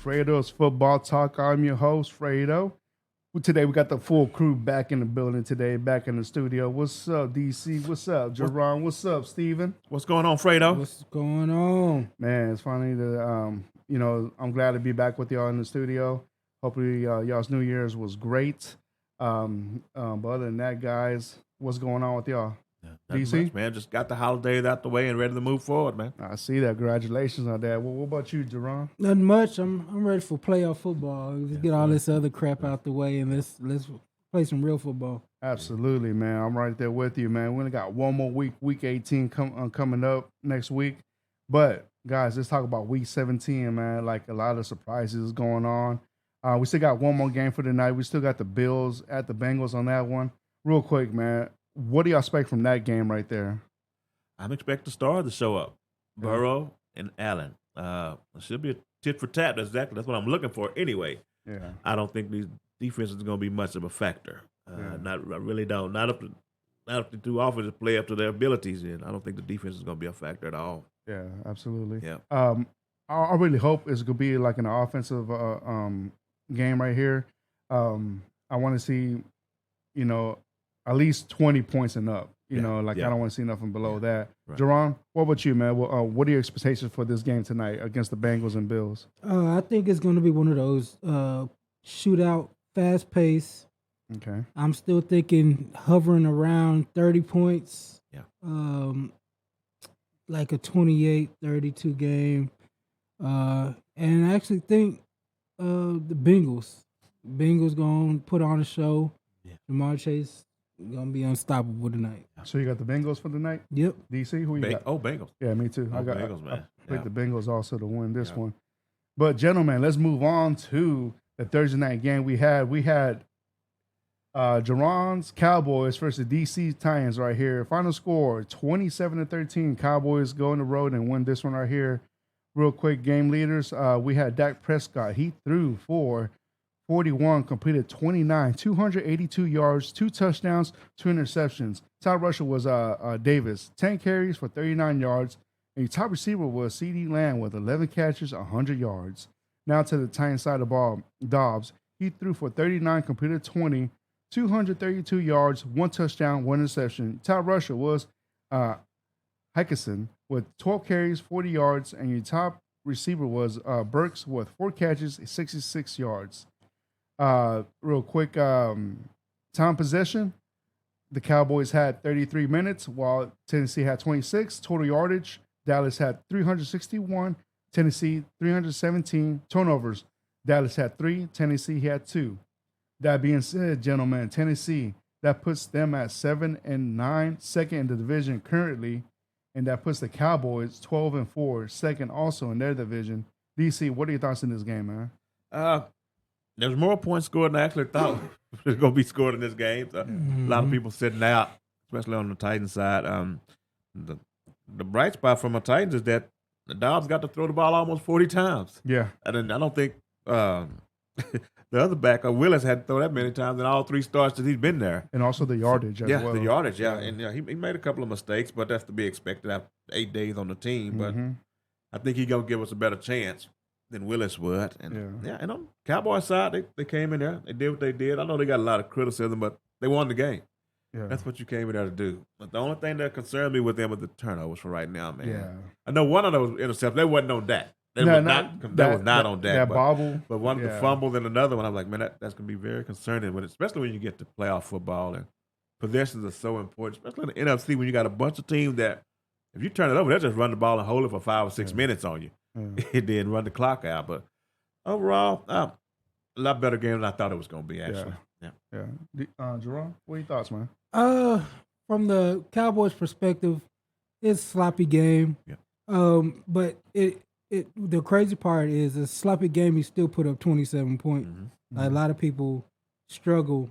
Fredo's Football Talk. I'm your host, Fredo. Today we got the full crew back in the building today, back in the studio. What's up, DC? What's up, Jerron? What's up, Steven? What's going on, Fredo? What's going on? Man, it's funny to, I'm glad to be back with y'all in the studio. Hopefully y'all's New Year's was great. But other than that, guys, what's going on with y'all? DC? Much, man. Just got the holidays out the way and ready to move forward, man. I see that. Congratulations on that. Well, what about you, Jerron? Nothing much. I'm ready for playoff football. Let's get all this other crap out the way and let's play some real football. Absolutely, man. I'm right there with you, man. We only got one more week, week 18 coming up next week. But, guys, let's talk about week 17, man. Like, a lot of surprises going on. We still got one more game for tonight. We still got the Bills at the Bengals on that one. Real quick, man. What do y'all expect from that game right there? I'm expecting the stars to show up. Burrow and Allen. It should be a tit for tat. That's what I'm looking for anyway. Yeah. I don't think these defenses are going to be much of a factor. I really don't. Not if the two offenses play up to their abilities, and I don't think the defense is going to be a factor at all. Yeah, absolutely. Yeah. I really hope it's going to be like an offensive game right here. I want to see, at least 20 points and up. I don't want to see nothing below that. Right. Jerron, what about you, man? What are your expectations for this game tonight against the Bengals and Bills? I think it's going to be one of those shootout, fast pace. Okay. I'm still thinking hovering around 30 points. Yeah. Like a 28-32 game. And I actually think the Bengals going to put on a show. Yeah. Jamar Chase going to be unstoppable tonight. So you got the Bengals for tonight? Yep. DC, who you got? Oh, Bengals. Yeah, me too. I got Bengals, man. I picked the Bengals also to win this one. But, gentlemen, let's move on to the Thursday night game we had. We had Jerron's Cowboys versus DC Titans right here. Final score, 27-13. Cowboys go on the road and win this one right here. Real quick, game leaders. We had Dak Prescott. He threw for 41, completed 29, 282 yards, 2 touchdowns, 2 interceptions. Top rusher was Davis, 10 carries for 39 yards. And your top receiver was C.D. Lamb with 11 catches, 100 yards. Now to the Titans side of the ball, Dobbs. He threw for 39, completed 20, 232 yards, 1 touchdown, 1 interception. Top rusher was Hickenson with 12 carries, 40 yards. And your top receiver was Burks with 4 catches, 66 yards. Real quick, time possession. The Cowboys had 33 minutes, while Tennessee had 26. Total yardage, Dallas had 361. Tennessee 317. Turnovers, Dallas had 3. Tennessee had 2. That being said, gentlemen, Tennessee, that puts them at 7-9, second in the division currently, and that puts the Cowboys 12-4, second also in their division. DC, what are your thoughts in this game, man? There's more points scored than I actually thought was going to be scored in this game. So a lot of people sitting out, especially on the Titans side. The bright spot from the Titans is that the Dobbs got to throw the ball almost 40 times. Yeah. And I don't think the other back, Willis, had to throw that many times in all 3 starts that he's been there. And also the yardage as well. The yardage, And he made a couple of mistakes, but that's to be expected after 8 days on the team. But I think he's going to give us a better chance than Willis would. And and on the Cowboys side, they came in there. They did what they did. I know they got a lot of criticism, but they won the game. Yeah. That's what you came in there to do. But the only thing that concerned me with them was the turnovers for right now, man. Yeah. I know one of those interceptions, they wasn't on Dak. That was not on Dak. That bobble. But one of the fumbles and another one, I'm like, man, that's going to be very concerning, especially when you get to playoff football and possessions are so important, especially in the NFC when you got a bunch of teams that if you turn it over, they'll just run the ball and hold it for 5 or 6 minutes on you. And then run the clock out. But overall, a lot better game than I thought it was going to be, actually. Yeah. Jerome, what are your thoughts, man? From the Cowboys' perspective, it's a sloppy game. Yeah. But the crazy part is a sloppy game. He still put up 27 points. Like, a lot of people struggle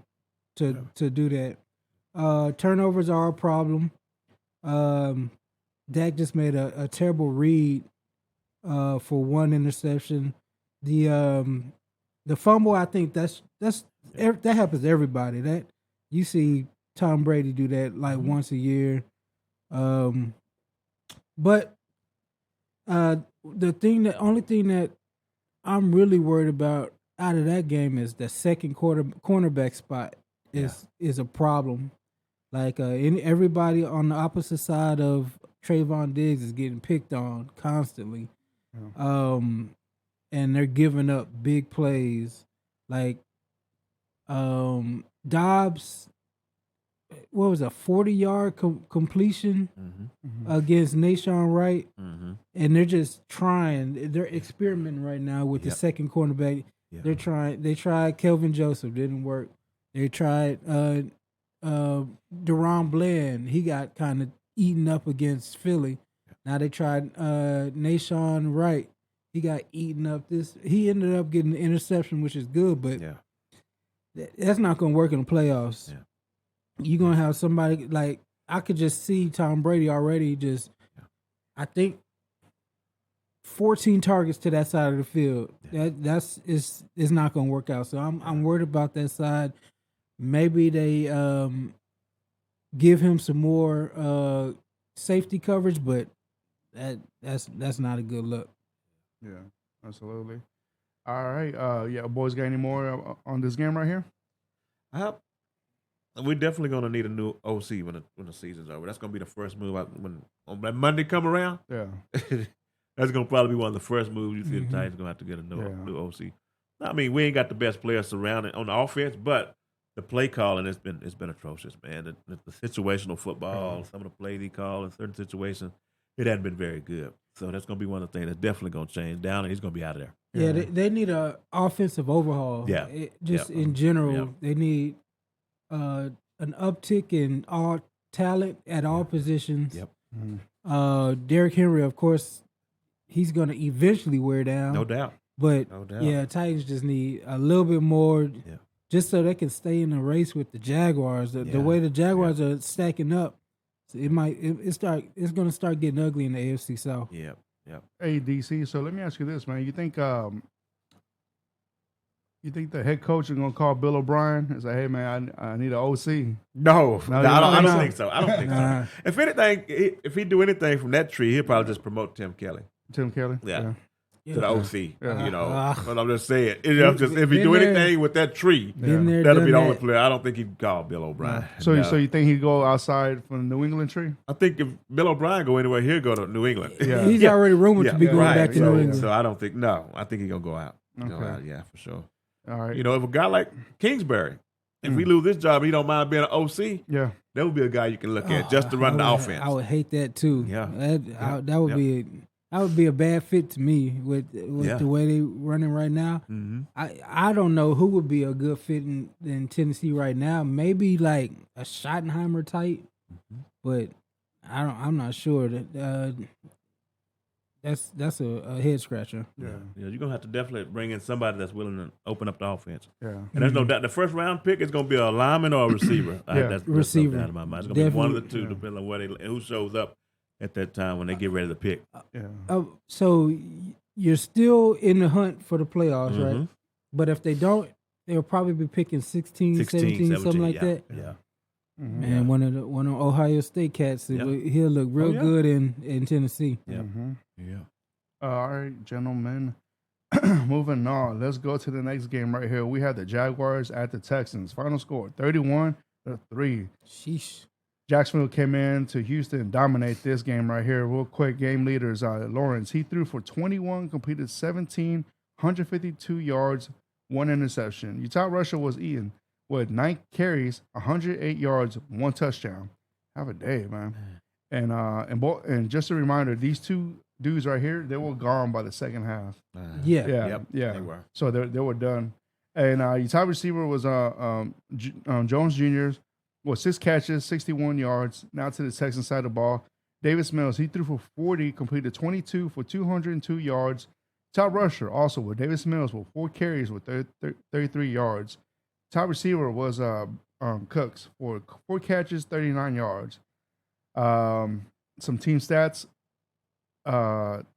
to do that. Turnovers are a problem. Dak just made a terrible read for 1 interception. The fumble, I think that happens to everybody. That you see Tom Brady do that like once a year. But the only thing that I'm really worried about out of that game is the second cornerback spot is a problem. Like everybody on the opposite side of Trayvon Diggs is getting picked on constantly. And they're giving up big plays. Like Dobbs, what was a 40-yard completion against Nashawn Wright, and they're just trying. They're experimenting right now with the second cornerback. Yeah. They're trying. They tried Kelvin Joseph, didn't work. They tried Deron Bland. He got kind of eaten up against Philly. Now they tried Nashawn Wright. He got eaten up. He ended up getting an interception, which is good, but that's not going to work in the playoffs. Yeah. You're going to have somebody like I could just see Tom Brady already just. I think 14 targets to that side of the field. That's not going to work out. So I'm worried about that side. Maybe they give him some more safety coverage, but that's not a good look. Yeah, absolutely. All right. Boys, got any more on this game right here? We're definitely going to need a new OC when the season's over. That's going to be the first move when that Monday come around. Yeah. That's going to probably be one of the first moves you see the Titans going to have to get a new OC. I mean, we ain't got the best players surrounding on the offense, but the play calling it's been atrocious, man. The situational football, some of the plays he called in certain situations, it hadn't been very good. So that's going to be one of the things that's definitely going to change down, and he's going to be out of there. Yeah, they need a offensive overhaul. Yeah. In general, they need an uptick in all talent at all positions. Yep. Derrick Henry, of course, he's going to eventually wear down. No doubt. But, Titans just need a little bit more just so they can stay in the race with the Jaguars. The way the Jaguars are stacking up, it's going to start getting ugly in the AFC South. Yeah. Hey, DC, so let me ask you this, man. You think the head coach is going to call Bill O'Brien and say, hey, man, I need an OC? No, I don't think so. I don't think Nah. so. If anything, if he do anything from that tree, he'll probably just promote Tim Kelly. Tim Kelly? Yeah. To the OC, Yeah. But I'm just saying, if he do anything with that tree, that'll be the only player. I don't think he'd call Bill O'Brien. So you think he'd go outside from the New England tree? I think if Bill O'Brien go anywhere, he'll go to New England. Yeah. He's already rumored to be going back to New England. So I don't think, I think he's going to go out. For sure. All right. If a guy like Kingsbury, if we lose this job, he don't mind being an OC, that would be a guy you can look at just to run the offense. I would hate that too. Yeah. That would be a bad fit to me with the way they running right now. Mm-hmm. I don't know who would be a good fit in Tennessee right now. Maybe like a Schottenheimer type, but I'm not sure that that's a head scratcher. Yeah, you're gonna have to definitely bring in somebody that's willing to open up the offense. Yeah, and there's no doubt the first round pick is gonna be a lineman or a receiver. That's receiver. No doubt in my mind. It's gonna be one of the two, depending on who shows up at that time when they get ready to pick. So you're still in the hunt for the playoffs, right? But if they don't, they'll probably be picking 16 17, something like that. Yeah. Man, one of Ohio State cats, he'll look real good in Tennessee. Yeah. Yeah. All right, gentlemen. Moving on. Let's go to the next game right here. We have the Jaguars at the Texans. Final score 31-3. Sheesh. Jacksonville came in to Houston and dominate this game right here. Real quick, game leaders, Lawrence, he threw for 21, completed 17, 152 yards, 1 interception. Utah rusher was Ian with 9 carries, 108 yards, 1 touchdown. Have a day, man. And just a reminder, these two dudes right here, they were gone by the second half. They were. So they were done. And Utah receiver was Jones Jr., 6 catches, 61 yards. Now to the Texans side of the ball. Davis Mills, he threw for 40, completed 22 for 202 yards. Top rusher also with Davis Mills with 4 carries with 33 yards. Top receiver was Cooks for 4 catches, 39 yards. Some team stats.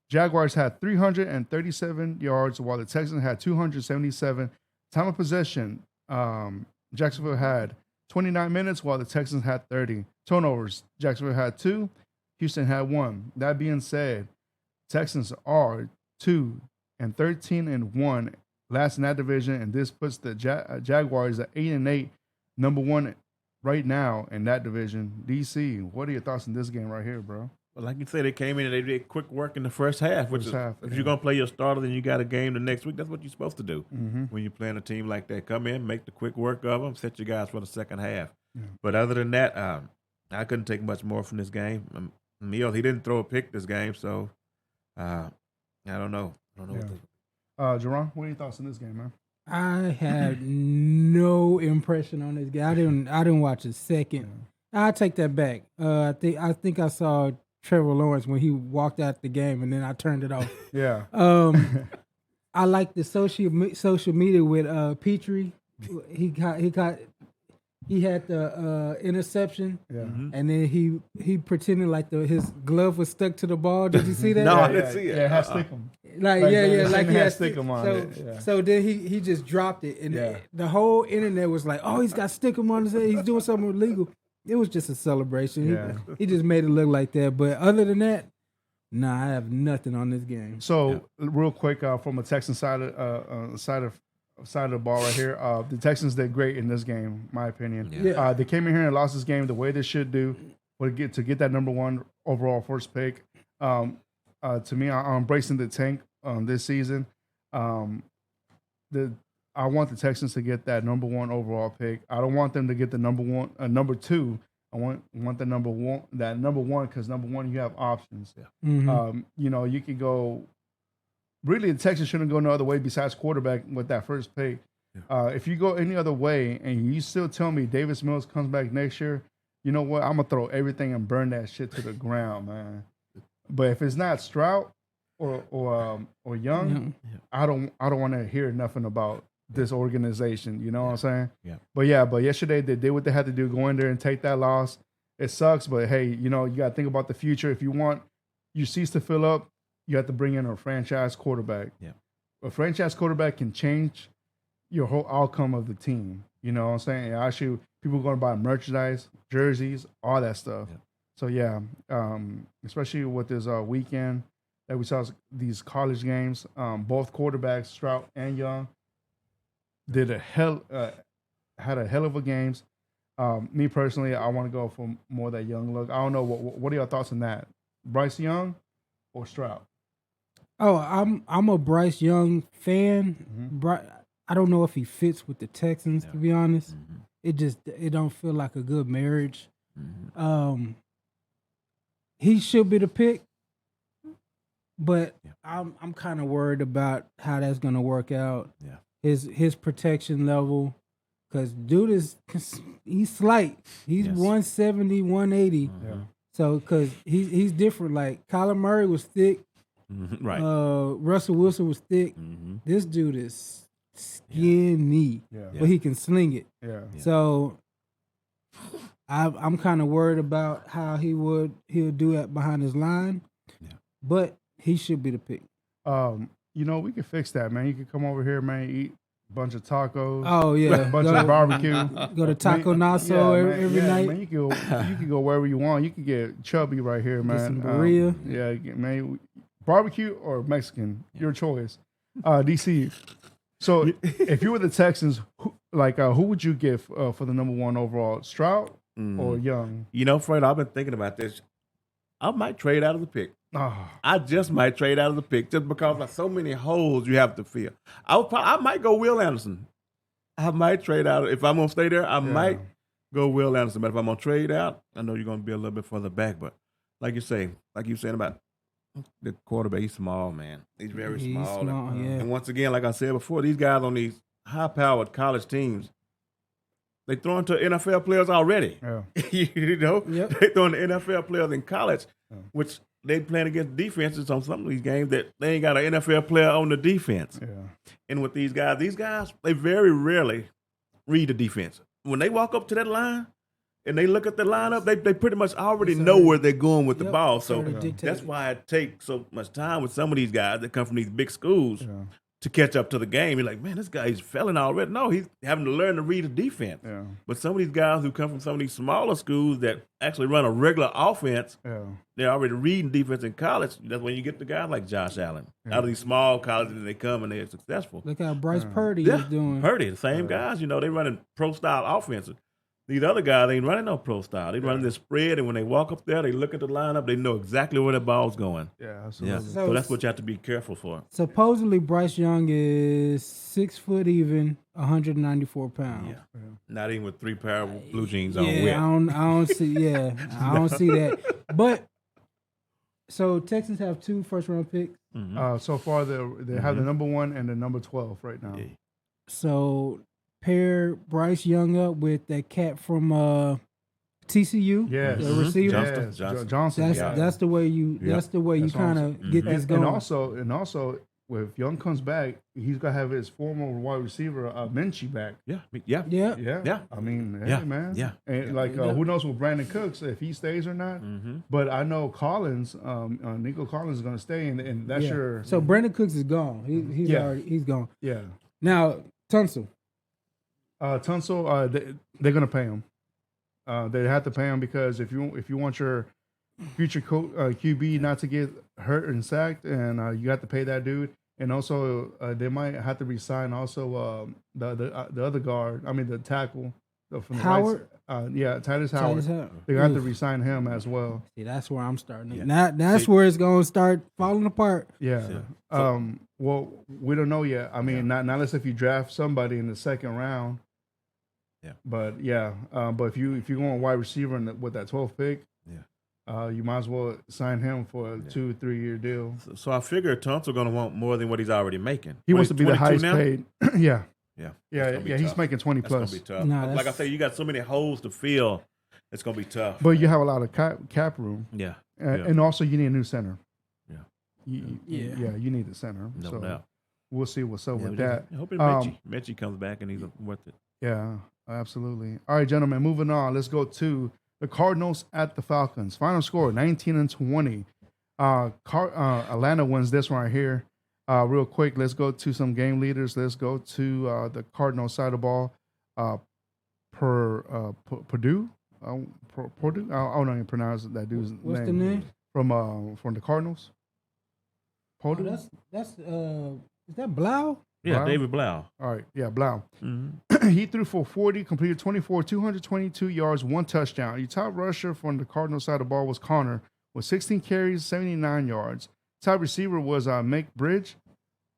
Jaguars had 337 yards while the Texans had 277. Time of possession, Jacksonville had 29 minutes while the Texans had 30. Turnovers, Jacksonville had 2, Houston had 1. That being said, Texans are 2 and 13-1 last in that division, and this puts the Jaguars at 8-8, number one right now in that division. DC, what are your thoughts on this game right here, bro? Well, like you said, they came in and they did quick work in the first half. If you're gonna play your starter, then you got a game the next week. That's what you're supposed to do when you're playing a team like that. Come in, make the quick work of them, set your guys for the second half. Yeah. But other than that, I couldn't take much more from this game. Meal, he didn't throw a pick this game, so I don't know. Jerron, what are your thoughts on this game, man? I had no impression on this game. I didn't watch a second. Yeah. I'll take that back. I think I saw Trevor Lawrence when he walked out the game, and then I turned it off. Yeah. I like the social media with Petrie. He had the interception, and then he pretended like his glove was stuck to the ball. Did you see that? No, I didn't see it. Yeah, it had Stickum. Like he had Stickum on it. Yeah. So then he just dropped it, and the whole internet was like, "Oh, he's got Stickum on his head. He's doing something illegal." It was just a celebration. Yeah. He just made it look like that. But other than that, I have nothing on this game. So real quick, from a Texan side of the ball right here, the Texans did great in this game, my opinion. Yeah. They came in here and lost this game the way they should do, to get that number one overall first pick. To me, I'm embracing the tank this season. I want the Texans to get that number one overall pick. I don't want them to get the number two. I want the number one because number one you have options. Yeah. You could go. Really, the Texans shouldn't go no other way besides quarterback with that first pick. Yeah. If you go any other way and you still tell me Davis Mills comes back next year, you know what? I'm gonna throw everything and burn that shit to the ground, man. But if it's not Stroud or Young, I don't want to hear nothing about this organization. You know what I'm saying? Yeah. But yesterday they did what they had to do. Go in there and take that loss. It sucks, but hey, you got to think about the future. If you want your seats to fill up, you have to bring in a franchise quarterback. Yeah. A franchise quarterback can change your whole outcome of the team. You know what I'm saying? And actually, people are going to buy merchandise, jerseys, all that stuff. Yeah. So, especially with this weekend that we saw these college games, both quarterbacks, Stroud and Young, had a hell of a games. Me personally, I want to go for more of that Young look. I don't know. What are your thoughts on that? Bryce Young or Stroud? Oh, I'm a Bryce Young fan. Mm-hmm. I don't know if he fits with the Texans, to be honest. Mm-hmm. It don't feel like a good marriage. Mm-hmm. He should be the pick, but I'm kind of worried about how that's gonna work out. Yeah. His protection level, because dude he's slight. He's 170, 180. Yeah. So because he's different. Like Kyler Murray was thick. Mm-hmm. Right. Russell Wilson was thick. Mm-hmm. This dude is skinny, but he can sling it. Yeah. So I'm kind of worried about how he'll do that behind his line. Yeah. But he should be the pick. We can fix that, man. You can come over here, man, eat a bunch of tacos. Oh yeah, a bunch of barbecue. Go to Taco Naso every night. Man, you can go wherever you want. You can get chubby right here, man. Get some burrito. Man. Barbecue or Mexican, your choice. DC. So if you were the Texans, who would you give for the number one overall, Stroud or Young? Fredo, I've been thinking about this. I might trade out of the pick. Oh. I just might trade out of the pick just because there's so many holes you have to fill. I might go Will Anderson. I might trade out. If I'm going to stay there, I might go Will Anderson. But if I'm going to trade out, I know you're going to be a little bit further back. But like you're saying about the quarterback, he's small, man. He's very small. And once again, like I said before, these guys on these high-powered college teams, they throwing to NFL players already. Yeah. They throwing to NFL players in college, which they playing against defenses on some of these games that they ain't got an NFL player on the defense. Yeah. And with these guys, they very rarely read the defense. When they walk up to that line, and they look at the lineup, they pretty much already know where they're going with the ball. So that's why it takes so much time with some of these guys that come from these big schools to catch up to the game. You're like, man, this guy's failing already. No, he's having to learn to read the defense. Yeah. But some of these guys who come from some of these smaller schools that actually run a regular offense, they're already reading defense in college. That's when you get the guys like Josh Allen. Out of these small colleges, and they come and they're successful. Look how Bryce Purdy is doing. Purdy, the same guys, they running pro-style offenses. These other guys ain't running no pro style. They running this spread, and when they walk up there, they look at the lineup. They know exactly where the ball's going. Yeah, absolutely. Yeah. So that's what you have to be careful for. Supposedly, Bryce Young is 6 foot even, 194 pounds. Yeah. Not even with 3 pair of blue jeans on. Yeah, I don't see. Yeah, I don't see that. But so Texans have 2 first-round picks. Mm-hmm. So far, they have the number 1 and the number 12 right now. Yeah. So pair Bryce Young up with that cat from TCU, the receiver. Johnson. That's the way you. That's the way you kind of get this going. And also, if Young comes back, he's gonna have his former wide receiver Minchie back. Yeah. I mean, hey, man. Yeah. And who knows with Brandon Cooks if he stays or not? Mm-hmm. But I know Collins, Nico Collins is gonna stay, and that's your. So Brandon Cooks is gone. He's gone. Yeah. Now Tunsil. Tunsil, they're gonna pay him. They have to pay him because if you want your future QB not to get hurt and sacked, and you have to pay that dude. And also, they might have to resign also the other guard. I mean, the tackle from the Howard. Titus Howard. They have to resign him as well. See, that's where I'm starting. Yeah. That's where it's gonna start falling apart. Yeah. Well, we don't know yet. I mean, not unless if you draft somebody in the second round. Yeah. But but if you go on wide receiver with that 12th pick, you might as well sign him for a 2-3 year deal. So I figure Tunsil going to want more than what he's already making. He wants to be the highest now? paid. Yeah. He's making 20 That's plus. gonna be tough. No, like I say, you got so many holes to fill. It's gonna be tough. But you have a lot of cap room. Yeah. And also you need a new center. Yeah. You need a center. No doubt. We'll see what's up with that. I hope Mechie comes back and he's worth it. Yeah, absolutely. All right, gentlemen, moving on. Let's go to the Cardinals at the Falcons. Final score, 19-20. Atlanta wins this one right here. Real quick, let's go to some game leaders. Let's go to the Cardinals side of the ball. Purdue. Purdue. I don't even pronounce that dude's name. What's the name? From the Cardinals. Purdue. Oh, that's is that Blau? Yeah, Blau? David Blau. All right, yeah, Blau. Mm-hmm. He threw for 40, completed 24, 222 yards, 1 touchdown. Your top rusher from the Cardinals side of the ball was Connor with 16 carries, 79 yards. Top receiver was Mick Bridge,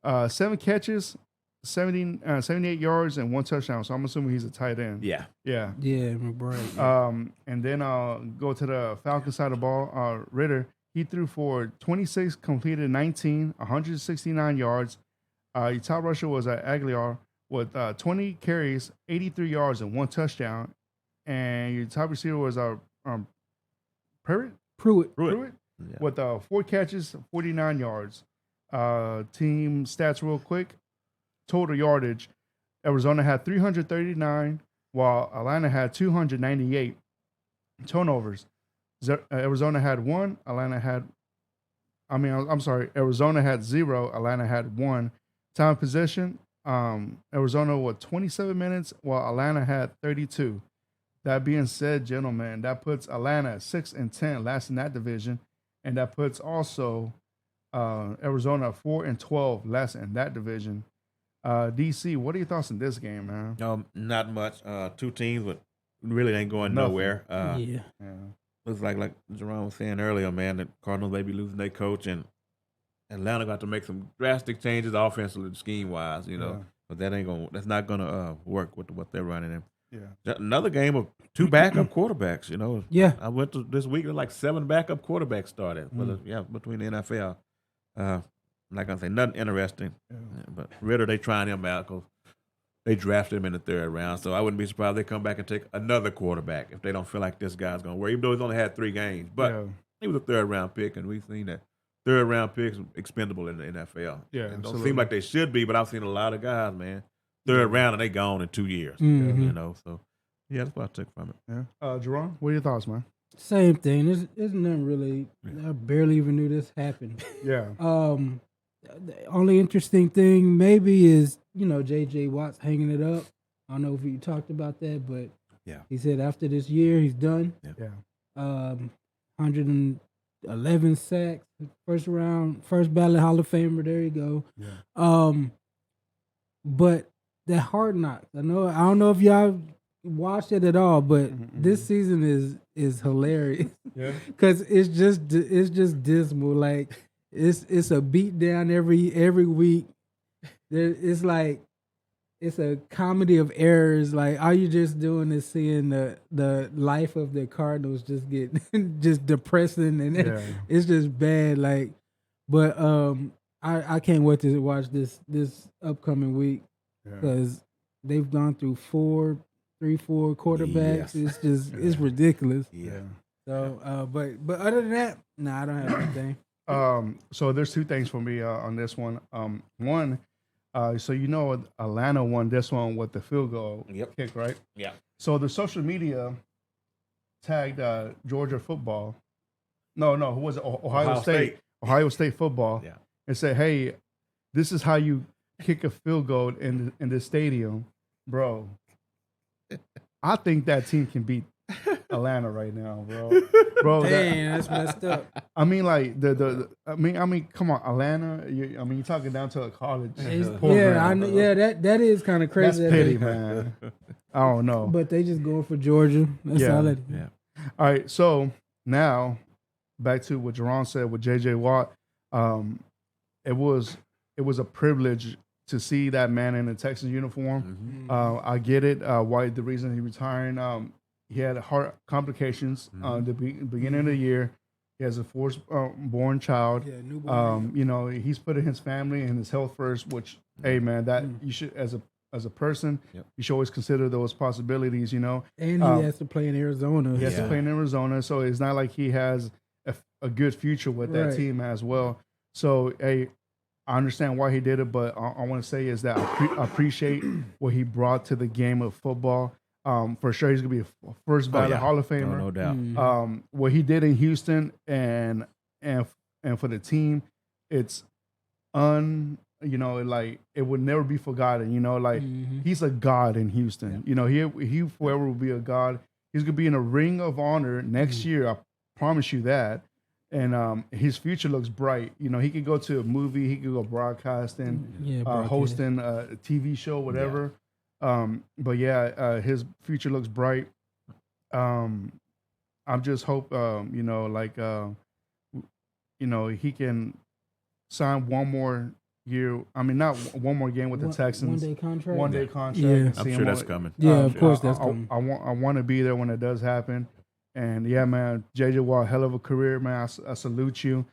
7 catches, 78 yards, and 1 touchdown. So I'm assuming he's a tight end. Yeah. Yeah, McBride. And then go to the Falcons side of the ball. Ritter, he threw for 26, completed 19, 169 yards. Your top rusher was Aguilar with 20 carries, 83 yards, and 1 touchdown. And your top receiver was Pruitt Yeah. with 4 catches, 49 yards. Team stats real quick. Total yardage. Arizona had 339, while Atlanta had 298. Turnovers. Arizona had 1. Arizona had 0. Atlanta had 1. Time of possession, Arizona was 27 minutes, while Atlanta had 32. That being said, gentlemen, that puts Atlanta at 6-10, last in that division, and that puts also Arizona 4-12, last in that division. DC, what are your thoughts on this game, man? Not much. 2 teams, but really ain't going nowhere. Looks like Jerome was saying earlier, man, that Cardinals may be losing their coach, and Atlanta got to make some drastic changes offensively, scheme-wise, but that's not gonna work with what they're running. Another game of 2 backup quarterbacks. Yeah. I went to this week. There's like 7 backup quarterbacks started. Between the NFL. I'm not gonna say nothing interesting, but Ritter, they trying him out because they drafted him in the 3rd round. So I wouldn't be surprised if they come back and take another quarterback if they don't feel like this guy's gonna work. Even though he's only had 3 games, but he was a 3rd round pick, and we've seen that 3rd round picks expendable in the NFL. Yeah, it don't seem like they should be, but I've seen a lot of guys, man, 3rd round and they gone in 2 years. Mm-hmm. So that's what I took from it. Yeah. Jerome, what are your thoughts, man? Same thing. There's nothing really. I barely even knew this happened. Yeah. The only interesting thing maybe is, J.J. Watt's hanging it up. I don't know if you talked about that, but Yeah. he said after this year he's done. Yeah. 111 sacks, first ballot Hall of Famer. There you go. Yeah. But that Hard Knocks, I don't know if y'all watched it at all, but this season is hilarious. Yeah. Because it's just dismal. Like it's a beat down every week. It's like it's a comedy of errors. Like all you just doing is seeing the life of the Cardinals just get just depressing, and it's just bad. Like, but I can't wait to watch this upcoming week because they've gone through 4 quarterbacks. It's just it's ridiculous. Yeah. So, but other than that, nah, I don't have anything. So there's 2 things for me on this one. One, so Atlanta won this one with the field goal kick, right? Yeah. So the social media tagged Georgia football. No, who was it? Ohio State. Ohio State football. Yeah. And said, hey, this is how you kick a field goal in the stadium, bro. I think that team can beat Atlanta right now, bro. Dang, that's messed up. I mean, like I mean, come on, Atlanta. You're talking down to a college. Program, that is kind of crazy. That's pity, man. I don't know, but they just going for Georgia. That's all it. Yeah. All right, so now back to what Jerron said with J.J. Watt. It was a privilege to see that man in a Texas uniform. I get it. Why the reason he retiring? He had heart complications the beginning of the year. He has a born child. Yeah, newborn. He's putting his family and his health first. Which, hey man, that you should as a person, you should always consider those possibilities. And he has to play in Arizona. He has to play in Arizona, so it's not like he has a good future with that team as well. So, hey, I understand why he did it, but I want to say is that I appreciate what he brought to the game of football. For sure, he's gonna be a first ballot Hall of Famer, no doubt. What he did in Houston and for the team, it's like it would never be forgotten. He's a god in Houston. He forever will be a god. He's gonna be in a Ring of Honor next year. I promise you that. And his future looks bright. He could go to a movie. He could go broadcasting, hosting a TV show, whatever. But his future looks bright. I just hope, he can sign one more year. I mean, not one more game with the Texans. 1 day contract. 1 day contract. Yeah. I'm sure that's coming. Yeah, of course that's coming. I want to be there when it does happen. And yeah, man, J.J. Watt, hell of a career, man. I salute you.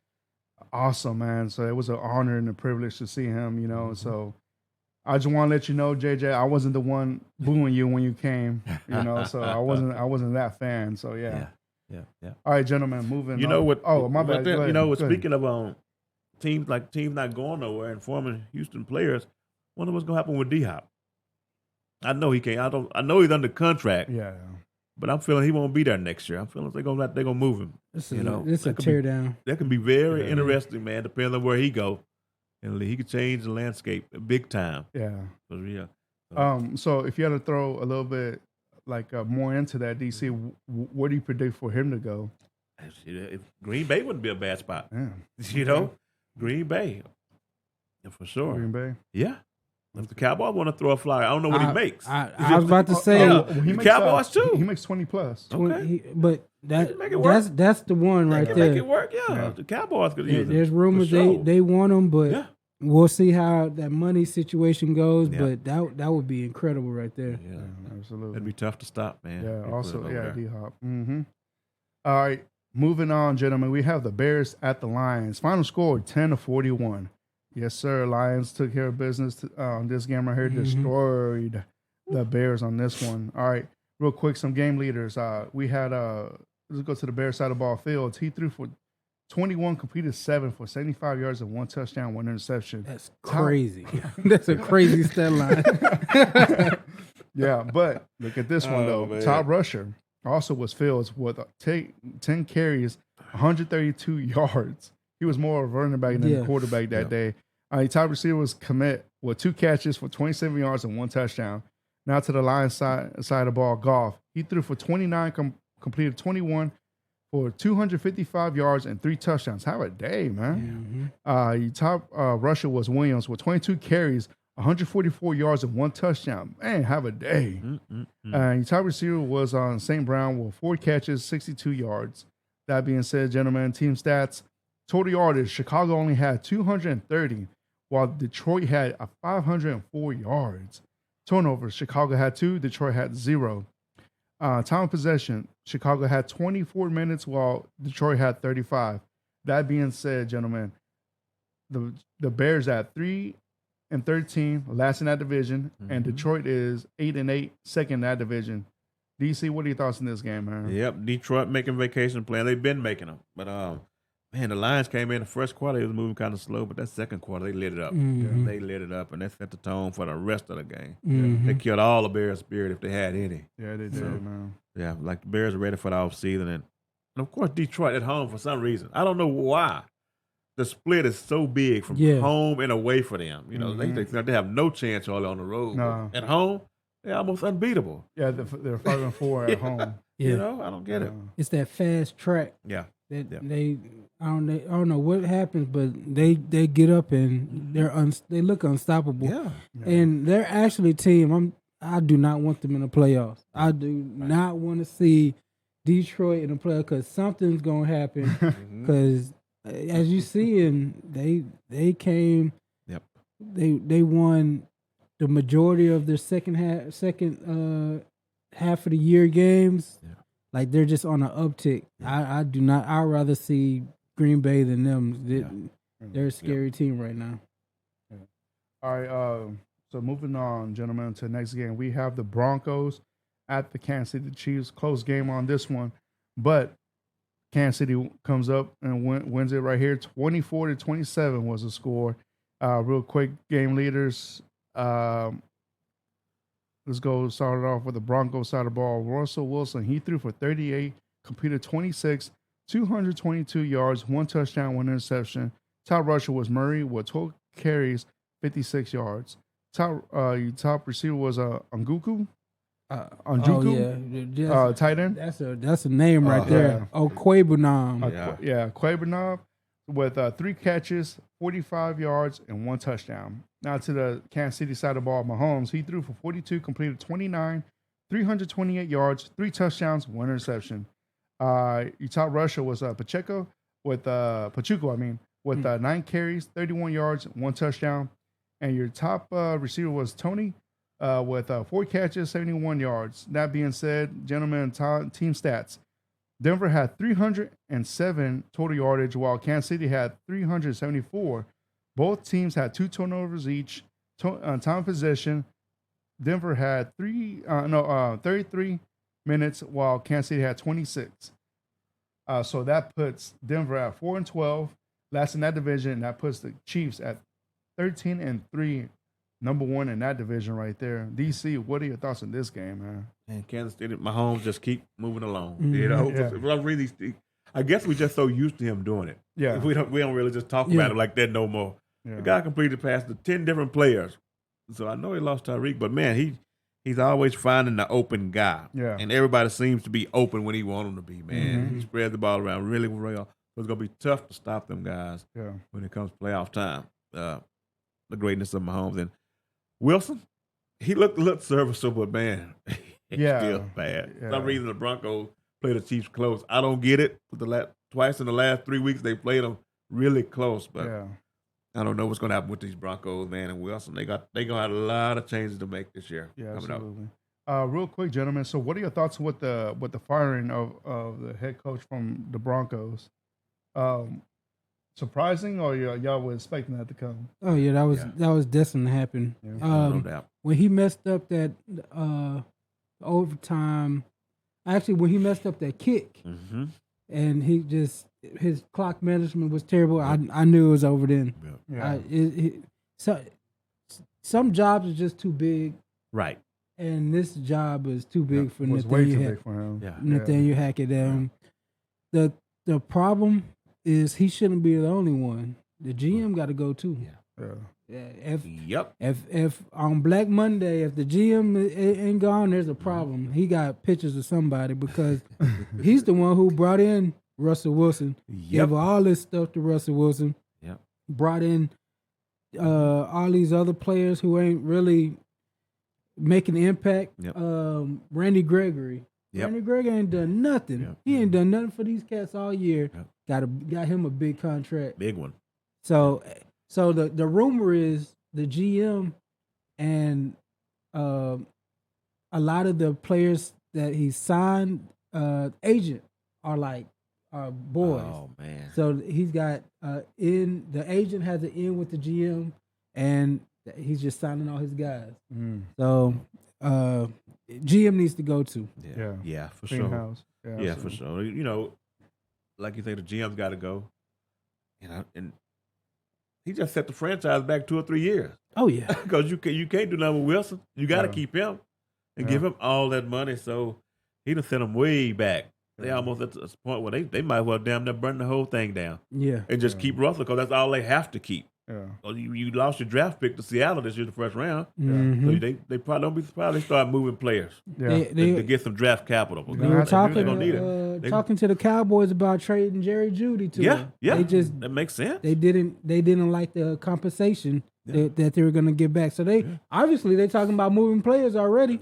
Awesome, man. So it was an honor and a privilege to see him, So I just want to let you know, JJ, I wasn't the one booing you when you came, So I wasn't that fan. So yeah. All right, gentlemen, moving. You know what? Oh, my bad. Speaking of teams not going nowhere and former Houston players, wonder what's gonna happen with D-Hop. I know he can't. I know he's under contract. Yeah. But I'm feeling he won't be there next year. I'm feeling they're gonna move him. It's a tear down. That can be very interesting, man. Depending on where he go, and he could change the landscape big time. Yeah. For real. So if you had to throw a little bit more into that, DC, where do you predict for him to go? If Green Bay wouldn't be a bad spot. Yeah. Green Bay, for sure. Green Bay. Yeah. If the Cowboys want to throw a flyer, I don't know what he makes. I was about to say he makes, Cowboys too. He makes 20 plus. 20, okay. But that's the one right there. Make it work. Yeah. The Cowboys could use him. There's rumors they want him, but we'll see how that money situation goes. But that would be incredible right there. Yeah, absolutely. It'd be tough to stop, man. Yeah. Also, D-Hop. All right. Moving on, gentlemen. We have the Bears at the Lions. Final score 10-41. Yes, sir. Lions took care of business on this game right here. Destroyed the Bears on this one. All right. Real quick, some game leaders. We had, let's go to the Bears side of the ball. Fields, he threw for 21, completed 7 for 75 yards and 1 touchdown, 1 interception. That's crazy. That's a crazy stat line. Yeah, but look at this one, though. Man. Top rusher also was Fields with 10 carries, 132 yards. He was more of a running back than a quarterback that day. Your top receiver was Komet with 2 catches for 27 yards and 1 touchdown. Now to the Lions side of the ball, Goff. He threw for 29, completed 21 for 255 yards and 3 touchdowns. Have a day, man. Your top rusher was Williams with 22 carries, 144 yards and 1 touchdown. Man, have a day. And your top receiver was St. Brown with 4 catches, 62 yards. That being said, gentlemen, team stats. Total yardage, Chicago only had 230, while Detroit had 504 yards. Turnovers, Chicago had 2, Detroit had 0. Time of possession, Chicago had 24 minutes, while Detroit had 35. That being said, gentlemen, the Bears at 3-13, last in that division, and Detroit is 8-8, second in that division. DC, what are your thoughts on this game, man? Yep, Detroit making vacation plans. They've been making them, but man, the Lions came in the first quarter. They was moving kind of slow, but that second quarter they lit it up. They lit it up, and that set the tone for the rest of the game. They killed all the Bears' spirit if they had any. Yeah, they did, man. Yeah, like the Bears are ready for the offseason, and of course Detroit at home for some reason. I don't know why. The split is so big from home and away for them. You know, they have no chance all on the road. No. At home, they're almost unbeatable. Yeah, they're 5-4 at home. You know, I don't get it. It's that fast track. Yeah. They I don't know what happens, but they get up and they look unstoppable. Yeah. And they're actually a team. I do not want them in the playoffs. I do not want to see Detroit in the playoffs because something's gonna happen. Because as you see, and they came. Yep. They won the majority of their second half of the year games. Yeah. Like they're just on an uptick. I do not. I'd rather see Green Bay than them. They're a scary team right now. All right. So moving on, gentlemen, to the next game, we have the Broncos at the Kansas City Chiefs. Close game on this one, but Kansas City comes up and wins it right here. 24-27 was the score. Real quick, game leaders. Let's go start it off with the Broncos side of the ball. Russell Wilson, he threw for 38, completed 26, 222 yards, 1 touchdown, 1 interception. Top rusher was Murray with 12 carries, 56 yards. Top receiver was Njoku. Tight end. That's a name right there. Quabenam. Quabenam with 3 catches, 45 yards, and 1 touchdown. Now to the Kansas City side of the ball, Mahomes, he threw for 42, completed 29, 328 yards, 3 touchdowns, 1 interception. Your top rusher was Pacheco with 9 carries, 31 yards, 1 touchdown. And your top receiver was Tony with 4 catches, 71 yards. That being said, gentlemen, team stats. Denver had 307 total yardage, while Kansas City had 374. Both teams had 2 turnovers each. Time of possession, Denver had 33 minutes, while Kansas City had 26. So that puts Denver at 4-12, last in that division. And that puts the Chiefs at 13-3, number 1 in that division right there. DC, what are your thoughts on this game, man? And Kansas City, Mahomes just keep moving along. You know, I guess we just so used to him doing it. Yeah, we don't really just talk about it like that no more. Yeah. The guy completed past the 10 different players. So I know he lost Tyreek, but man, he's always finding the open guy. Yeah, and everybody seems to be open when he wants them to be. Man, he spreads the ball around really well. So it's gonna be tough to stop them guys. Yeah, when it comes to playoff time. The greatness of Mahomes and Wilson, he looked serviceable, but man, still bad. For some reason the Broncos play the Chiefs close. I don't get it. Twice in the last 3 weeks they played them really close, but I don't know what's going to happen with these Broncos, man. And Wilson, they gonna have a lot of changes to make this year. Yeah, absolutely. Real quick, gentlemen. So, what are your thoughts with the firing of the head coach from the Broncos? Surprising, or y'all were expecting that to come? Oh yeah, that was destined to happen. Yeah. No doubt. When he messed up that overtime, actually when he messed up that kick, and his clock management was terrible. I knew it was over then. So some jobs are just too big, right? And this job is too big for Nathaniel. Way too big for him. Nathaniel Hackett. The problem is he shouldn't be the only one. The GM got to go too. If on Black Monday, if the GM ain't gone, there's a problem. He got pictures of somebody because he's the one who brought in Russell Wilson. Gave all this stuff to Russell Wilson. Brought in all these other players who ain't really making an impact. Randy Gregory. Randy Gregory ain't done nothing. He ain't done nothing for these cats all year. Got him a big contract. Big one. So the rumor is the GM and a lot of the players that he signed agent are like boys. Oh man! So he's got the agent has an in with the GM, and he's just signing all his guys. So GM needs to go to. Yeah, for Clean sure. house. Yeah, for sure. You know, like you say, the GM's got to go. And he just set the franchise back 2 or 3 years. Oh yeah, because you can't do nothing with Wilson. You got to keep him and give him all that money. So he done sent him way back. They almost at the point where they might well damn near burn the whole thing down. And just keep Russell because that's all they have to keep. Well, you lost your draft pick to Seattle this year, the first round. So they probably don't be surprised they start moving players to get some draft capital. They were talking to the Cowboys about trading Jerry Jeudy to them. That makes sense. They didn't like the compensation that they were going to get back. So they obviously they're talking about moving players already.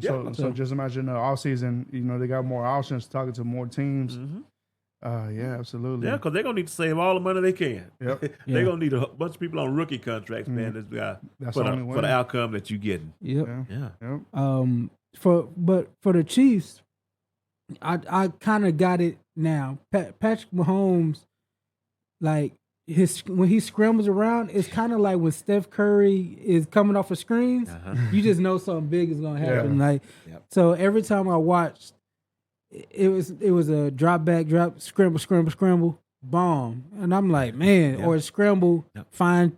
So just imagine the offseason, you know, they got more options, talking to more teams. Yeah, absolutely. Yeah, because they're going to need to save all the money they can. They're going to need a bunch of people on rookie contracts, man, this guy, for the outcome that you're getting. For the Chiefs, I kind of got it now. Patrick Mahomes, like, when he scrambles around, it's kind of like when Steph Curry is coming off of screens. You just know something big is going to happen. So every time I watched, it was a drop, scramble, bomb, and I'm like, man, or scramble, find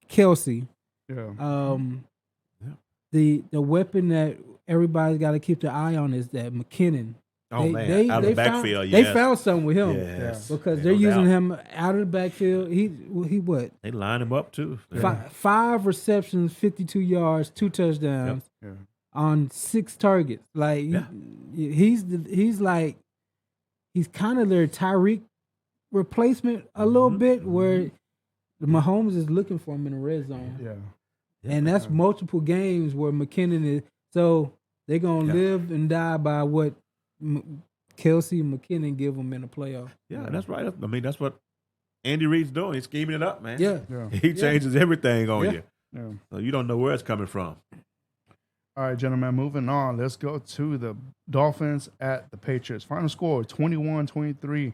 Kelsey. The weapon that everybody's got to keep their eye on is that McKinnon. Out of the backfield, they found something with him because they're using him out of the backfield. He what? They line him up too. 5 receptions, 52 yards, 2 touchdowns on 6 targets. Like he's kind of their Tyreek replacement a little bit, where Mahomes is looking for him in the red zone. And that's multiple games where McKinnon is. So they're gonna live and die by what Kelsey and McKinnon give them in the playoff. Yeah, that's right. I mean, that's what Andy Reid's doing. He's scheming it up, man. He Yeah. changes everything on you. So you don't know where it's coming from. All right, gentlemen, moving on. Let's go to the Dolphins at the Patriots. Final score, 21-23.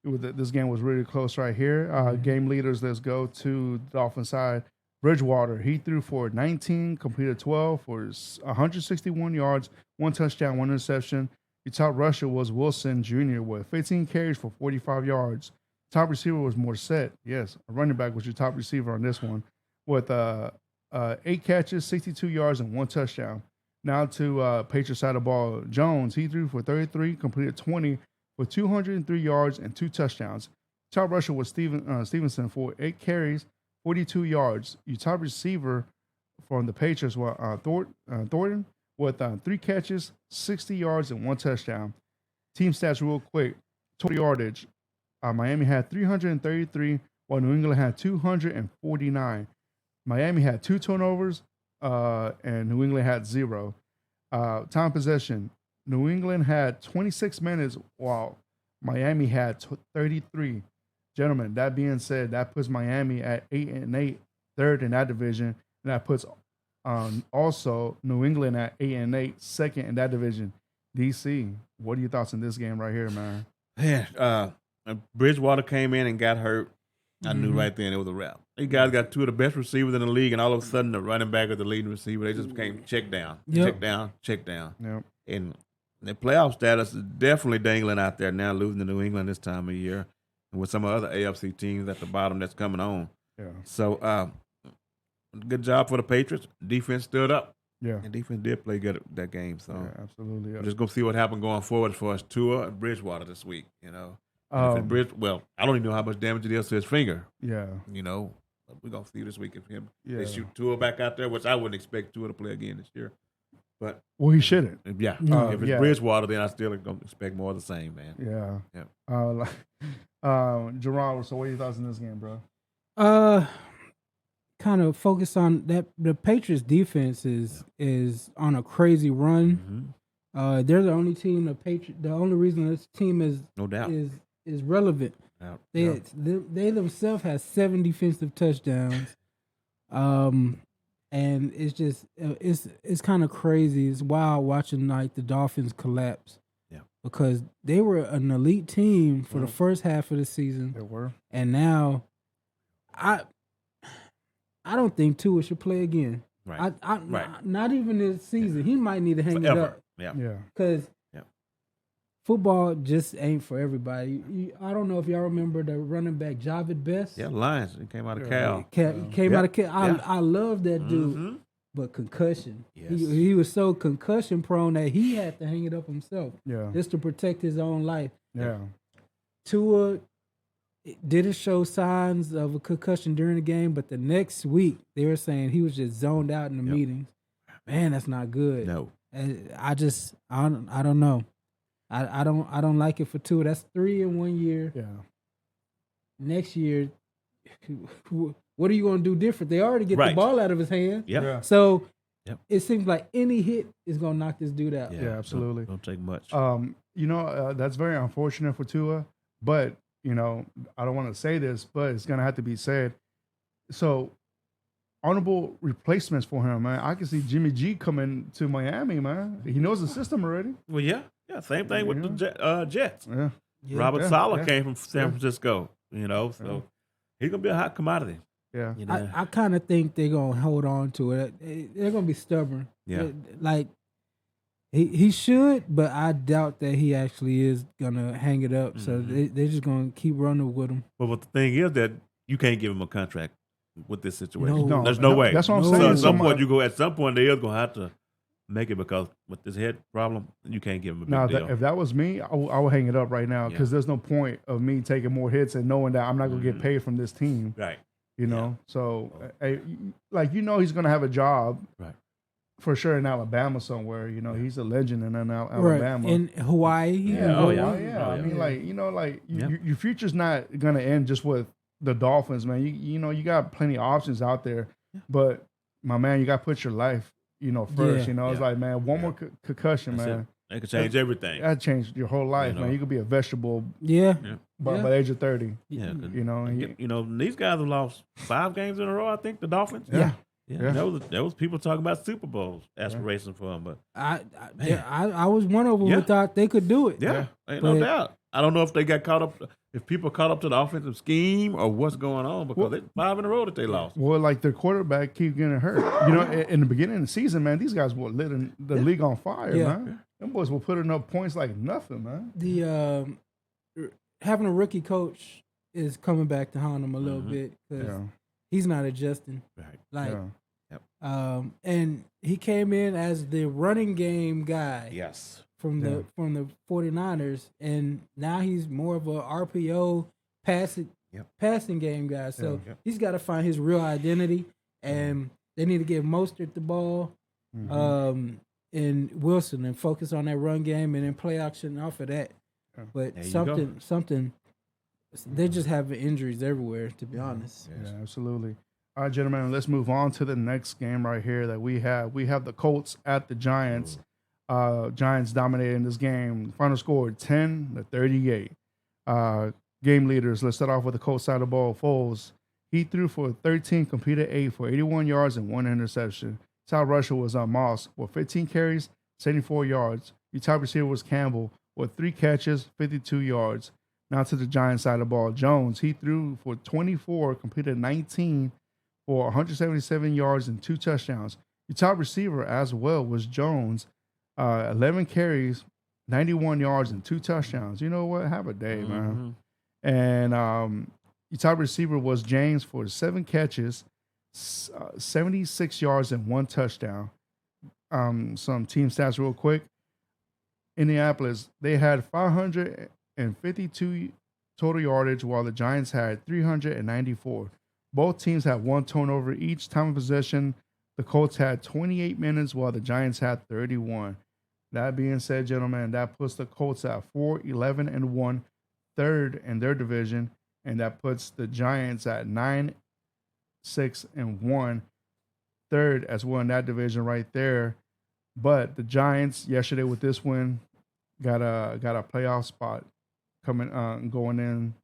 This game was really close right here. Game leaders, let's go to the Dolphins side. Bridgewater, he threw for 19, completed 12 for 161 yards, 1 touchdown, 1 interception. The top rusher was Wilson Jr. with 15 carries for 45 yards. Top receiver was Morissette. Yes, a running back was your top receiver on this one with 8 catches, 62 yards, and 1 touchdown. Now to Patriots side of the ball. Jones, he threw for 33, completed 20 for 203 yards and 2 touchdowns. Top rusher was Stevenson for 8 carries, 42 yards. Your top receiver from the Patriots was Thornton with 3 catches, 60 yards, and 1 touchdown. Team stats real quick. Total yardage. Miami had 333, while New England had 249. Miami had 2 turnovers, and New England had 0. Time possession. New England had 26 minutes, while Miami had 33. Gentlemen, that being said, that puts Miami at 8-8, third in that division, and that puts also New England at 8-8, second in that division. DC, what are your thoughts on this game right here, man? Yeah, Bridgewater came in and got hurt. I knew right then it was a wrap. These guys got 2 of the best receivers in the league, and all of a sudden the running back is the leading receiver. They just became check down. And their playoff status is definitely dangling out there now, losing to New England this time of year, and with some of the other AFC teams at the bottom that's coming on. So good job for the Patriots. Defense stood up. And defense did play good that game. So absolutely. We're just going to see what happens going forward as far as Tua and Bridgewater this week, you know. I don't even know how much damage it is to his finger. You know, we're gonna see this week if him Yeah. they shoot Tua back out there, which I wouldn't expect Tua to play again this year. But Well, he shouldn't. yeah, No. if it's Yeah. Bridgewater, then I still gonna expect more of the same, man. Yeah. Yeah. Gerard, so what are your thoughts in this game, bro? Kind of focus on that. The Patriots defense is on a crazy run. Mm-hmm. They're the only team. The only reason this team No doubt. is relevant. Yeah. They themselves have 7 defensive touchdowns. And it's just it's kind of crazy. It's wild watching like the Dolphins collapse. Yeah. Because they were an elite team for the first half of the season. They were. And now I don't think Tua should play again. Right. Right. Not even this season. He might need to hang Forever. it up. Yeah. Yeah. Because football just ain't for everybody. I don't know if y'all remember the running back Javid Best. Yeah, Lions. He came out of Cal. He came out of Cal. I love that dude. Mm-hmm. But concussion. Yes. He was so concussion prone that he had to hang it up himself Yeah. just to protect his own life. Yeah. Tua didn't show signs of a concussion during the game, but the next week they were saying he was just zoned out in the meetings. Man, that's not good. No. And I don't know. I don't like it for Tua. That's 3 in 1 year. Yeah. Next year, what are you going to do different? They already get the ball out of his hand. Yep. Yeah. So it seems like any hit is going to knock this dude out. Yeah, absolutely. Don't take much. That's very unfortunate for Tua, but I don't want to say this, but it's gonna have to be said. So, honorable replacements for him, man. I can see Jimmy G coming to Miami, man. He knows the system already. Well, yeah. Same thing with the Jets. Yeah. Robert Saleh came from San Francisco, so he's gonna be a hot commodity. Yeah. I kind of think they're going to hold on to it. They're going to be stubborn. Yeah. Like, he should, but I doubt that he actually is going to hang it up. So they're just going to keep running with him. But the thing is that you can't give him a contract with this situation. No. There's no way. That's what I'm So saying. at some point, they're going to have to make it, because with this head problem, you can't give him a big deal. If that was me, I would hang it up right now, because there's no point of me taking more hits and knowing that I'm not going to get paid from this team. Right. So he's going to have a job, right, for sure in Alabama somewhere. He's a legend in Alabama. Right. In Hawaii. I mean, your future's not going to end just with the Dolphins, man. You got plenty of options out there, but my man, you got to put your life, first. It's like, man, one more concussion, That's man. It. It could change everything. That changed your whole life, man. You could be a vegetable. By the age of 30. Yeah. And these guys have lost 5 games in a row, I think, the Dolphins. Yeah. There was people talking about Super Bowls aspiration for them, but I was one of them who thought they could do it. Ain't no doubt. I don't know if they got caught up, if people caught up to the offensive scheme or what's going on, because it's 5 in a row that they lost. Well, like their quarterback keep getting hurt. In the beginning of the season, man, these guys were lit the league on fire, man. Them boys were putting up points like nothing, man. The having a rookie coach is coming back to haunt him a little bit, because he's not adjusting. Right. And he came in as the running game guy. Yes. From the 49ers, and now he's more of a RPO passing game guy. So he's got to find his real identity, and they need to give Mostert the ball, and Wilson, and focus on that run game, and then play action off of that. But something, they're just having injuries everywhere, to be honest. Yeah, absolutely. All right, gentlemen, let's move on to the next game right here that we have. We have the Colts at the Giants. Giants dominating this game. Final score 10-38. Game leaders. Let's start off with the Colts side of the ball. Foles. He threw for 13, completed 8 for 81 yards and 1 interception. Top rusher was Moss with 15 carries, 74 yards. Your top receiver was Campbell with 3 catches, 52 yards. Now to the Giants side of the ball. Jones. He threw for 24, completed 19 for 177 yards and 2 touchdowns. Your top receiver as well was Jones. 11 carries, 91 yards, and 2 touchdowns. You know what? Have a day, man. And your top receiver was James for 7 catches, 76 yards, and 1 touchdown. Some team stats real quick. Indianapolis, they had 552 total yardage, while the Giants had 394. Both teams had 1 turnover each. Time of possession, the Colts had 28 minutes while the Giants had 31. That being said, gentlemen, that puts the Colts at 4-11-1, third in their division, and that puts the Giants at 9-6-1, third as well in that division right there. But the Giants yesterday with this win got a playoff spot coming going in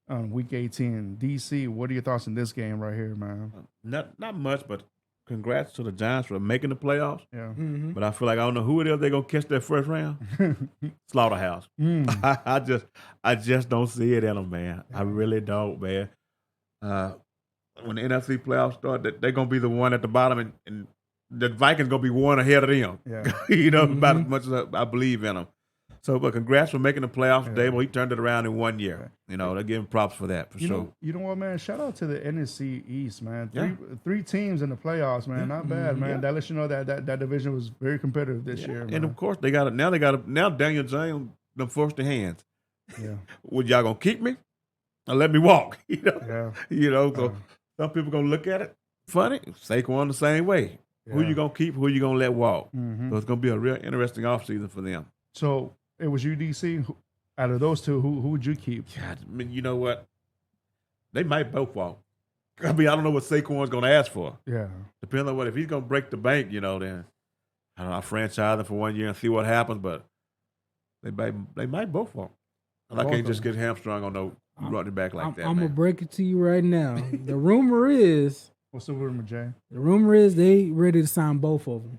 on week 18. DC, what are your thoughts on this game right here, man? Not much, but congrats to the Giants for making the playoffs. Yeah. Mm-hmm. But I feel like I don't know who it is they're gonna catch that first round. Slaughterhouse. I just don't see it in them, man. I really don't, man. When the NFC playoffs start, they're gonna be the one at the bottom, and the Vikings gonna be one ahead of them. Yeah. About as much as I believe in them. So, but congrats for making the playoffs today. Well, he turned it around in 1 year. They're giving props for that, for sure. You know what, man? Shout out to the NFC East, man. Yeah. Three teams in the playoffs, man. Not bad, man. Yeah. That lets you know that division was very competitive this year, man. And of course, they got it. Now Daniel Jones done forced their hands. Yeah. Would y'all gonna keep me or let me walk? Yeah. So some people gonna look at it funny. Saquon the same way. Yeah. Who you gonna keep? Who you gonna let walk? Mhm. So it's gonna be a real interesting offseason for them. So it was you, DC. Out of those two, who would you keep? God, I mean, you know what? They might both walk. I mean, I don't know what Saquon's gonna ask for. Yeah. Depending on what, if he's gonna break the bank, then I don't know, I franchise him for 1 year and see what happens. But they might both walk. And I Both can't of just them. get hamstrung on no running back like that. I'm man. gonna break it to you right now. The rumor is What's the rumor, Jay? they ready to sign both of them,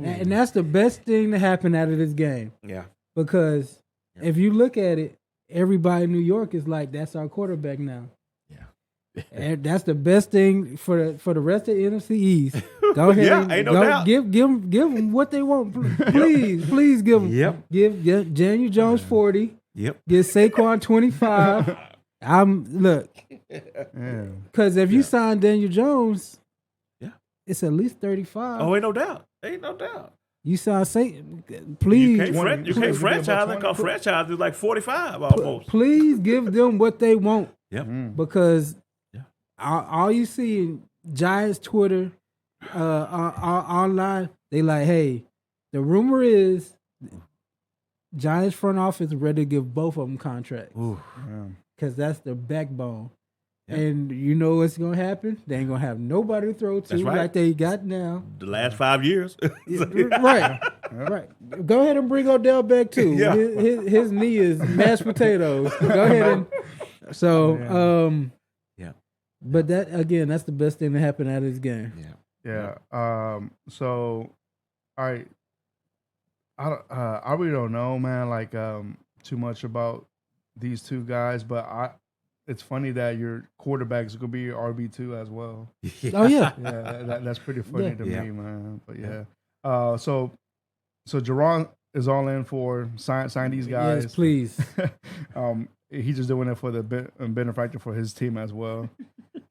and that's the best thing to happen out of this game. Yeah. Because if you look at it, everybody in New York is like, that's our quarterback now. Yeah. And that's the best thing for the rest of the NFC East. Go ahead, Yeah, and ain't no doubt. give them what they want. Please give them. Yep. Give Daniel Jones 40. Yep. Give Saquon 25. Look, Yeah. because if you sign Daniel Jones, Yeah. it's at least 35. Oh, ain't no doubt. Ain't no doubt. You sign please. You can't franchise it because franchise is like 45 almost. Please give them what they want. Yep. Because Yeah. all you see in Giants Twitter online, they like, hey, the rumor is Giants front office is ready to give both of them contracts Ooh. because that's the backbone. Yeah. And you know what's gonna happen? They ain't gonna have nobody to throw to That's right. like they got now. The last 5 years. Right. Go ahead and bring Odell back too. Yeah. His knee is mashed potatoes. Go ahead and Yeah. But that again, that's the best thing that happened out of this game. Yeah. Yeah. So, all right. I really don't know, man. Like too much about these two guys, but it's funny that your quarterback is gonna be your RB2 as well. Oh yeah. Yeah, that's pretty funny to Yeah. me, man. But yeah. So Jerron is all in for sign these guys. Yes, please. He's just doing it for the benefactor for his team as well.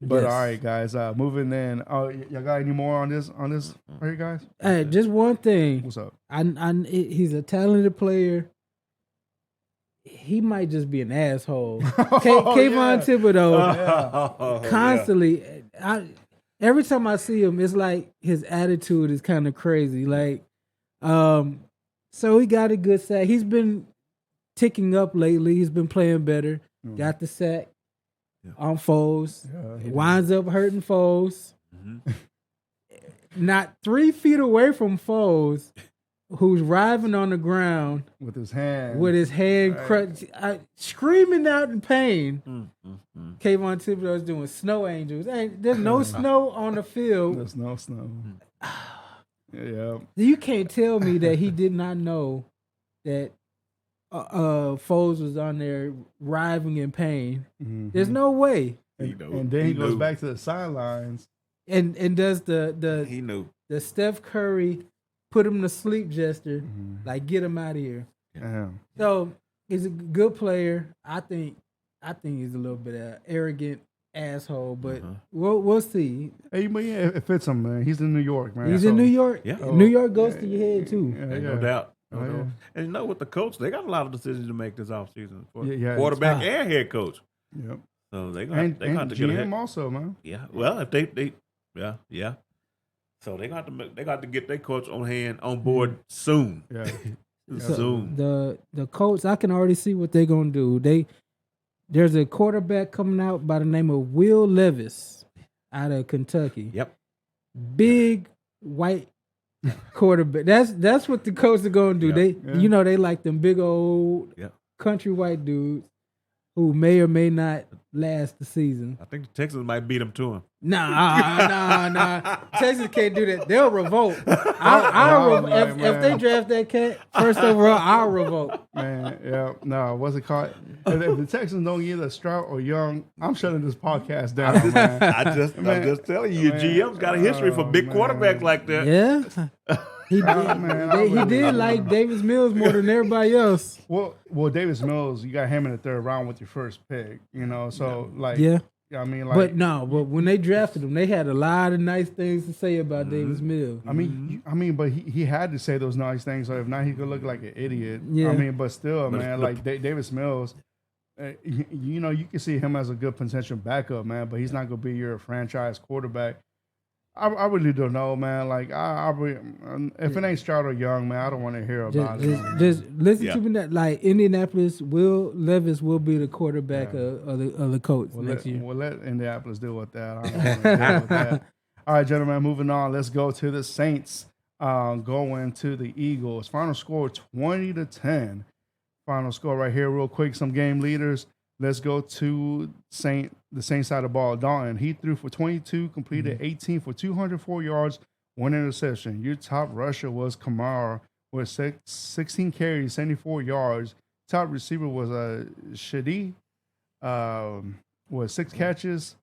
But Yes. all right, guys, moving in. Oh, y'all got any more on this right here, guys? Hey, just one thing. What's up? He's a talented player. He might just be an asshole. Oh, Kayvon yeah. Thibodeau constantly. Every time I see him, it's like his attitude is kind of crazy. Like, so he got a good sack. He's been ticking up lately. He's been playing better. Got the sack on Foles. Winds up hurting Foles. Mm-hmm. Not 3 feet away from Foles, who's writhing on the ground With his hand. crushed, screaming out in pain. Mm-hmm. Kayvon Thibodeau is doing snow angels. There's no snow on the field. There's no snow. Yeah. You can't tell me that he did not know that Foles was on there writhing in pain. Mhm. There's no way. And then he goes knew. back to the sidelines. And does He knew. the Steph Curry put him to sleep gesture, Mhm. like get him out of here. Yeah. So he's a good player. I think he's a little bit of arrogant asshole, but we'll see. Hey, but yeah, it fits him, man. He's in New York, man. He's in New York. Yeah. New York goes to your head too. Yeah, Ain't yeah. no doubt. Oh, No doubt. yeah. And you know, with the coach, they got a lot of decisions to make this offseason for Yeah, quarterback and head coach. Yep. So they're and going to get ahead. GM also, man. Yeah. Well, if they yeah. So they got to get their coach on board soon. Yeah. So Soon. the Colts, I can already see what they're gonna do. There's a quarterback coming out by the name of Will Levis out of Kentucky. Yep. Big white quarterback. That's what the Colts are gonna do. Yep. They like them big old country white dudes who may or may not last the season. I think the Texans might beat them to him. Nah. Texas can't do that. They'll revolt. If they draft that cat first overall, I'll revolt. Man, yeah, no, what's it called? If the Texans don't get either Stroud or Young, I'm shutting this podcast down, man. I'm just telling you, GM's got a history for big quarterbacks like that. Yeah. He did like Davis Mills more than everybody else. Well, Davis Mills, you got him in the third round with your first pick, so I mean, but when they drafted him, they had a lot of nice things to say about Davis Mills. I mean, but he had to say those nice things, so if not, he could look like an idiot. Yeah. I mean, but still, man, like Davis Mills, you can see him as a good potential backup, man, but he's not going to be your franchise quarterback. I really don't know, man. Like, if it ain't Stroud or Young, man, I don't want to hear about it. Just listen to me. That like Indianapolis, Will Levis will be the quarterback of the Colts next year. We'll let Indianapolis deal with that. I don't want to deal with that. All right, gentlemen, moving on. Let's go to the Saints going to the Eagles. Final score 20-10. Final score right here, real quick. Some game leaders. Let's go to the Saints side of the ball. Dalton, he threw for 22, completed 18 for 204 yards, 1 interception. Your top rusher was Kamara with 16 carries, 74 yards. Top receiver was Shadi with 6 catches,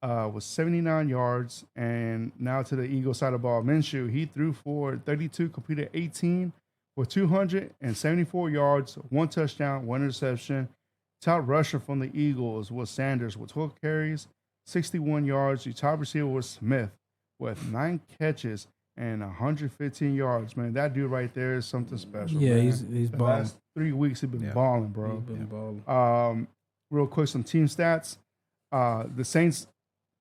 with 79 yards. And now to the Eagles side of the ball. Minshew, he threw for 32, completed 18 for 274 yards, 1 touchdown, 1 interception. Top rusher from the Eagles was Sanders with 12 carries, 61 yards. Your top receiver was Smith with 9 catches and 115 yards. Man, that dude right there is something special. Yeah, man. he's the balling. last 3 weeks he's been balling, bro. He's been balling. Real quick, some team stats. The Saints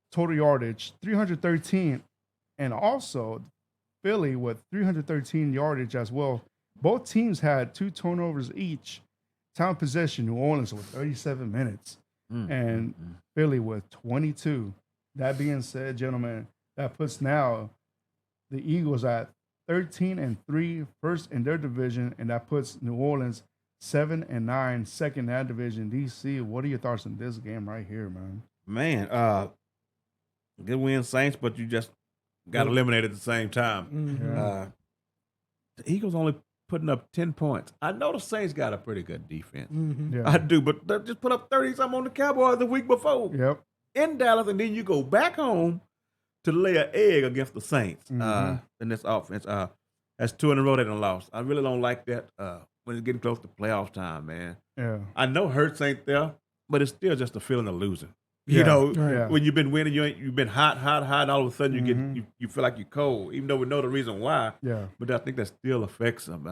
total yardage 313, and also Philly with 313 yardage as well. Both teams had 2 turnovers each. Time possession, New Orleans with 37 minutes and Philly with 22. That being said, gentlemen, that puts now the Eagles at 13-3, first in their division, and that puts New Orleans 7-9, second in that division. DC, what are your thoughts on this game right here, man? Man, good win, Saints, but you just got eliminated at the same time. Mm-hmm. The Eagles only putting up 10 points. I know the Saints got a pretty good defense. Mm-hmm. Yeah. I do, but they just put up 30-something on the Cowboys the week before in Dallas, and then you go back home to lay an egg against the Saints in this offense. That's 2 in a row they done lost. I really don't like that when it's getting close to playoff time, man. Yeah. I know Hurts ain't there, but it's still just a feeling of losing. You know, when you've been winning, you've been hot, and all of a sudden you feel like you're cold, even though we know the reason why. Yeah. But I think that still affects them.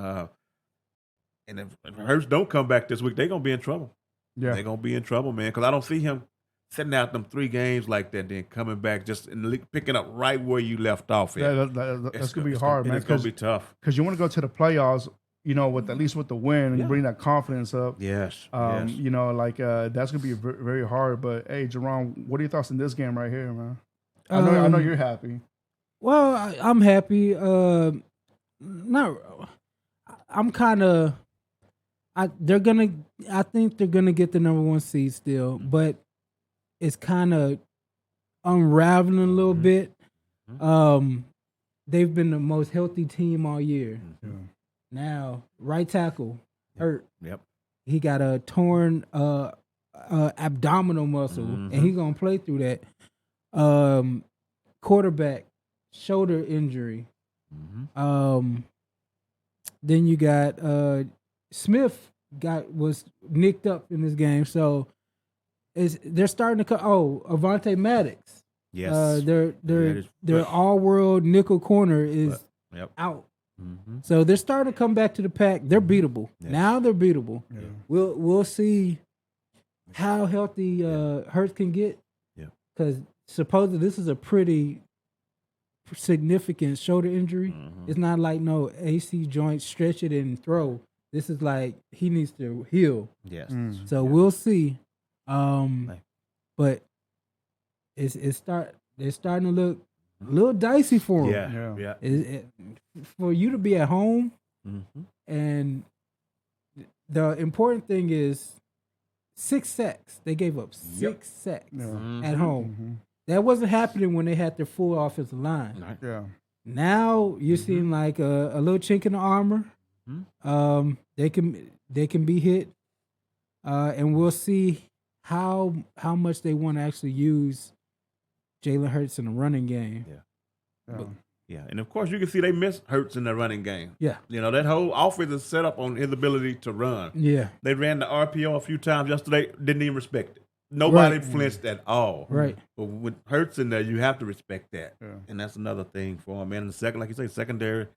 And if Hurts don't come back this week, they're gonna be in trouble. Yeah. They're gonna be in trouble, man, because I don't see him sitting out them 3 games like that, then coming back just picking up right where you left off. That's gonna be hard, man. It's gonna be tough because you want to go to the playoffs. With at least with the win, and you bring that confidence up. Yes. That's gonna be very hard. But hey, Jerome, what are your thoughts on this game right here, man? I know you're happy. Well, I'm happy. I'm kind of. I think they're gonna get the number 1 seed still, but it's kind of unraveling a little bit. They've been the most healthy team all year. Yeah. Now, right tackle hurt. Yep. He got a torn abdominal muscle, and he's gonna play through that. Quarterback shoulder injury. Then you got Smith was nicked up in this game, so they're starting to cut. Avante Maddox. Yes. Their all-world nickel corner is out. So they're starting to come back to the pack. They're beatable. Yes. Now they're beatable. Yeah. We'll see how healthy Hurts can get. Yeah. Because supposedly this is a pretty significant shoulder injury. Mhm. It's not like no AC joint, stretch it and throw. This is like he needs to heal. Yes. So we'll see. But it's starting to look a little dicey for him. Yeah. For you to be at home, Mhm. and the important thing is 6 sacks. They gave up 6 sacks at home. That wasn't happening when they had their full offensive line. Right. Yeah. Now you're seeing like a little chink in the armor. They can be hit, and we'll see how much they want to actually use Jalen Hurts in the running game. Yeah, and of course you can see they miss Hurts in the running game. Yeah. That whole offense is set up on his ability to run. Yeah. They ran the RPO a few times yesterday, didn't even respect it. Nobody Right. flinched at all. Right. But with Hurts in there, you have to respect that. Yeah. And that's another thing for them. And in the second, like you say, secondary,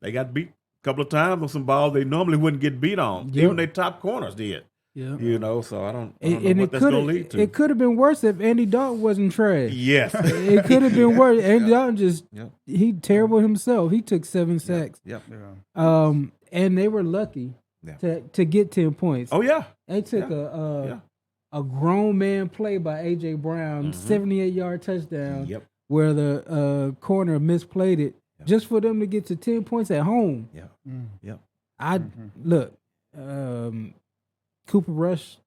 they got beat a couple of times on some balls they normally wouldn't get beat on. Yep. Even their top corners did. Yeah. So I don't know what that's going to lead to. It could have been worse if Andy Dalton wasn't trash. Yes. It could have been worse. Andy Dalton he terrible himself. He took 7 sacks. Yep. And they were lucky to get 10 points. Oh, yeah. They took a grown man play by A.J. Brown, 78-yard touchdown, where the corner misplayed it, just for them to get to 10 points at home. Look, Cooper Rush.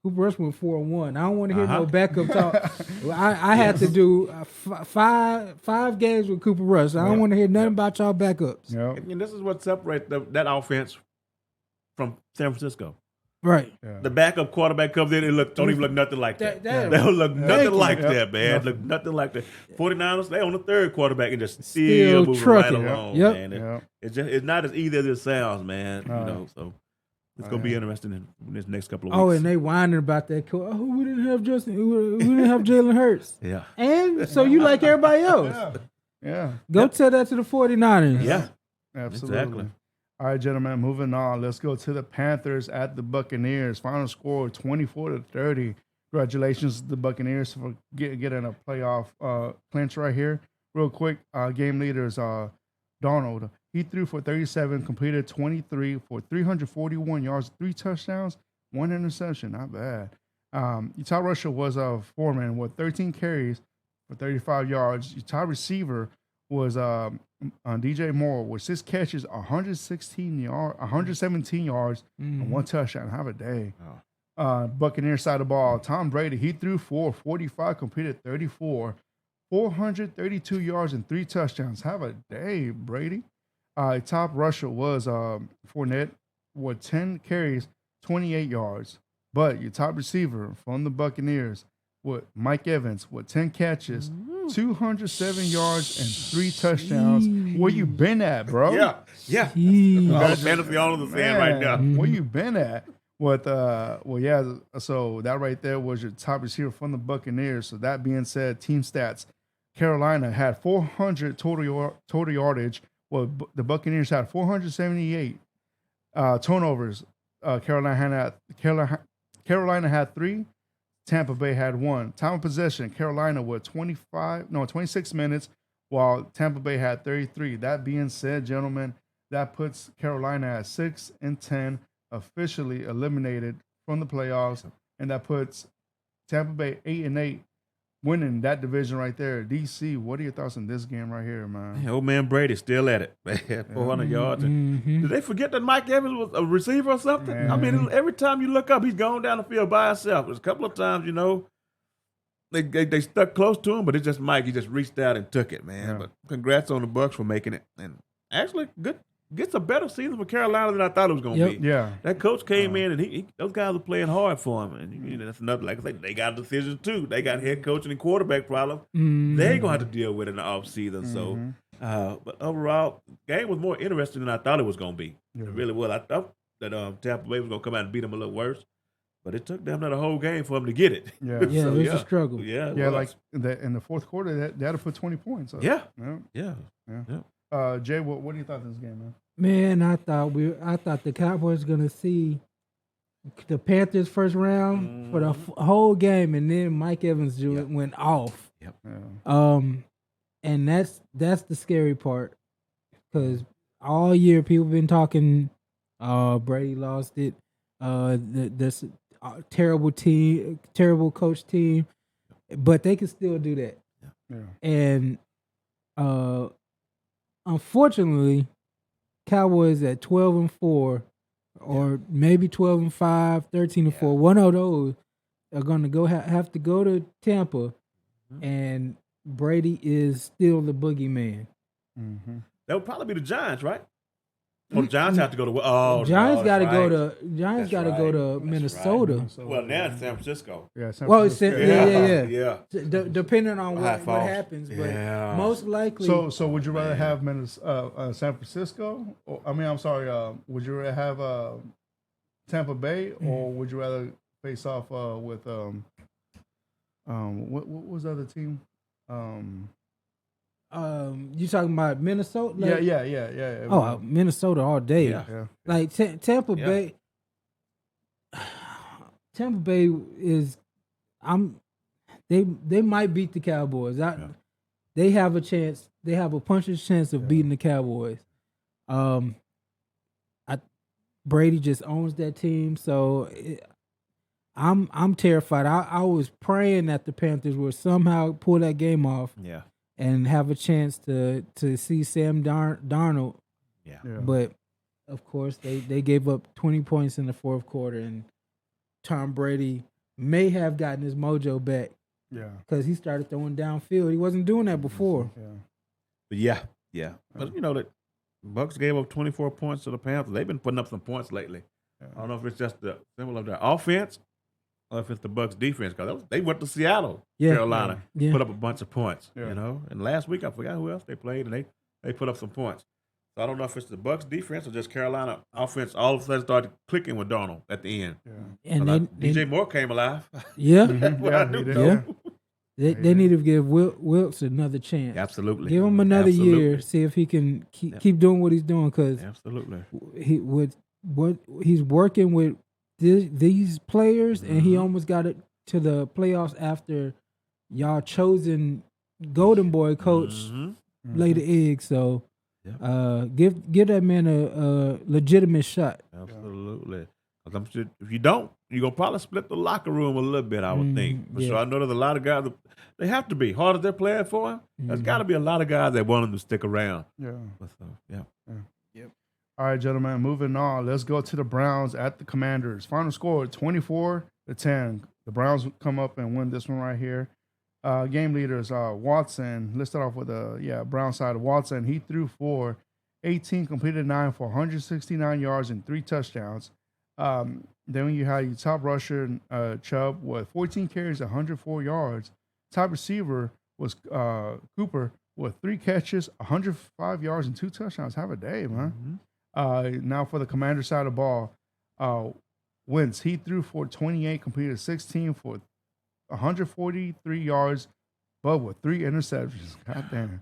Cooper Rush went 4-1. I don't want to hear no backup talk. I had to do five games with Cooper Rush. I don't want to hear nothing about y'all backups. And this is what separates that offense from San Francisco. Right. The backup quarterback comes in and don't even look nothing like that. They don't look nothing like that, man. Look nothing like that. 49ers, they on the third quarterback and just still moving right along, man. It's not as easy as it sounds, man. So it's gonna be interesting in this next couple of weeks. Oh, and they whining about that. We didn't have we didn't have Jalen Hurts. Yeah. And so you like everybody else. Go tell that to the 49ers. Yeah. Absolutely. Exactly. All right, gentlemen, moving on. Let's go to the Panthers at the Buccaneers. Final score 24-30. Congratulations to the Buccaneers for getting a playoff clinch right here. Real quick, game leaders, Donald. He threw for 37, completed 23 for 341 yards, 3 touchdowns, 1 interception. Not bad. Utah Rusher was a foreman with 13 carries for 35 yards. Utah receiver was DJ Moore with 6 catches, 117 yards, and 1 touchdown. Have a day. Buccaneers side of the ball. Tom Brady, he threw for 45, completed 34, 432 yards and 3 touchdowns. Have a day, Brady. Top rusher was Fournette with 10 carries, 28 yards. But your top receiver from the Buccaneers with Mike Evans with 10 catches, 207 yards and 3 touchdowns. Where you been at, bro? Yeah. All the fantasy owners are saying right now. Where you been at? With so that right there was your top receiver from the Buccaneers. So that being said, team stats: Carolina had 400 total yardage. Well, the Buccaneers had 478 turnovers. Carolina had 3. Tampa Bay had 1. Time of possession: Carolina with 26 minutes, while Tampa Bay had 33. That being said, gentlemen, that puts Carolina at 6-10. Officially eliminated from the playoffs, and that puts Tampa Bay 8-8, winning that division right there. DC, what are your thoughts on this game right here, man? Hey, old man Brady still at it, man. 400 yards. Did they forget that Mike Evans was a receiver or something? Man. I mean, every time you look up, he's going down the field by himself. There's a couple of times, they stuck close to him, but it's just Mike. He just reached out and took it, man. Yeah. But congrats on the Bucs for making it, and actually gets a better season for Carolina than I thought it was going to be. Yeah, that coach came in, and those guys are playing hard for him. And that's another, like I said, they got decisions too. They got head coaching and quarterback problems. They ain't going to have to deal with it in the offseason. So, but overall, the game was more interesting than I thought it was going to be. Yeah. It really was. I thought that Tampa Bay was going to come out and beat them a little worse. But it took them the whole game for them to get it. Yeah, it was a struggle. Yeah, like in the fourth quarter, they had to put 20 points up. Yeah. Jay, what do you thought of this game, man? Man, I thought the Cowboys gonna see the Panthers first round for the whole game, and then Mike Evans went off. Yep. Yeah. And that's the scary part, because all year people been talking. Brady lost it. This terrible team, terrible coach team, but they can still do that. Yeah. And unfortunately, Cowboys at 12-4, or maybe 12-5, 13-4. One of those are going to have to go to Tampa, and Brady is still the boogeyman. Mm-hmm. That would probably be the Giants, right? Well, the Giants have to go to. Giants got to right. go to go to Minnesota. Right. Well, now it's San Francisco. Yeah. San Well, it's Francisco. yeah. Depending on what happens, but most likely. So would you rather have San Francisco? Would you rather have Tampa Bay, or would you rather face off with what was the other team? You talking about Minnesota? Like, Yeah. Oh, Minnesota all day. Yeah. Like Tampa Bay. Tampa Bay is. They might beat the Cowboys. They have a chance. They have a puncher's chance of beating the Cowboys. Brady just owns that team, so I'm terrified. I was praying that the Panthers would somehow pull that game off. Yeah. And have a chance to see Sam Darnold. Yeah. But, of course, they gave up 20 points in the fourth quarter, and Tom Brady may have gotten his mojo back. Yeah. Because he started throwing downfield. He wasn't doing that before. Yeah. But yeah. But, the Bucs gave up 24 points to the Panthers. They've been putting up some points lately. Yeah. I don't know if it's just the symbol of their offense or if it's the Bucs defense, because they went to Seattle, Carolina, put up a bunch of points, And last week, I forgot who else they played, and they put up some points. So I don't know if it's the Bucs defense or just Carolina offense all of a sudden started clicking with Darnold at the end. Yeah. And DJ Moore came alive. Yeah. They They need to give Wilkes another chance. Absolutely. Give him another year, see if he can keep doing what he's doing, because absolutely he's working with these players, and he almost got it to the playoffs after y'all chosen Golden Boy coach laid the egg. So give that man a legitimate shot. Absolutely. Because I'm sure if you don't, you're going to probably split the locker room a little bit, I would think. So I know there's a lot of guys, they have to be. Hard as they're playing for him, there's got to be a lot of guys that want him to stick around. Yeah. Yeah. All right, gentlemen, moving on. Let's go to the Browns at the Commanders. Final score, 24-10. The Browns come up and win this one right here. Game leaders, Watson. Let's start off with the Brown side of Watson. He threw for 18, completed 9 for 169 yards and 3 touchdowns. Then you have your top rusher, Chubb, with 14 carries, 104 yards. Top receiver was Cooper with 3 catches, 105 yards, and 2 touchdowns. Have a day, man. Now for the Commander side of the ball, Wentz, he threw for 28, completed 16 for 143 yards, but with 3 interceptions. God damn.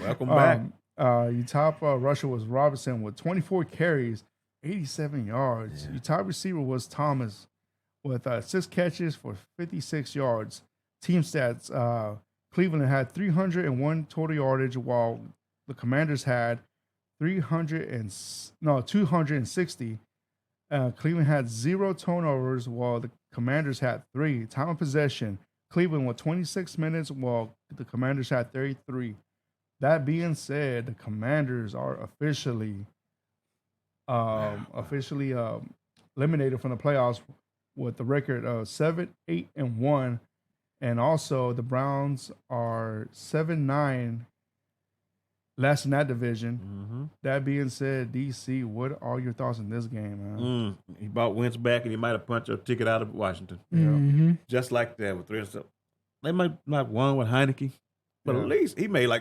Welcome back. Your top rusher was Robinson with 24 carries, 87 yards. Your top receiver was Thomas with 6 catches for 56 yards. Team stats, Cleveland had 301 total yardage, while the Commanders had 260. Cleveland had 0 turnovers, while the Commanders had 3. Time of possession, Cleveland with 26 minutes, while the Commanders had 33. That being said, the Commanders are officially eliminated from the playoffs with the record of 7-8-1, and also the Browns are 7-9. Last in that division. That being said, DC, what are your thoughts on this game, man? He bought Wentz back, and he might have punched a ticket out of Washington. Just like that with 3 stuff. They might not won with Heineke, but at least he made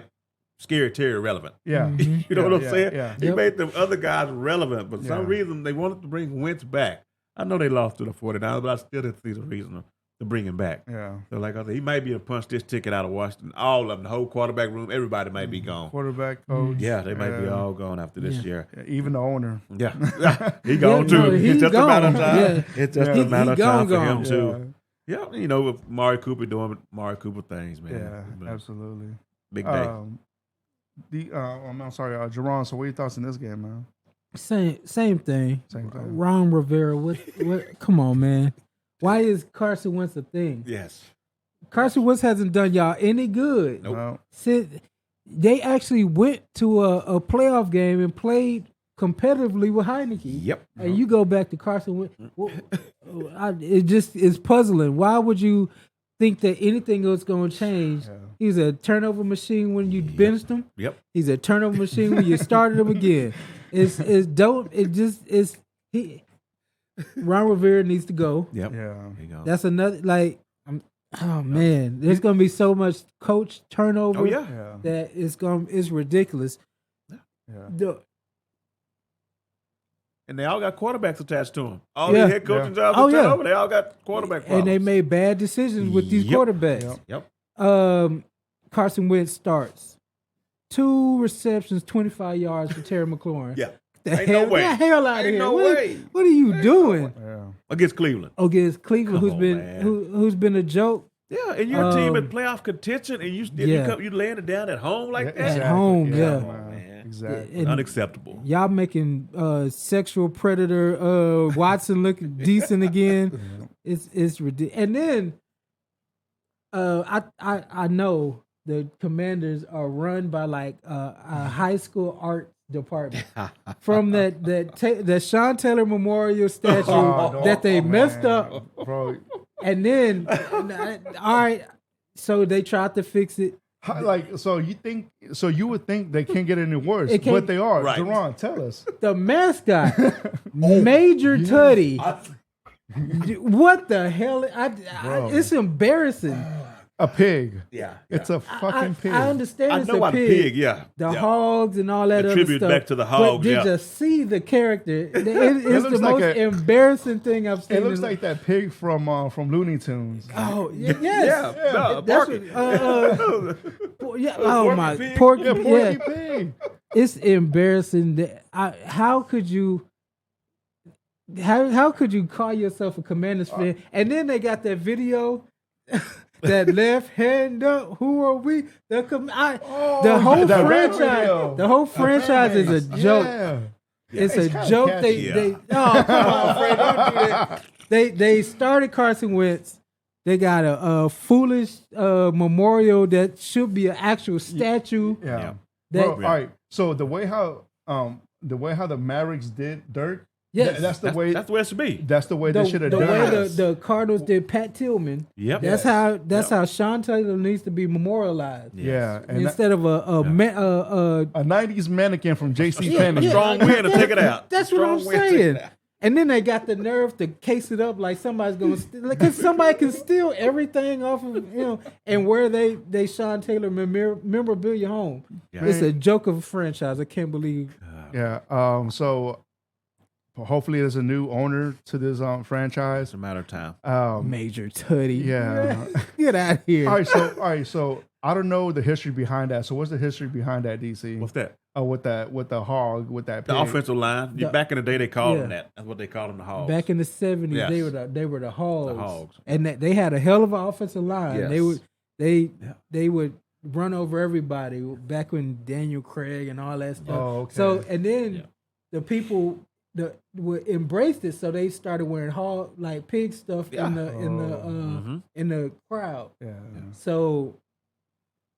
Scary Terry relevant. Yeah. You know what I'm saying? Yeah. He made them other guys relevant, but for some reason they wanted to bring Wentz back. I know they lost to the 49ers, but I still didn't see the reason to bring him back. Yeah. So like I said, he might be a punch this ticket out of Washington. All of them, the whole quarterback room, everybody might be gone. Quarterback coach. Yeah, they might be all gone after this year. Yeah, even the owner. Yeah, he gone too. no, It's just gone. a matter of time. Yeah. It's just a matter of time for him gone. too. Yeah, you know, with Mari Cooper doing Mari Cooper things, man. Yeah, But absolutely. big day. I'm sorry, Jerron. So, what are your thoughts in this game, man? Same thing. Same thing. Ron Rivera. What? Come on, man. Why is Carson Wentz a thing? Yes. Carson Wentz hasn't done y'all any good. Nope. No. They actually went to a playoff game and played competitively with Heineke. Yep. And you go back to Carson Wentz. It just is puzzling. Why would you think that anything else going to change? Yeah. He's a turnover machine when you benched him. Yep. He's a turnover machine when you started him again. Ron Rivera needs to go. Yep. Yeah. There you go. That's another oh man, there's gonna be so much coach turnover. Oh yeah. Yeah. That it's ridiculous. Yeah. And they all got quarterbacks attached to them. All Yeah. these head coaching jobs Oh, are yeah. turnover. They all got quarterback problems. And they made bad decisions with these Yep. quarterbacks. Yep. Carson Wentz starts 2 receptions, 25 yards for Terry McLaurin. Yeah. The Ain't no way. hell out of Ain't here! no what, way. what are you doing? Yeah. Against Cleveland. Against Cleveland, Come who's on, been man. who's been a joke Yeah, and your team in playoff contention, and you laying it down at home like that. At home, yeah. Come on, man. Exactly. And Unacceptable. y'all making sexual predator Watson look decent again. It's ridiculous. And then I know the Commanders are run by like a high school art department from that Sean Taylor Memorial statue that they messed up, Bro. and then all right, so they tried to fix it. So you would think they can't get any worse, It can't- but they are. Right. Jerron, tell us. The mascot, Major Tutty. What the hell? It's embarrassing. A pig. Yeah. It's a fucking pig. I understand I it's know a about pig. a pig, yeah. The Yeah. hogs and all that other Attribute stuff. back to the But hogs, did yeah. you see the character? It's looks the like most embarrassing thing I've seen. It looks like that pig from Looney Tunes. Oh yes, Yeah. No, That's Porky. yeah. Oh Porky my pig? porky. Yeah, Yeah, Porky Pig. it's embarrassing. How could you? How could you call yourself a Commanders fan? And then they got that video. That left hand up. Who are we? The whole that rap franchise. video. The whole franchise is a joke. Yeah. It's It's a kinda joke. catchy. They oh come on, Fred, don't do that. They started Carson Wentz. They got a foolish memorial that should be an actual statue. Yeah. That- Bro, all right. So the way how the Mavericks did Dirk, Yes. that's the way That's the way it should be. that's the way the they should have the done way it. the Cardinals did Pat Tillman. Yep. That's how Sean Taylor needs to be memorialized. Yeah, and Instead of a a '90s mannequin from J.C. Yeah, Penney. yeah. Strong wind to take it out. That's what I'm Strong wind to take saying. it out. And then they got the nerve to case it up like somebody's going to steal, because somebody can steal everything off of and wear they Sean Taylor memorabilia home. Yeah. It's a joke of a franchise. I can't believe. Yeah. So hopefully there's a new owner to this franchise. It's a matter of time. Major Tutty. Yeah. Get out of here. All right. So I don't know the history behind that. So what's the history behind that, DC? What's that? With the hog, with that pig. The offensive line. The- Back in the day, they called them Yeah. that. That's what they called them, the Hogs. Back in the 70s, Yes. they were the Hogs. The Hogs. And they had a hell of an offensive line. Yes. They would run over everybody back when Daniel Craig and all that stuff. Oh, okay. So and then the people that would embrace it, so they started wearing pig stuff in the crowd. Yeah. So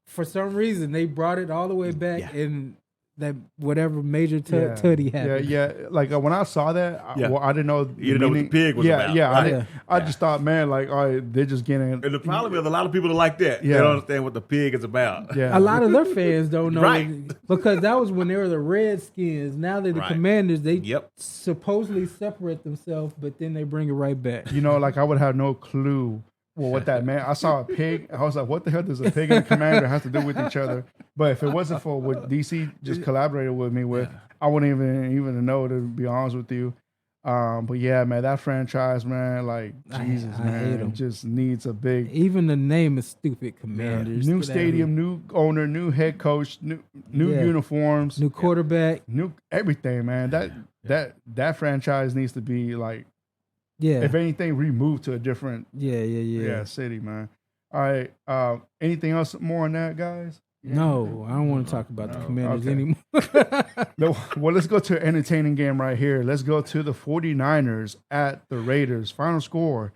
for some reason they brought it all the way back Yeah. and that whatever Major Tutty happened. Yeah. Like when I saw that, Yeah. I didn't know. You didn't know what the pig was about. Yeah. Right. I just thought, man, like, all right, they're just getting. And the problem is a lot of people are like that. Yeah. They don't understand what the pig is about. Yeah. A lot of their fans don't know Right. because that was when they were the Redskins. Now they're the Right. Commanders. They Yep. supposedly separate themselves, but then they bring it right back. Like I would have no clue. Well, what that meant. I saw a pig. I was like, what the hell does a pig and a commander have to do with each other? But if it wasn't for what DC just collaborated with me with, I wouldn't even know, to be honest with you. But yeah, man, that franchise, man, like Jesus, I man, hate 'em. just needs a big Even the name is stupid. Commanders. new Get outta here. stadium, new owner, new head coach, new Yeah. uniforms, New quarterback. new everything, man. That franchise needs to be like, Yeah. if anything, removed to a different Yeah. city, man. All right. Anything else more on that, guys? No, I don't want to talk about the Commanders Okay. anymore. No. Well, let's go to an entertaining game right here. Let's go to the 49ers at the Raiders. Final score,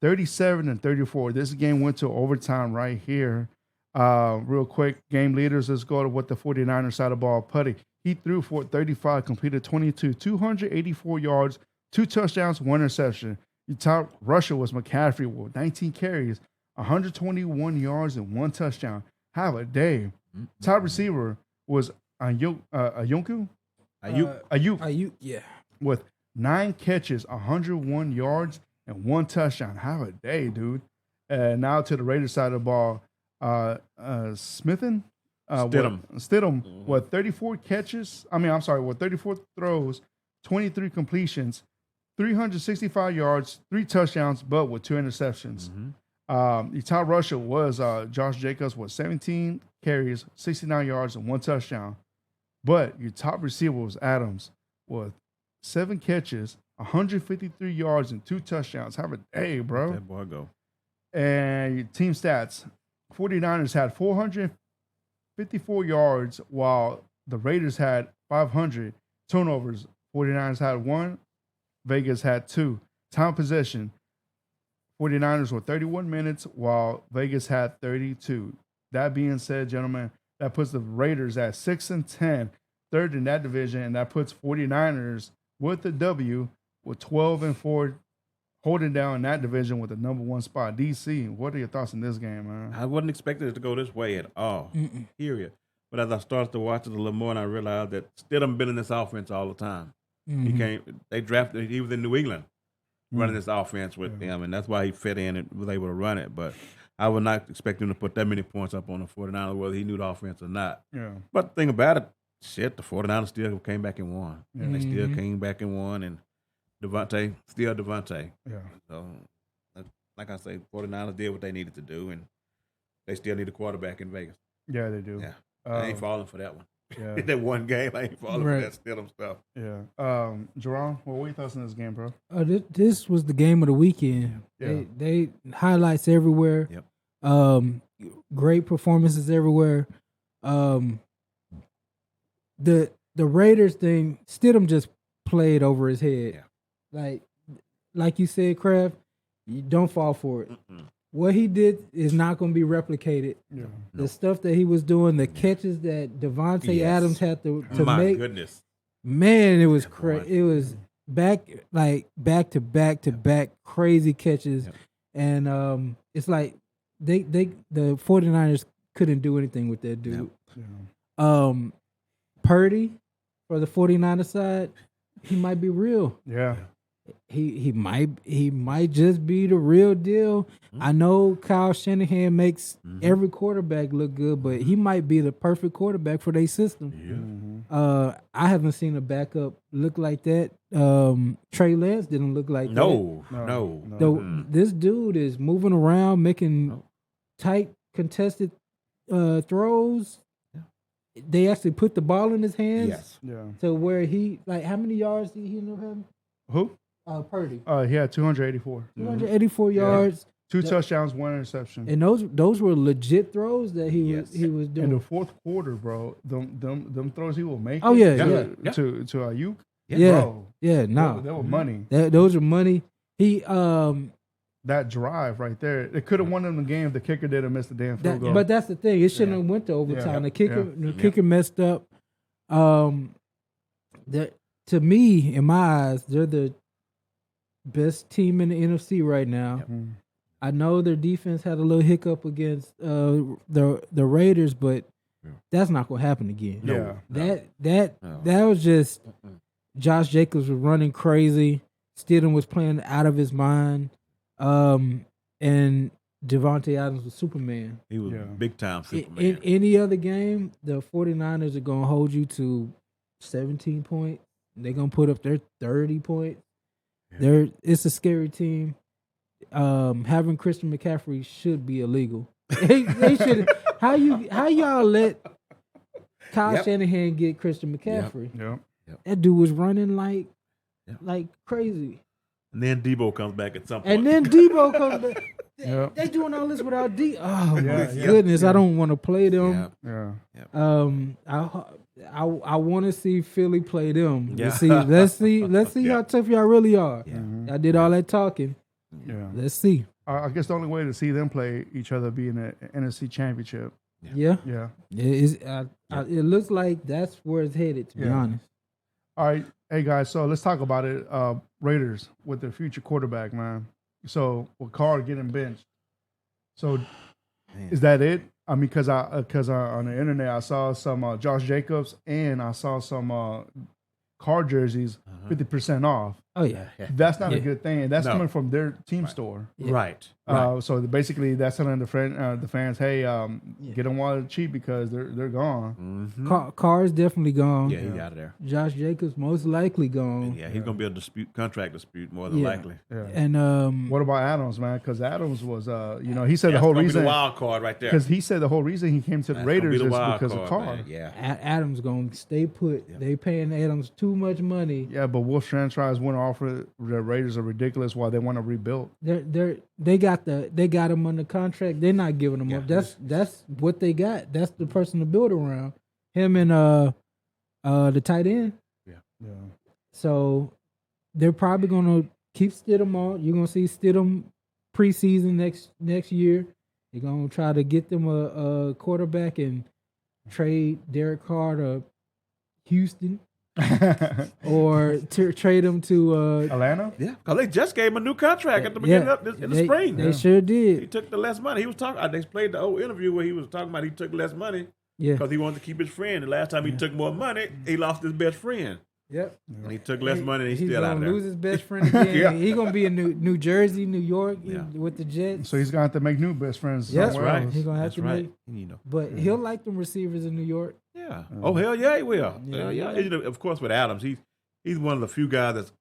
37-34. This game went to overtime right here. Real quick, game leaders, let's go to what the 49ers side of the ball. Putty, he threw for 35, completed 22, 284 yards, 2 touchdowns, 1 interception. Your top rusher was McCaffrey with 19 carries, 121 yards, and 1 touchdown. Have a day. Top receiver was Ayunku Yeah. with 9 catches, 101 yards, and 1 touchdown. Have a day, dude. Now to the Raiders side of the ball. Stidham with 34 catches. With 34 throws, 23 completions, 365 yards, 3 touchdowns, but with 2 interceptions. The top rusher was Josh Jacobs with 17 carries, 69 yards, and 1 touchdown. But your top receiver was Adams with 7 catches, 153 yards, and 2 touchdowns. Have a day, bro. Let that boy go. And your team stats, 49ers had 454 yards, while the Raiders had 500 turnovers. 49ers had 1, Vegas had 2. Time possession, 49ers were 31 minutes, while Vegas had 32. That being said, gentlemen, that puts the Raiders at 6-10, third in that division, and that puts 49ers with the W with 12-4, holding down that division with the number 1 spot. DC, what are your thoughts on this game, man? I wasn't expecting it to go this way at all. Period. But as I started to watch it a little more, and I realized that Stidham been in this offense all the time. They drafted. He was in New England running this offense with him, and that's why he fit in and was able to run it. But I would not expect him to put that many points up on the 49ers, whether he knew the offense or not. Yeah. But the thing about it, the 49ers still came back and won. Yeah. They still came back and won, and Devontae, still Devontae. Yeah. So, like I say, 49ers did what they needed to do, and they still need a quarterback in Vegas. Yeah, they do. Yeah. I ain't falling for that one. Yeah. That one game, I ain't falling for that Stidham stuff. Yeah. Jerome, what were your thoughts on this game, bro? This was the game of the weekend. Yeah. They highlights everywhere. Yep. Great performances everywhere. The Raiders thing, Stidham just played over his head. Yeah. Like you said, Kraft, you don't fall for it. What he did is not going to be replicated. Yeah. The stuff that he was doing, the catches that Devontae Adams had to My make. goodness. Man, it was crazy. It was back to back crazy catches. Yep. And it's like the 49ers couldn't do anything with that dude. Yeah. Purdy for the 49ers side, he might be real. Yeah. He might just be the real deal. I know Kyle Shanahan makes every quarterback look good, but he might be the perfect quarterback for their system. I haven't seen a backup look like that. Trey Lance didn't look like that. No. This dude is moving around, making tight contested throws. They actually put the ball in his hands. Yes. Yeah. To where how many yards did he end up having? Who? Purdy. He had 284. 284 yards. 2 touchdowns, 1 interception. And those were legit throws that he was doing. In the fourth quarter, bro, them throws he will make. Oh, to Ayuk. Yeah. Bro, No. they were money. Those are money. He that drive right there, it could have won them the game if the kicker didn't miss the damn field goal. But that's the thing. It shouldn't have went to overtime. The kicker messed up. To me, in my eyes, they're the best team in the NFC right now. I know their defense had a little hiccup against the Raiders, but that's not going to happen again. That was just Josh Jacobs was running crazy. Stidham was playing out of his mind. And Devontae Adams was Superman. He was big time Superman. In any other game, the 49ers are going to hold you to 17 points. They're going to put up their 30 points. It's a scary team. Having Christian McCaffrey should be illegal. They should. How y'all let Kyle Shanahan get Christian McCaffrey? Yep. That dude was running like crazy. And then Debo comes back at some point. And then Debo comes back. Yep. They doing all this without D. Oh my Yeah. goodness! I don't want to play them. Yeah. I want to see Philly play them. Yeah. Let's see how tough y'all really are. Yeah. I did all that talking. Yeah. Let's see. I guess the only way to see them play each other be in the NFC Championship. Yeah. Yeah. It looks like that's where it's headed. To be honest. All right. Hey, guys. So let's talk about it. Raiders with their future quarterback, man. So with Carr getting benched. So is that it? I mean, because on the internet I saw some Josh Jacobs and I saw some Carr jerseys 50% off. Oh yeah. That's not a good thing. That's No. coming from their team store. Right. So basically, that's telling the fans, hey, get them while they're cheap because they're gone. Mm-hmm. Carr is definitely gone. Yeah, he's out of there. Josh Jacobs most likely gone. Yeah, he's gonna be a contract dispute more than likely. Yeah. And What about Adams, man? Because Adams was, he said the That's whole gonna be reason the wild card right there. because he said the whole reason he came to the That's gonna be Raiders the is wild because of card, Carr. man. Yeah. Adams gonna stay put. They paying Adams too much money. Yeah, but Wolf Franchise wouldn't offer the Raiders are ridiculous while they want to rebuild. They got him under contract. They're not giving him up. That's what they got. That's the person to build around. Him and the tight end. Yeah. So they're probably gonna keep Stidham on. You're gonna see Stidham preseason next year. They're gonna try to get them a quarterback and trade Derek Carr to Houston. Or trade him to Atlanta? Yeah, because they just gave him a new contract at the beginning of in the spring. They sure did. He took the less money. He was talking. They played the old interview where he was talking about he took less money because he wanted to keep his friend. The last time he took more money, he lost his best friend. Yep. And he took less money and he's still out gonna there. lose his best friend again. Yeah. He's gonna be in New Jersey, New York with the Jets. So he's gonna have to make new best friends. Yep. somewhere Right. else. He's gonna have That's to right. make. But he'll like them receivers in New York. Yeah. Oh hell yeah, he will. Yeah. You know, of course, with Adams, he's one of the few guys that's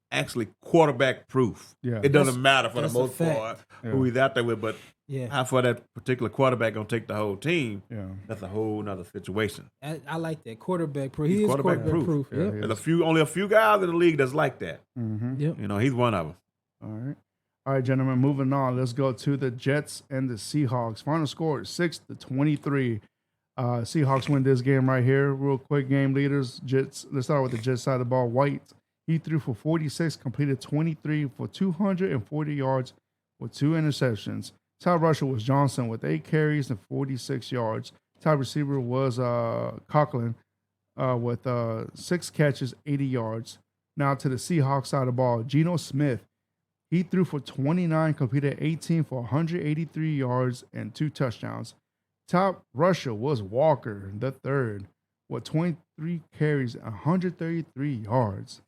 actually quarterback proof. Yeah. It doesn't matter for the that's a most fact. part who he's out there with, but Yeah. how far that particular quarterback gonna take the whole team? Yeah. That's a whole nother situation. I like that quarterback proof. He's He is quarterback quarterback proof. proof. Yep. Yeah. There's only a few guys in the league that's like that. Mm-hmm. Yep. You know, he's one of them. All right, gentlemen. Moving on. Let's go to the Jets and the Seahawks. Final score is 6-23. Seahawks win this game right here. Real quick, game leaders. Jets. Let's start with the Jets side of the ball. White. He threw for 46, completed 23 for 240 yards with 2 interceptions. Top rusher was Johnson with 8 carries and 46 yards. Top receiver was Coughlin with 6 catches, 80 yards. Now to the Seahawks side of the ball. Geno Smith. He threw for 29, completed 18 for 183 yards and 2 touchdowns. Top rusher was Walker, the third, with 23 carries, 133 yards.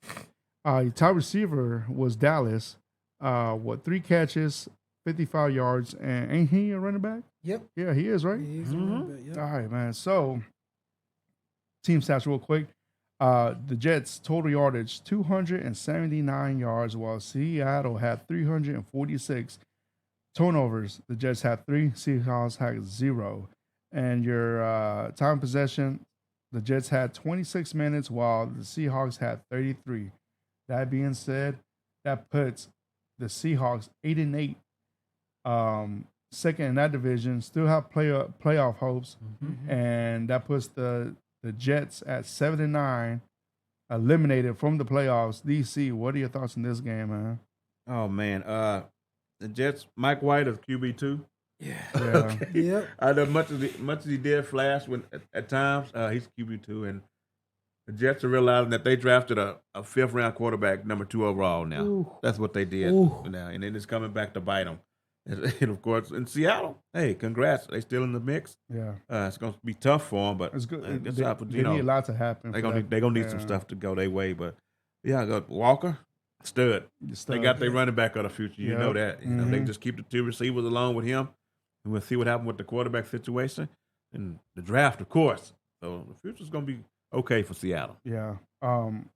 Top receiver was Dallas, with 3 catches, 55 yards, and ain't he a running back? Yep. Yeah, he is, right? He's a running back, yep. All right, man. So, team stats real quick. The Jets total yardage 279 yards, while Seattle had 346 turnovers. The Jets had 3, Seahawks had 0. And your time possession, the Jets had 26 minutes, while the Seahawks had 33. That being said, that puts the Seahawks 8-8, second in that division. Still have playoff hopes, and that puts the Jets at 7-9, eliminated from the playoffs. DC, what are your thoughts on this game, man? Oh man, the Jets. Mike White is QB2. Yeah. Yep. I know much as he did flash at times, he's QB2, and the Jets are realizing that they drafted a 5th round quarterback, number 2 overall. Now Ooh. that's what they did Ooh. now, and then it's coming back to bite them. And of course, in Seattle, hey, congrats, they still in the mix. Yeah. It's going to be tough for them, but It's good. It's They need a lot to happen. They're gonna need some stuff to go their way, but yeah, I got Walker, stud. They got their running back of the future. You know that. You know, they just keep the 2 receivers along with him, and we'll see what happens with the quarterback situation and the draft, of course. So the future's gonna be okay for Seattle. Yeah.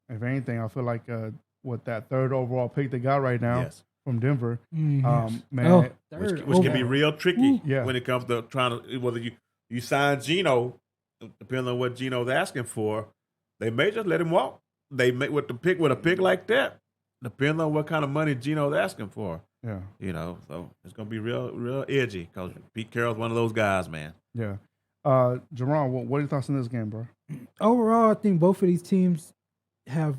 If anything, I feel like with that 3rd overall pick they got right now Yes. from Denver. Mhm. Man, Which can be real tricky Yeah. when it comes to trying to whether you sign Geno, depending on what Geno's asking for, they may just let him walk. They may with a pick like that, depending on what kind of money Geno's asking for. yeah, So it's gonna be real edgy because Pete Carroll's one of those guys, man. yeah. Jerron, what are your thoughts on this game, bro? Overall, I think both of these teams have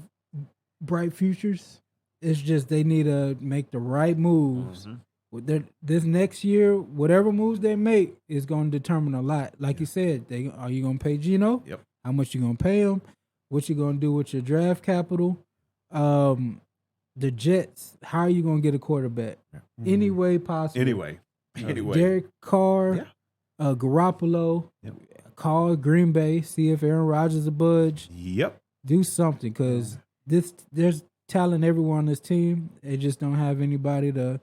bright futures. It's just they need to make the right moves. Mhm. This next year, whatever moves they make is going to determine a lot. Like you said, are you going to pay Geno? Yep. How much you going to pay him? What you going to do with your draft capital? The Jets, how are you going to get a quarterback? Any way possible. Anyway. Derek Carr, Yeah. Garoppolo, Yep. call Green Bay, see if Aaron Rodgers will budge. Yep. Do something because there's talent everywhere on this team. They just don't have anybody to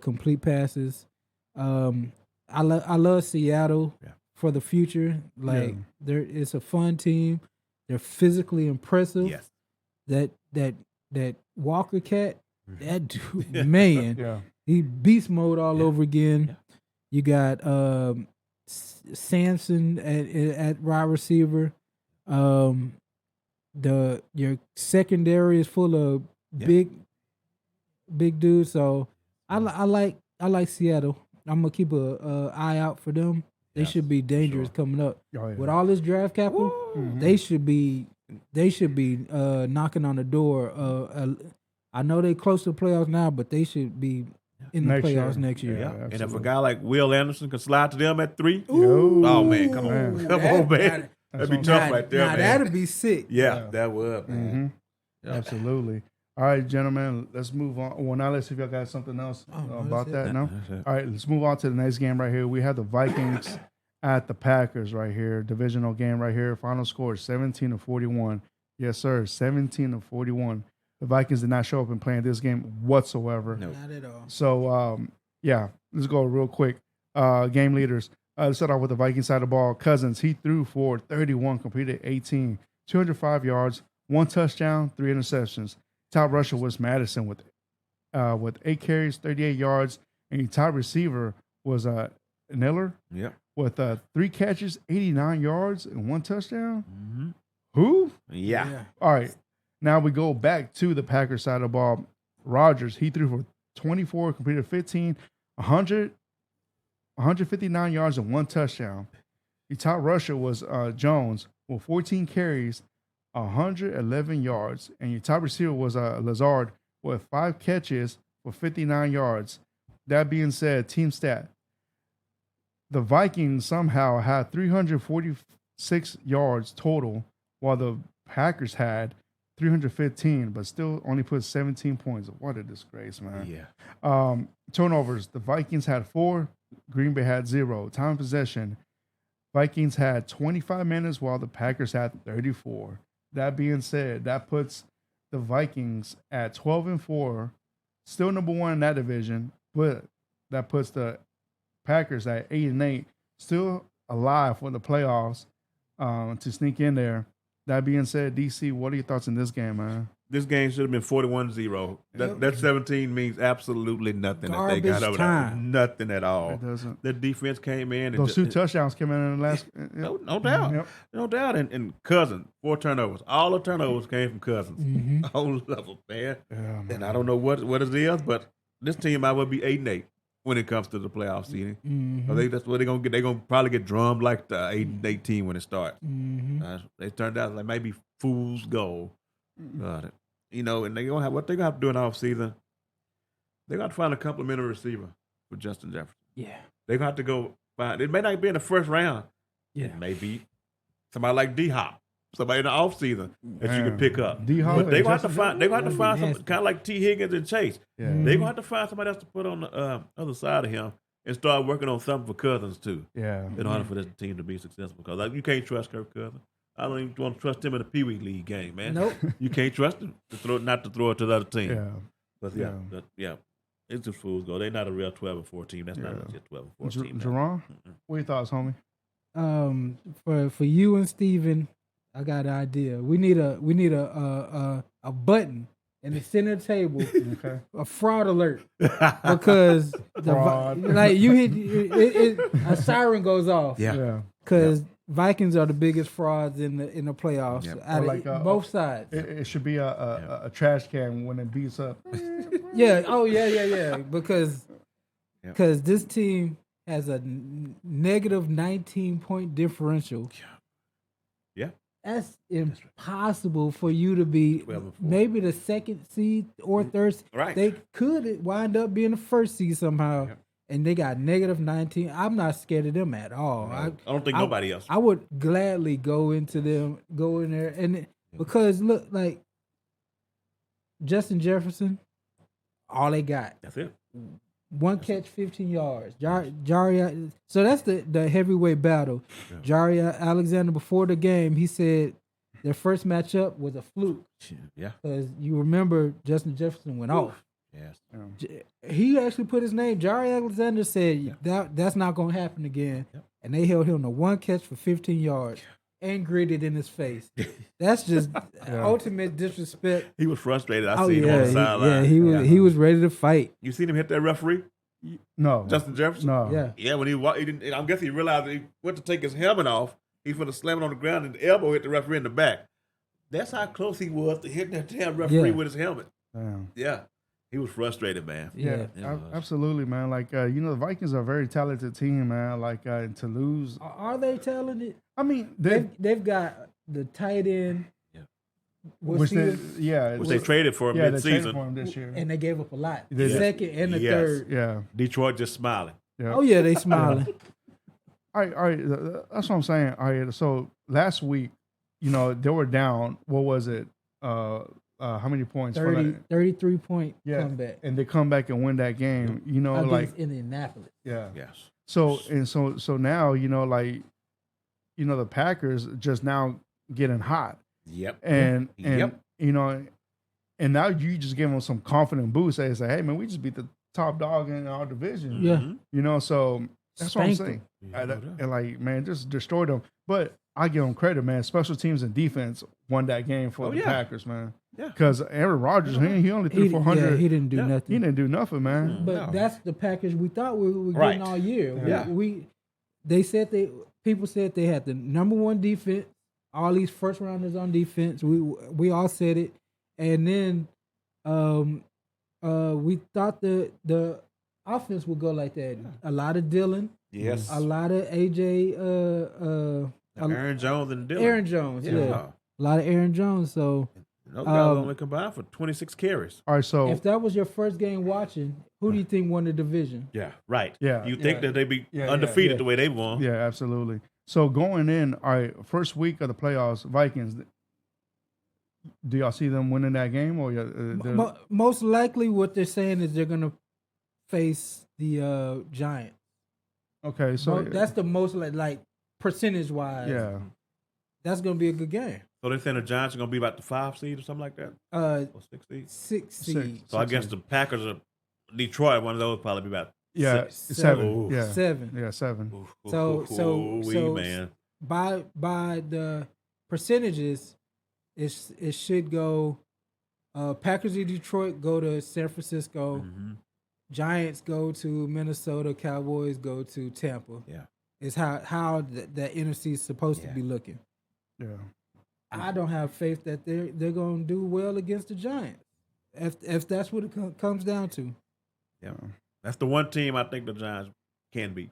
complete passes. I love Seattle for the future. Like it's a fun team. They're physically impressive. Yes. That Walker cat, that dude, man, he beast mode all over again. Yeah. You got Samson at wide receiver. Your secondary is full of big dudes. So I like Seattle. I'm gonna keep a eye out for them. They should be dangerous coming up. Oh, yeah. With all this draft capital, they should be knocking on the door. I know they close to the playoffs now, but they should be in the playoffs next year. Yeah. And if a guy like Will Anderson can slide to them at 3, Ooh. oh man, come on, man. That'd be tough right there, man. That'd be sick. Yeah, that would, man. Absolutely. All right, gentlemen, let's move on. Well, now let's see if y'all got something else about that. No? All right, let's move on to the next game right here. We have the Vikings at the Packers right here. Divisional game right here. Final score is 17-41. Yes, sir, 17-41. The Vikings did not show up and playing this game whatsoever. No. Not at all. So, let's go real quick. Game leaders. Let's start off with the Vikings side of the ball. Cousins, he threw for 31, completed 18, 205 yards, 1 touchdown, 3 interceptions. Top rusher was Madison with 8 carries, 38 yards, and your top receiver was Niller with 3 catches, 89 yards, and 1 touchdown. Mm-hmm. Who? Yeah. All right. Now we go back to the Packers side of the ball. Rodgers, he threw for 24, completed 15, 159 yards and 1 touchdown. The top rusher was Jones with 14 carries, 111 yards. And your top receiver was Lazard with 5 catches for 59 yards. That being said, team stat. The Vikings somehow had 346 yards total, while the Packers had 315, but still only put 17 points. What a disgrace, man. Yeah. Turnovers. The Vikings had 4. Green Bay had 0. Time of possession. Vikings had 25 minutes, while the Packers had 34. That being said, that puts the Vikings at 12-4, still number 1 in that division, but that puts the Packers at 8-8, still alive for the playoffs to sneak in there. That being said, DC, what are your thoughts on this game, man? This game should have been 41-0. That 17 means absolutely nothing that they got over there. Nothing at all. It doesn't. The defense came in. Those 2 touchdowns came in the last. No doubt. Yep. No doubt. And Cousins, 4 turnovers. All the turnovers came from Cousins. Mm-hmm. Whole level, man. Yeah, And I don't know what it is, but this team might well be 8-8 when it comes to the playoff seeding. Mm-hmm. That's what they're going to get. They're going to probably get drummed like the 8-8 team when it starts. Mm-hmm. They turned out like maybe fool's gold. And they're going to have what they're going to have to do in the offseason. They're going to find a complimentary receiver for Justin Jefferson. Yeah. They're going to have to go find. It may not be in the first round. Yeah. It may be somebody like D-Hop, somebody in the offseason that you can pick up. D-Hop, but they're going to have to find some nasty. kind of like T. Higgins and Chase. Yeah. Mhm. They're going to have to find somebody else to put on the other side of him and start working on something for Cousins too. Yeah. In order for this team to be successful, because you can't trust Kirk Cousins. I don't even want to trust him in a Pee Wee League game, man. Nope. You can't trust him not to throw it to the other team. Yeah. But it's just fool's gold. They're not a real 12-4 team. That's not a 12-4 team. Jerron, what are your thoughts, homie? For you and Steven, I got an idea. We need a button in the center of the table, Okay. a fraud alert because Fraud. like you hit a siren goes off. Yeah. Because Vikings are the biggest frauds in the playoffs out Or of like, both sides. It should be a trash can when it beats up. Yeah. Oh yeah. Because this team has a negative 19-point differential. Yeah. That's impossible for you to be 12-4. maybe the second seed or third. Right. They could wind up being the first seed somehow. Yep. And they got negative 19. I'm not scared of them at all. I don't think nobody else. I would gladly go in there, and because look, like Justin Jefferson, all they got. That's it. One catch, 15 yards. Jaria. So that's the heavyweight battle. Yeah. Jaria Alexander, before the game, he said their first matchup was a fluke. Yeah. Because you remember Justin Jefferson went off. Yes. He actually put his name. Jaria Alexander said that's not going to happen again. Yep. And they held him to one catch for 15 yards and gritted in his face. That's just ultimate disrespect. He was frustrated. I seen him on the sideline. He was ready to fight. You seen him hit that referee? No. Justin Jefferson? No. Yeah. Yeah, when he didn't, I'm guessing he realized that he went to take his helmet off. He was going to slam it on the ground and the elbow hit the referee in the back. That's how close he was to hitting that damn referee with his helmet. Damn. Yeah. He was frustrated, man. Yeah, absolutely, man. Like, the Vikings are a very talented team, man. Like, to lose. Are they talented? I mean, they've got the tight end. Which they traded for him they mid-season. traded for him this year. And they gave up a lot. They The did. second and the third. Yeah. Detroit just smiling. Yeah. Oh, yeah, they smiling. All right. That's what I'm saying. All right. So last week, they were down. What was it? How many points? 33-point comeback. And they come back and win that game. Against like Indianapolis. Yeah. Yes. So now, the Packers just now getting hot. Yep. And and now you just give them some confident boost. They say, hey man, we just beat the top dog in our division. Yeah. So that's what I'm saying. And like, man, just destroyed them. But I give them credit, man. Special teams and defense won that game for the Packers, man. Yeah. Because Aaron Rodgers, he only threw 400. Yeah, he didn't do nothing. He didn't do nothing, man. But that's the package we thought we were getting all year. Yeah. People said they had the number one defense. All these first rounders on defense. We all said it, and then we thought the offense would go like that. A lot of Dylan. Yes. A lot of AJ. Aaron Jones and Dylan. Aaron Jones. Yeah. A lot of Aaron Jones. So. Those guys only combined for 26 carries. All right, so if that was your first game watching, who do you think won the division? Yeah, right. Yeah, you think that they'd be undefeated the way they won? Yeah, absolutely. So going in, all right, first week of the playoffs, Vikings. Do y'all see them winning that game, or most likely what they're saying is they're gonna face the Giants. Okay, so that's the most like percentage wise. Yeah, that's gonna be a good game. So they're saying the Giants are going to be about the 5 seed or something like that? Or 6 seed? 6 seed. So I guess the Packers are Detroit. One of those probably be about 7. Ooh. Yeah, 7. Yeah, 7. So man. By the percentages, it should go. Packers in Detroit go to San Francisco. Mm-hmm. Giants go to Minnesota. Cowboys go to Tampa. Yeah, it's how the NFC is supposed to be looking. Yeah. I don't have faith that they're going to do well against the Giants, if that's what it comes down to. Yeah, that's the one team I think the Giants can beat.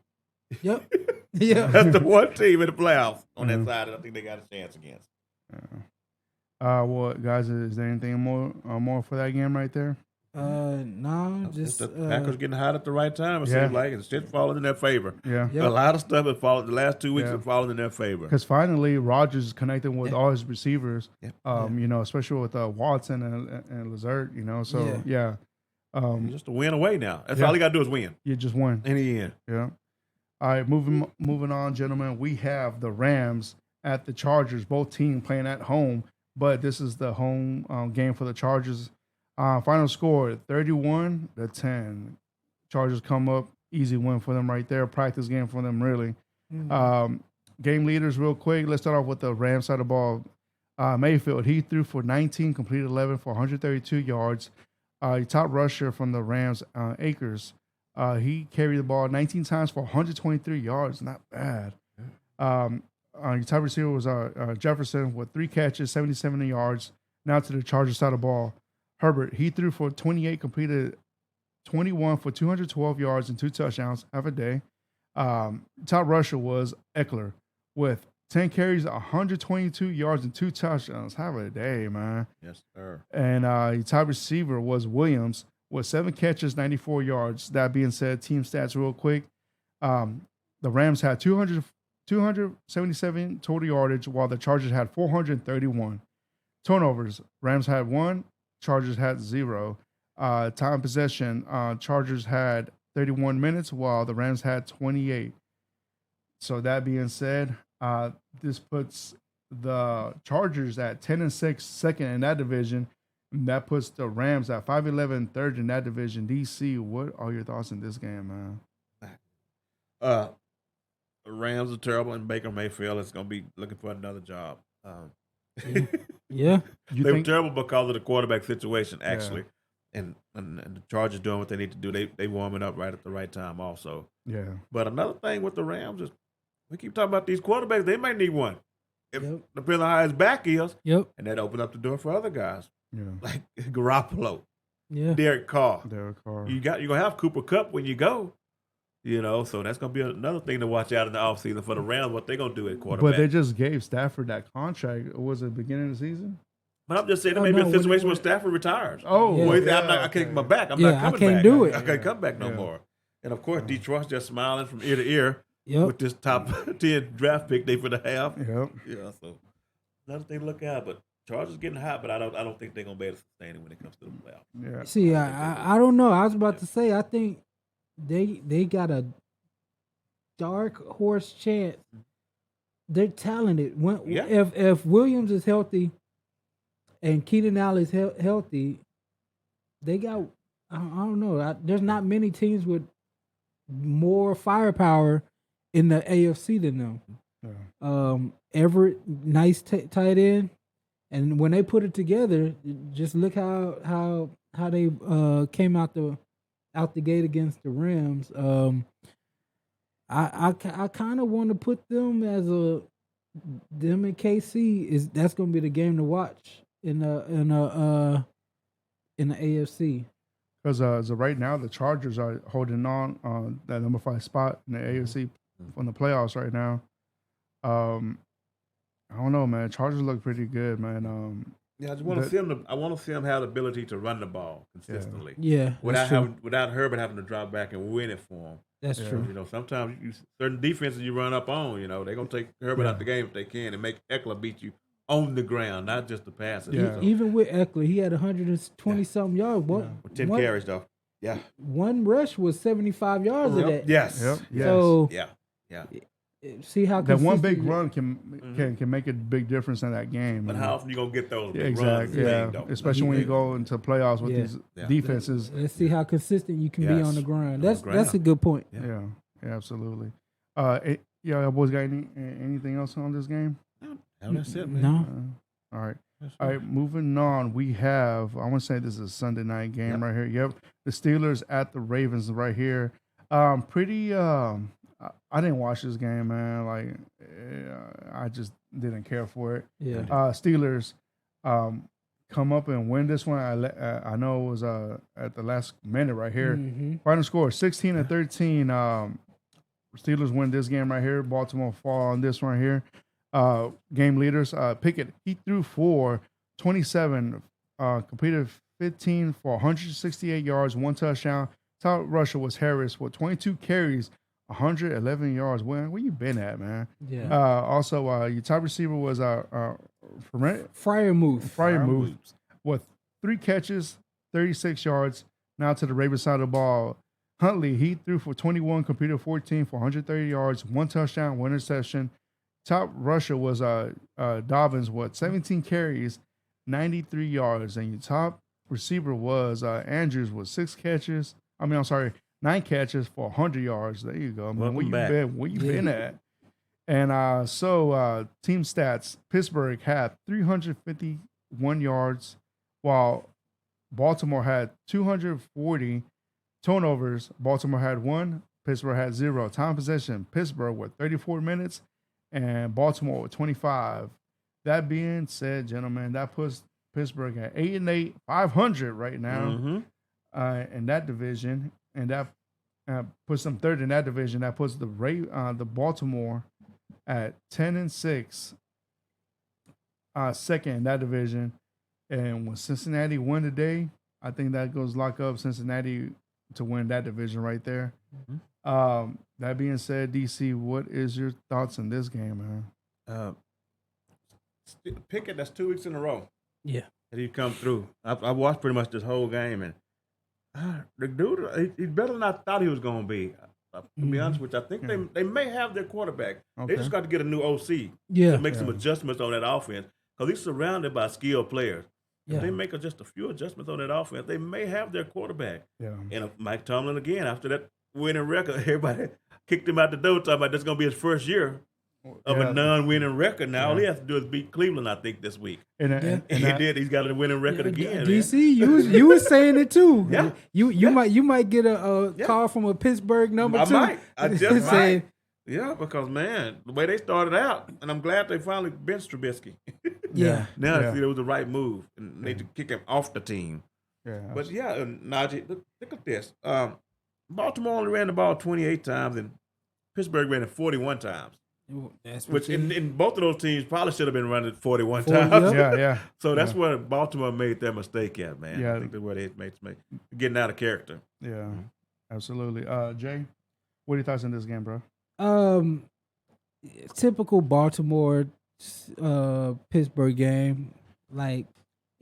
Yep. Yeah, that's the one team in the playoffs on that side that I think they got a chance against. Well, guys, is there anything more for that game right there? No, just the Packers getting hot at the right time. It seems like it's just falling in their favor. Yeah, a lot of stuff has fallen. The last 2 weeks have fallen in their favor. Because finally, Rodgers is connecting with all his receivers. Yeah. Especially with Watson and Lazard. So just a win away now. That's all you got to do is win. You just win in the end. Yeah. All right, moving on, gentlemen. We have the Rams at the Chargers. Both teams playing at home, but this is the home game for the Chargers. Final score 31-10. Chargers come up, easy win for them right there. Practice game for them, really. Mm-hmm. Game leaders, real quick. Let's start off with the Rams side of the ball. Mayfield, he threw for 19, completed 11 for 132 yards. Your top rusher from the Rams, Akers, he carried the ball 19 times for 123 yards. Not bad. Your top receiver was Jefferson with 3 catches, 77 yards. Now to the Chargers side of the ball. Herbert, he threw for 28, completed 21 for 212 yards and 2 touchdowns. Have a day. Top rusher was Eckler with 10 carries, 122 yards and 2 touchdowns. Have a day, man. Yes, sir. And your top receiver was Williams with 7 catches, 94 yards. That being said, team stats real quick. The Rams had 277 total yardage, while the Chargers had 431. Turnovers, Rams had 1, Chargers had 0. Time possession, Chargers had 31 minutes, while the Rams had 28. So that being said, this puts the Chargers at 10-6, second in that division. And that puts the Rams at 5-11, third in that division. DC, what are your thoughts in this game, man? The Rams are terrible, and Baker Mayfield is going to be looking for another job. Yeah. They were terrible because of the quarterback situation, actually. Yeah. And the Chargers doing what they need to do. They warming up right at the right time also. Yeah. But another thing with the Rams is we keep talking about these quarterbacks. They might need one. Depending on how his back is. Yep. And that opens up the door for other guys. Yeah. Like Garoppolo. Yeah. Derek Carr. Derek Carr. You're going to have Cooper Kupp when you go. So that's going to be another thing to watch out in the offseason for the Rams, what they're going to do at quarterback. But they just gave Stafford that contract. Was it the beginning of the season? But I'm just saying, there may be a situation where Stafford retires. Oh, I can't get my back. I'm not coming back. I can't do it. I can't come back no more. And, of course, Detroit's just smiling from ear to ear with this top 10 draft pick they for the half. Yep. Yeah, so another thing to look at. But Chargers getting hot, but I don't think they're going to be able to sustain it when it comes to the playoffs. Yeah. See, I don't know. I was about to say, I think they got a dark horse chance. They're talented. If Williams is healthy and Keenan Allen's healthy, they got, I don't know. There's not many teams with more firepower in the AFC than them. Yeah. Everett, nice tight end. And when they put it together, just look how they came out the gate against the Rams. I kind of want to put them as them and KC that's going to be the game to watch in the AFC. Because right now the Chargers are holding on that number 5 spot in the AFC from the playoffs right now. I don't know, man. Chargers look pretty good, man. I just want to see them. I want to see them have the ability to run the ball consistently. Yeah, without Herbert having to drop back and win it for them. That's true. Sometimes certain defenses you run up on, they're gonna take Herbert out the game if they can and make Eckler beat you on the ground, not just the passes. Yeah. Even with Eckler, he had 120 something yards. With 10 carries though. Yeah. One rush was 75 yards of that. Yes. Yep. Yes. So yeah. See how that one big run can make a big difference in that game. But how often you gonna get those big exactly, runs? Especially when you go into playoffs with these defenses. Let's see how consistent you can be on the ground. That's a good point. Yeah, absolutely. Boys, got anything else on this game? No, that's it, man. No. All right. All right, moving on. We have, I want to say this is a Sunday night game right here. Yep. The Steelers at the Ravens right here. I didn't watch this game, man. Like, I just didn't care for it. Yeah. Steelers come up and win this one. I know it was at the last minute right here. Mm-hmm. Final score 16-13. Steelers win this game right here. Baltimore fall on this one right here. Game leaders, Pickett, he threw for 27, completed 15 for 168 yards, 1 touchdown. Top rusher was Harris with 22 carries, 111 yards. Where you been at, man? Yeah. Also, your top receiver was Freiermuth with 3 catches, 36 yards. Now to the Ravens side of the ball. Huntley, he threw for 21, completed 14 for 130 yards, 1 touchdown, 1 interception. Top rusher was Dobbins with 17 carries, 93 yards. And your top receiver was Andrews with 9 catches for 100 yards. There you go, man. Where you been at? And team stats: Pittsburgh had 351 yards, while Baltimore had 240 turnovers. Baltimore had 1. Pittsburgh had 0. Time possession: Pittsburgh with 34 minutes, and Baltimore with 25. That being said, gentlemen, that puts Pittsburgh at 8-8, 500 right now in that division, and that puts them third in that division. That puts the Baltimore at 10-6, second in that division. And when Cincinnati win today, I think that goes lock up Cincinnati to win that division right there. That being said, DC, what is your thoughts on this game, man? Pickett, that's 2 weeks in a row. Yeah. That he come through. I watched pretty much this whole game, and the dude, he's better than I thought he was going to be. To be honest with you, I think they may have their quarterback. Okay. They just got to get a new OC Yeah. to make some adjustments on that offense, because he's surrounded by skilled players. Yeah. If they make just a few adjustments on that offense, they may have their quarterback. Yeah. And Mike Tomlin, again, after that winning record, everybody kicked him out the door talking about this is going to be his first year of a non-winning record. Now all he has to do is beat Cleveland, I think, this week. And he did. He's got a winning record again. DC, you was saying it too. Yeah. You might get a call from a Pittsburgh number I 2. might. I just saying, might. Yeah, because, man, the way they started out, and I'm glad they finally benched Trubisky. Yeah. Now I see it was the right move, and they need to kick him off the team. Yeah. But, Najee, look at this. Baltimore only ran the ball 28 times, and Pittsburgh ran it 41 times. Which in both of those teams probably should have been running 41 times. Yeah. So that's where Baltimore made their mistake at, man. Yeah. I think that's where they made getting out of character. Yeah, absolutely. Jay, what are your thoughts on this game, bro? Typical Baltimore Pittsburgh game. Like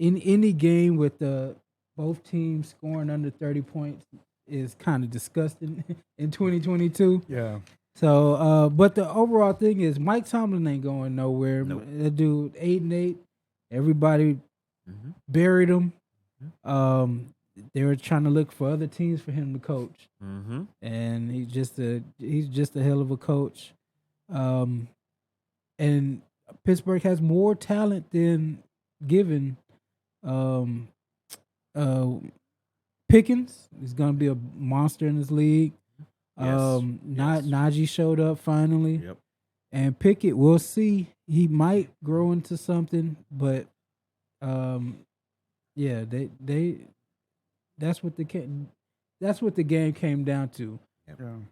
in any game with both teams scoring under 30 points is kind of disgusting in 2022. Yeah. So, but the overall thing is Mike Tomlin ain't going nowhere. Nope. That dude 8-8. Everybody buried him. They were trying to look for other teams for him to coach, and he's just a hell of a coach. And Pittsburgh has more talent than given. Pickens is going to be a monster in this league. Najee showed up finally. Yep. And Pickett, we'll see. He might grow into something, but that's what the game came down to.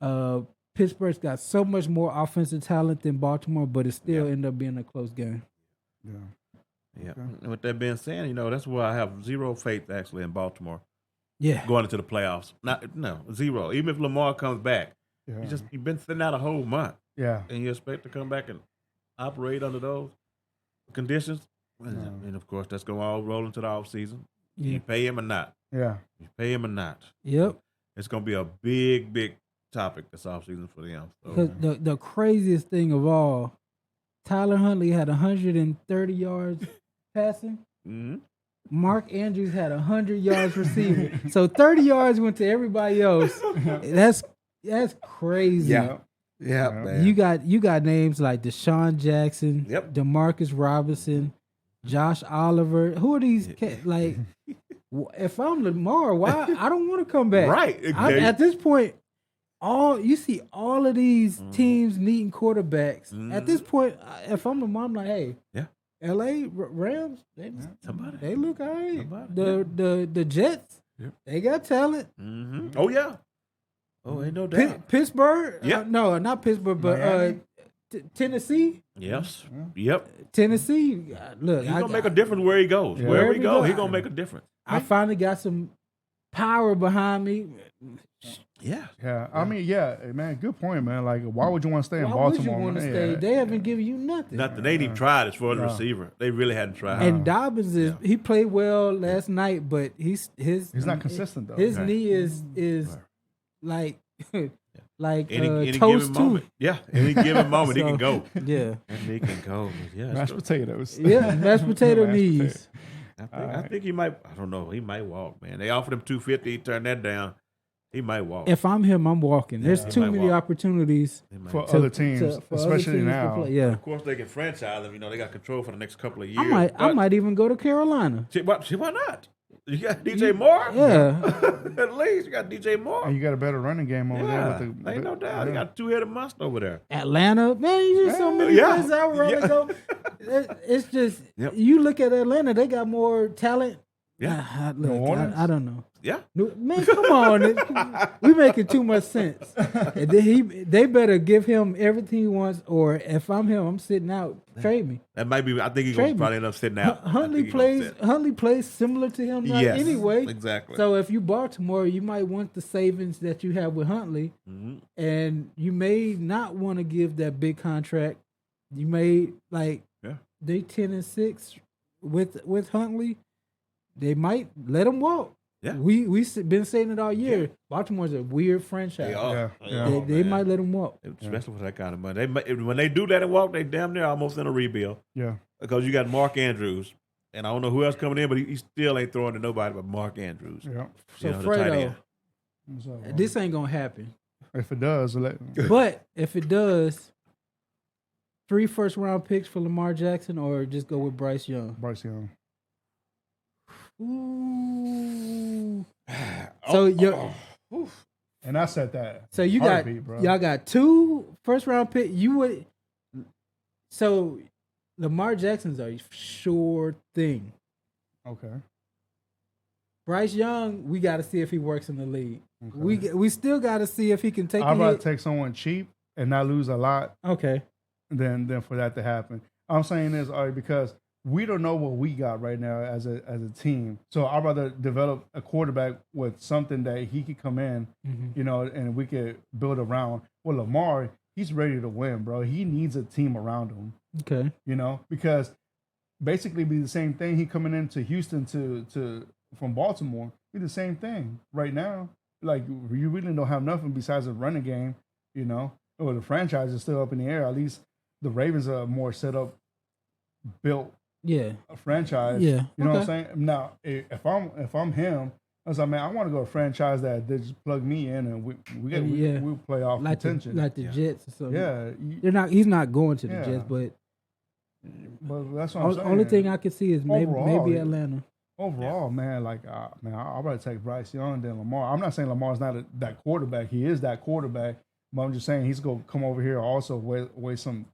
Yeah. Pittsburgh's got so much more offensive talent than Baltimore, but it still ended up being a close game. Yeah. And with that being said, that's why I have zero faith actually in Baltimore. Yeah. Going into the playoffs. Zero. Even if Lamar comes back, Yeah. you've been sitting out a whole month. Yeah. And you expect to come back and operate under those conditions. And of course, that's going to all roll into the offseason. Yeah. You pay him or not. Yeah. You pay him or not. Yep. It's going to be a big, big topic this offseason for them. Because the craziest thing of all, Tyler Huntley had 130 yards passing. Mark Andrews had 100 yards receiving. So 30 yards went to everybody else. That's crazy. Yeah, man. You got names like Deshaun Jackson, DeMarcus Robinson, Josh Oliver. Who are these? Like, if I'm Lamar, why I don't want to come back. Right. At this point, you see all of these teams needing quarterbacks. At this point, if I'm Lamar, I'm like, hey, L.A. Rams, they look all right. The Jets, they got talent. Oh yeah. Oh, ain't no doubt. Pittsburgh, no, not Pittsburgh, but Tennessee. Yes. Yep. Tennessee. Look, he's gonna make a difference where he goes. Yeah. Wherever he goes, he's gonna make a difference. I finally got some power behind me. Yeah. I mean, man, good point, man. Like, why would you want to stay in Baltimore? Why would you want to stay? They haven't given you nothing. Nothing. They ain't even tried as far as receiver. They really hadn't tried. And Dobbins he played well last night, but he's not consistent though. His knee is like any toast given too. moment. Yeah, any given moment he can go. Yeah, and he can go. Yeah, mashed potatoes. Yeah, mashed potato knees. I think he might. I don't know. He might walk, man. They offered him $250. He turned that down. He might walk. If I'm him, I'm walking. There's He too might many walk. opportunities for to- other teams, for other especially teams to now. play. Yeah, Of course, they can franchise him. They got control for the next couple of years. I might even go to Carolina. Why not? You got DJ Moore? Yeah. At least you got DJ Moore. And you got a better running game over there. Yeah, With the, ain't no doubt. You got a two-headed monster over there. Atlanta, man, you just so many Yeah. places I would rather Yeah. go. It's just Yep. you look at Atlanta, they got more talent. Yeah. Look, Orleans? I don't know. Yeah. No, man, come on, we making too much sense. And then they better give him everything he wants, or if I'm him, I'm sitting out. Trade me. That might be. I think he's going Trade to me. probably end up sitting out. Huntley plays similar to him now Yes, anyway. exactly. So if you Baltimore, you might want the savings that you have with Huntley, and you may not want to give that big contract. You may they 10-6 with Huntley. They might let him walk. Yeah. We've been saying it all year. Yeah. Baltimore's a weird franchise. They are. Yeah. They might let him walk. Especially for that kind of money. When they do let him walk, they damn near almost in a rebuild. Yeah. Because you got Mark Andrews. And I don't know who else coming in, but he still ain't throwing to nobody but Mark Andrews. Yeah. So, the tight end. Fredo, this ain't going to happen. If it does, but if it does, 3 first-round picks for Lamar Jackson, or just go with Bryce Young? Bryce Young. Ooh. So and I said that. So y'all got 2 first-round picks. So Lamar Jackson's a sure thing. Okay. Bryce Young, we got to see if he works in the league. Okay. We still got to see if he can take. I'd rather take someone cheap and not lose a lot. Okay. Than for that to happen. I'm saying this, all right, because we don't know what we got right now as a team. So I'd rather develop a quarterback with something that he could come in, and we could build around. Well, Lamar, he's ready to win, bro. He needs a team around him. Okay. Because basically be the same thing. He coming into Houston from Baltimore, be the same thing right now. Like, you really don't have nothing besides a running game, Or the franchise is still up in the air. At least the Ravens are more set up, built. Yeah, a franchise. Yeah, you know what I'm saying. Now, if I'm him, I was like, man, I want to go to a franchise that they just plug me in and we play off like contention, like the Jets or something. Yeah, he's not going to the Jets, but that's what I'm saying. Only thing I could see is maybe Atlanta. Overall, man, I'd rather take Bryce Young than Lamar. I'm not saying Lamar's not that quarterback. He is that quarterback, but I'm just saying he's gonna come over here also wait some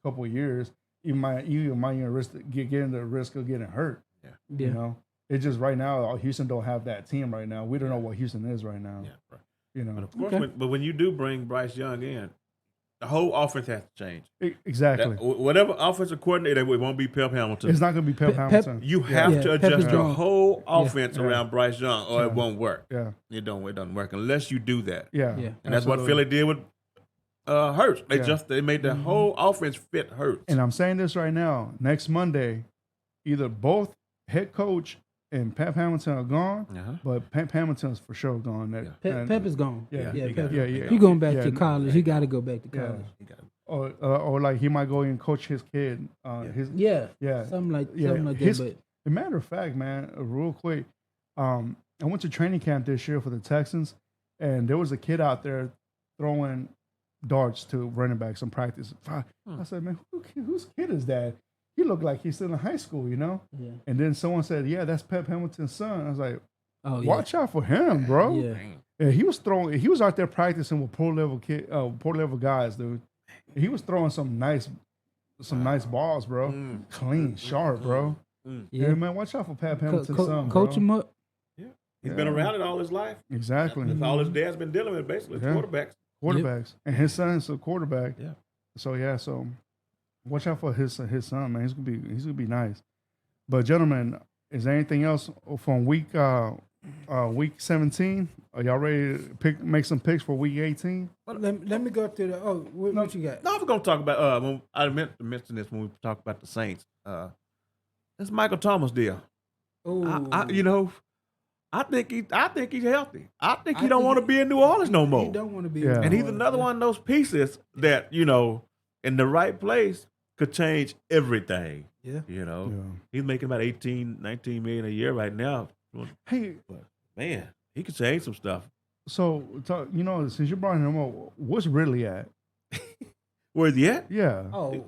couple of years. You might get into the risk of getting hurt. Yeah. It's just right now Houston don't have that team right now. We don't know what Houston is right now. Yeah, right. But of course, when you do bring Bryce Young in, the whole offense has to change. Exactly. Whatever offensive coordinator, it won't be Pep Hamilton. It's not going to be Pep Hamilton. You have to adjust your whole offense around Bryce Young, or it won't work. Yeah, it doesn't work unless you do that. Yeah. And that's what Philly did with Hurts. They made the whole offense fit Hurts. And I'm saying this right now. Next Monday, either both head coach and Pep Hamilton are gone, but Pep Hamilton's for sure gone. Pep is gone. Pep. He going back to college. He got to go back to college. Or like he might go and coach his kid. Something like that. But as a matter of fact, man, real quick, I went to training camp this year for the Texans, and there was a kid out there throwing darts to running backs in practice. I said, man, whose kid is that? He looked like he's still in high school, Yeah. And then someone said, yeah, that's Pep Hamilton's son. I was like, watch out for him, bro. Yeah, he was out there practicing with pro level guys, dude. He was throwing some nice balls, bro. Clean, sharp, bro. Yeah, man, watch out for Pep Hamilton's son, bro. Coach him up. Yeah. He's been around it all his life. Exactly. That's all his dad's been dealing with, basically, quarterbacks. And his son's a quarterback. Yeah. So watch out for his son, man. He's gonna be nice. But gentlemen, is there anything else from week 17? Are y'all ready to make some picks for week 18? Let me go through what you got. No, we're gonna talk about. I meant to mention this when we talk about the Saints. This Michael Thomas deal. I think he's healthy. I think he don't want to be in New Orleans no more. He don't want to be. Yeah. And he's another one of those pieces that in the right place could change everything. Yeah. He's making about 18, 19 million a year right now. Hey, but man, he could change some stuff. So, since you brought him up, what's Ridley at? Where's he at? Yeah. Oh,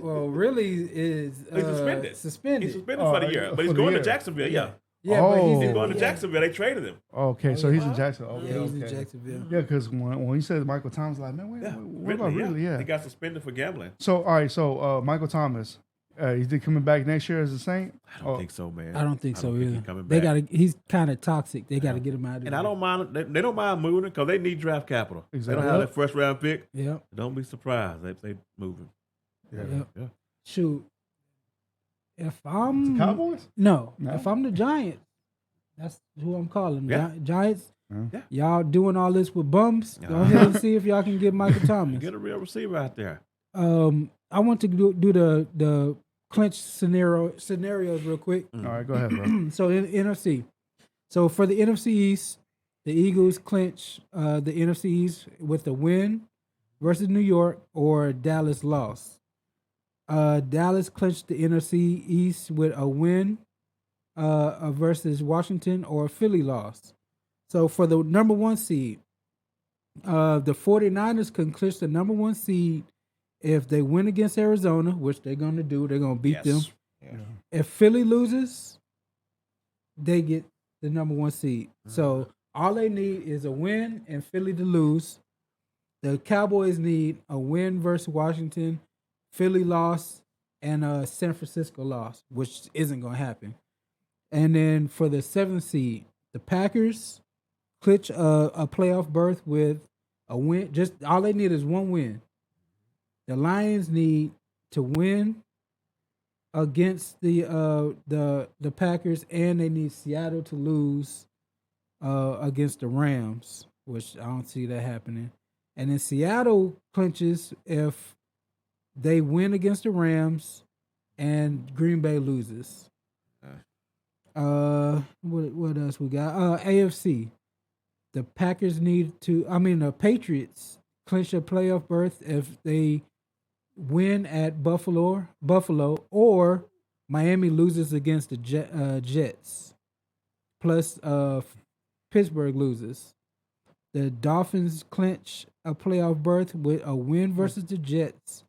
well, really is He's suspended. Suspended. He's suspended for the year, but he's for the going to year. Jacksonville. Yeah, Yeah, but Oh. he's going to yeah. Jacksonville. They traded him. Okay, so he's in Jacksonville. Yeah, Okay, he's in okay. Jacksonville. Yeah, because when he said Michael Thomas, like, man, what about Ridley? Yeah. He got suspended for gambling. So, all right, so Michael Thomas, is he coming back next year as a Saint? I don't think so, man. I don't think so either. He's coming They back. he's kind of toxic. They got to get him out of there. And I don't mind. They don't mind moving because they need draft capital. Exactly. They don't have that first round pick. Yeah. Don't be surprised if they move him. Yep. Yeah. Shoot. If I'm The Cowboys? No. No? If I'm the Giants, that's who I'm calling. Yeah. Giants. Yeah. Y'all doing all this with bums. Go ahead and see if y'all can get Michael Thomas. Get a real receiver out there. I want to do the clinch scenarios real quick. All right, go ahead, bro. So in NFC. So for the NFC East, the Eagles clinch the NFC East with a win versus New York or Dallas loss. Dallas clinched the NFC East with a win versus Washington or Philly loss. So for the number one seed, the 49ers can clinch the number one seed if they win against Arizona, which they're going to do. They're going to beat them. Yeah. If Philly loses, they get the number one seed. So all they need is a win and Philly to lose. The Cowboys need a win versus Washington, Philly loss, and a San Francisco loss, which isn't going to happen. And then for the 7th seed, the Packers clinch a playoff berth with a win. Just all they need is one win. The Lions need to win against the Packers, and they need Seattle to lose against the Rams, which I don't see that happening. And then Seattle clinches if they win against the Rams and Green Bay loses. What else we got? AFC. The Patriots clinch a playoff berth if they win at Buffalo, or Miami loses against the Jets. Plus, Pittsburgh loses. The Dolphins clinch a playoff berth with a win versus the Jets,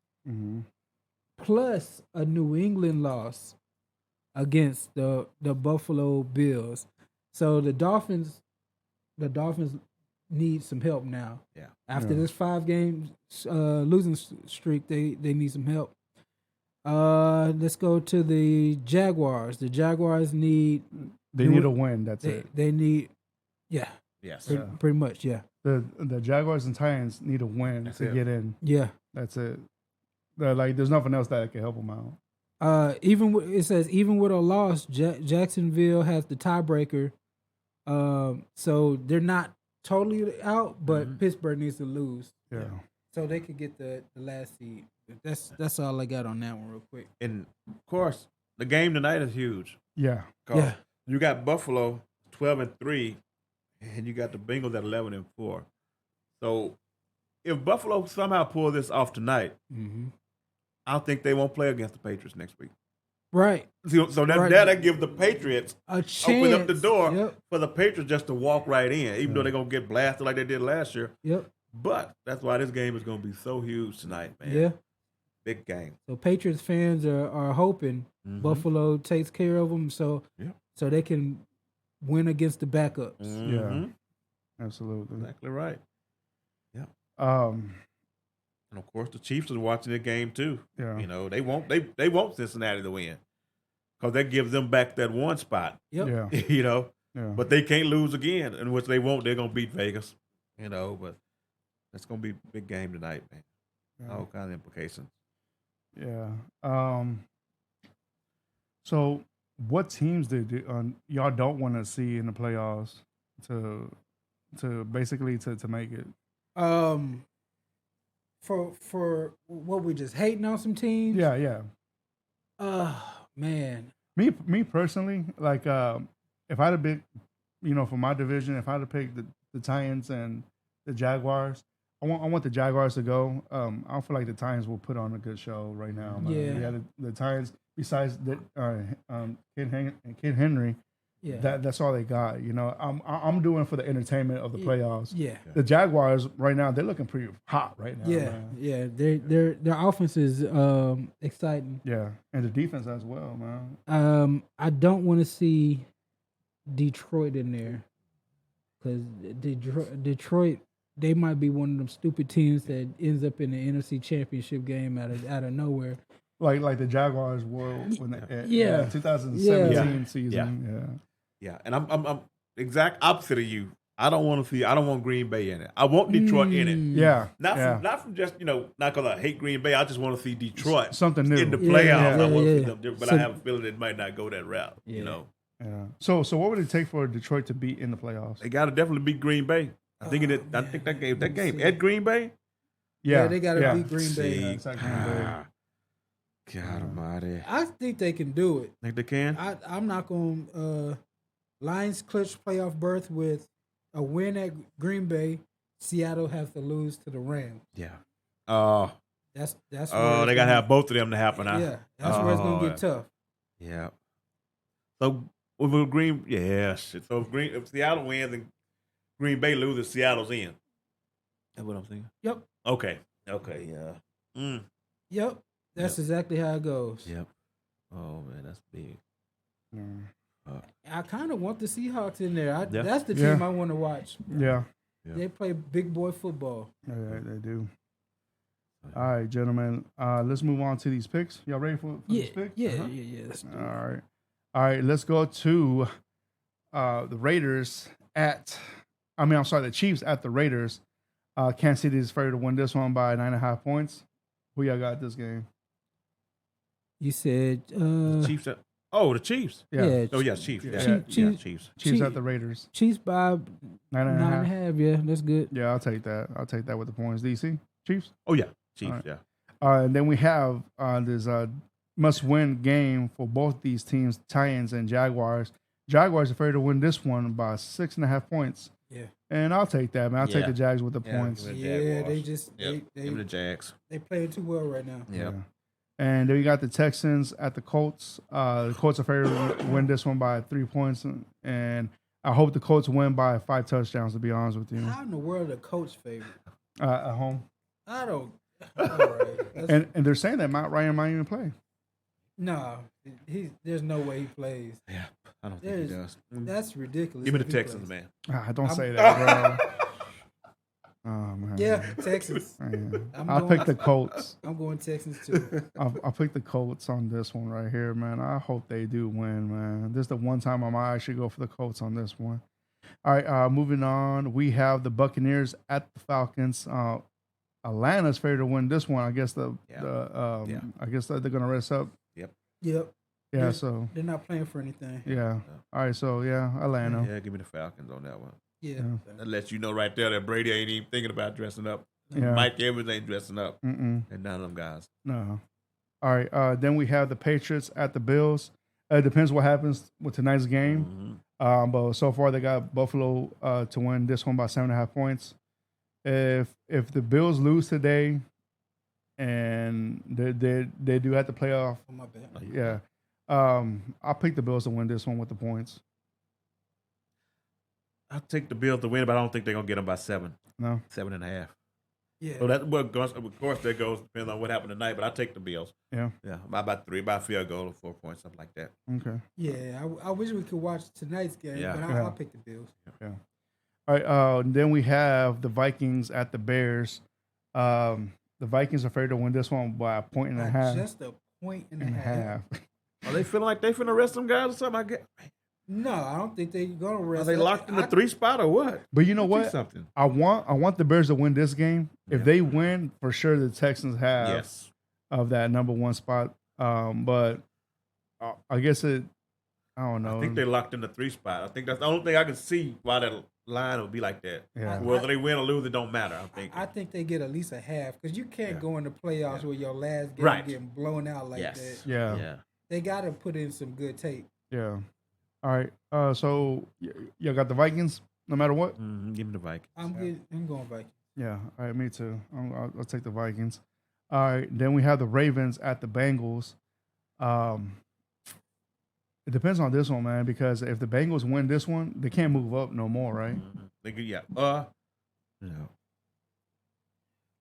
plus a New England loss against the Buffalo Bills. So the Dolphins need some help now. Yeah. After this 5 game losing streak, they need some help. Let's go to the Jaguars. The Jaguars need They need a win. That's it. They need, yeah. Yes. Pretty much, yeah. The Jaguars and Titans need a win to get in. Yeah. That's it. There's nothing else that can help them out. It says even with a loss, Jacksonville has the tiebreaker. So they're not totally out, but Pittsburgh needs to lose. Yeah. So they could get the last seed. That's all I got on that one real quick. And of course, the game tonight is huge. Yeah. Yeah. You got Buffalo 12-3, and you got the Bengals at 11-4. So if Buffalo somehow pull this off tonight, I think they won't play against the Patriots next week. Right. So that gives the Patriots a chance. open up the door for the Patriots just to walk right in, even though they're going to get blasted like they did last year. Yep. But that's why this game is going to be so huge tonight, man. Yeah. Big game. So Patriots fans are hoping Buffalo takes care of them so they can win against the backups. Yeah. Absolutely. Exactly right. Yeah. And of course, the Chiefs are watching the game too. Yeah. You know, they want Cincinnati to win because that gives them back that one spot. Yep. Yeah. You know, Yeah. but they can't lose again, in which they won't. They're gonna beat Vegas. You know, but that's gonna be a big game tonight, man. Yeah. All kinds of implications. Yeah. So, what teams y'all don't want to see in the playoffs to basically to make it? For what we just hating on some teams. Yeah. Man. Me personally, like if I'd have been, for my division, if I'd have picked the Titans and the Jaguars, I want the Jaguars to go. I don't feel like the Titans will put on a good show right now. Yeah. The Titans, besides Kid Henry, Yeah. That's all they got. You know, I'm doing it for the entertainment of the playoffs. Yeah. The Jaguars right now, they're looking pretty hot right now. Yeah. Man. Yeah. Their offense is exciting. Yeah, and the defense as well, man. I don't want to see Detroit in there because Detroit, they might be one of them stupid teams that ends up in the NFC Championship game out of nowhere. Like the Jaguars were when they, Yeah. 2017 season. Yeah, and I'm exact opposite of you. I don't want Green Bay in it. I want Detroit in it. Yeah, Not from just not because I hate Green Bay. I just want to see Detroit something new in the playoffs. I want to see yeah. them different, but I have a feeling it might not go that route. Yeah. You know. Yeah. So what would it take for Detroit to be in the playoffs? They got to definitely beat Green Bay. I think that game at Green Bay. Yeah, they got to beat Green Bay. Yeah, exactly. Green Bay. God Almighty! I think they can do it. Think they can? I'm not going Lions clinch playoff berth with a win at Green Bay. Seattle has to lose to the Rams. Yeah. That's Oh, they got to have both of them to happen. Yeah, that's where it's gonna get tough. Yeah. So with Green, yeah, shit. So if Seattle wins and Green Bay loses, Seattle's in. That's what I'm saying. Yep. Okay. Yeah. Yep. That's exactly how it goes. Yep. Oh man, that's big. I kind of want the Seahawks in there. Yeah. That's the team I want to watch. Yeah. They play big boy football. Yeah, they do. All right, gentlemen. Let's move on to these picks. Y'all ready for these picks? Yeah. Let's do it. All right. Let's go to the Raiders the Chiefs at the Raiders. Kansas City is favored to win this one by 9.5 points. Who y'all got this game? You said The Chiefs. The Chiefs. Yeah. Oh yeah, Chiefs. Chiefs. Chiefs at the Raiders. Chiefs by 9.5. Yeah, that's good. Yeah, I'll take that. I'll take that with the points. DC Chiefs. Oh yeah, Chiefs. All right. Yeah. And then we have this must-win game for both these teams, Titans and Jaguars. Jaguars are favored to win this one by 6.5 points. Yeah. And I'll take that, man. I'll take the Jags with the points. Yeah, they just Give me the Jags. they playing too well right now. Yeah. And then we got the Texans at the Colts. The Colts are favored to win this one by 3 points. And I hope the Colts win by 5 touchdowns, to be honest with you. How in the world are Colts favorite? At home. I don't. All right. And they're saying that Matt Ryan might even play. No, there's no way he plays. Yeah. I don't think he does. That's ridiculous. Give me the Texans, man. Don't say that, bro. Oh, man. Yeah, Texans. I'll pick the Colts. I'm going Texans too. I'll pick the Colts on this one right here, man. I hope they do win, man. This is the one time I might actually go for the Colts on this one. All right, moving on. We have the Buccaneers at the Falcons. Atlanta's favored to win this one. I guess I guess they're gonna rest up. Yep. Yeah, so they're not playing for anything. Yeah. All right, so Atlanta. Yeah, give me the Falcons on that one. Yeah. That lets you know right there that Brady ain't even thinking about dressing up. Yeah. Mike Evans ain't dressing up. And none of them guys. No. All right. Then we have the Patriots at the Bills. It depends what happens with tonight's game. But so far they got Buffalo to win this one by 7.5 points. If the Bills lose today, and they do have to play off. Oh, my bad. Yeah. I'll pick the Bills to win this one with the points. I'll take the Bills to win, but I don't think they're gonna get them by 7. No. 7.5. Yeah. So that of course that goes depends on what happened tonight, but I take the Bills. Yeah. Yeah. About 3, by field goal or 4 points, something like that. Okay. Yeah. I wish we could watch tonight's game, Yeah. but I'll pick the Bills. Yeah. All right. Then we have the Vikings at the Bears. The Vikings are favored to win this one by 1.5 points. Just a point and a half. Are they feeling like they finna rest them guys or something? I guess. No, I don't think they're gonna rest. Are they locked in the 3 spot or what? But you know what? Something. I want the Bears to win this game. If they win, for sure the Texans have of that number 1 spot. But I guess I don't know. I think they locked in the 3 spot. I think that's the only thing I can see why that line would be like that. Yeah. Whether they win or lose, it don't matter. I think they get at least a half because you can't go in the playoffs with your last game getting blown out like that. Yeah. They got to put in some good tape. Yeah. All right. So y'all got the Vikings no matter what? Give me the Vikings. I'm going Vikings. Yeah. All right. Me too. I'll take the Vikings. All right. Then we have the Ravens at the Bengals. It depends on this one, man, because if the Bengals win this one, they can't move up no more, right? They could, you know,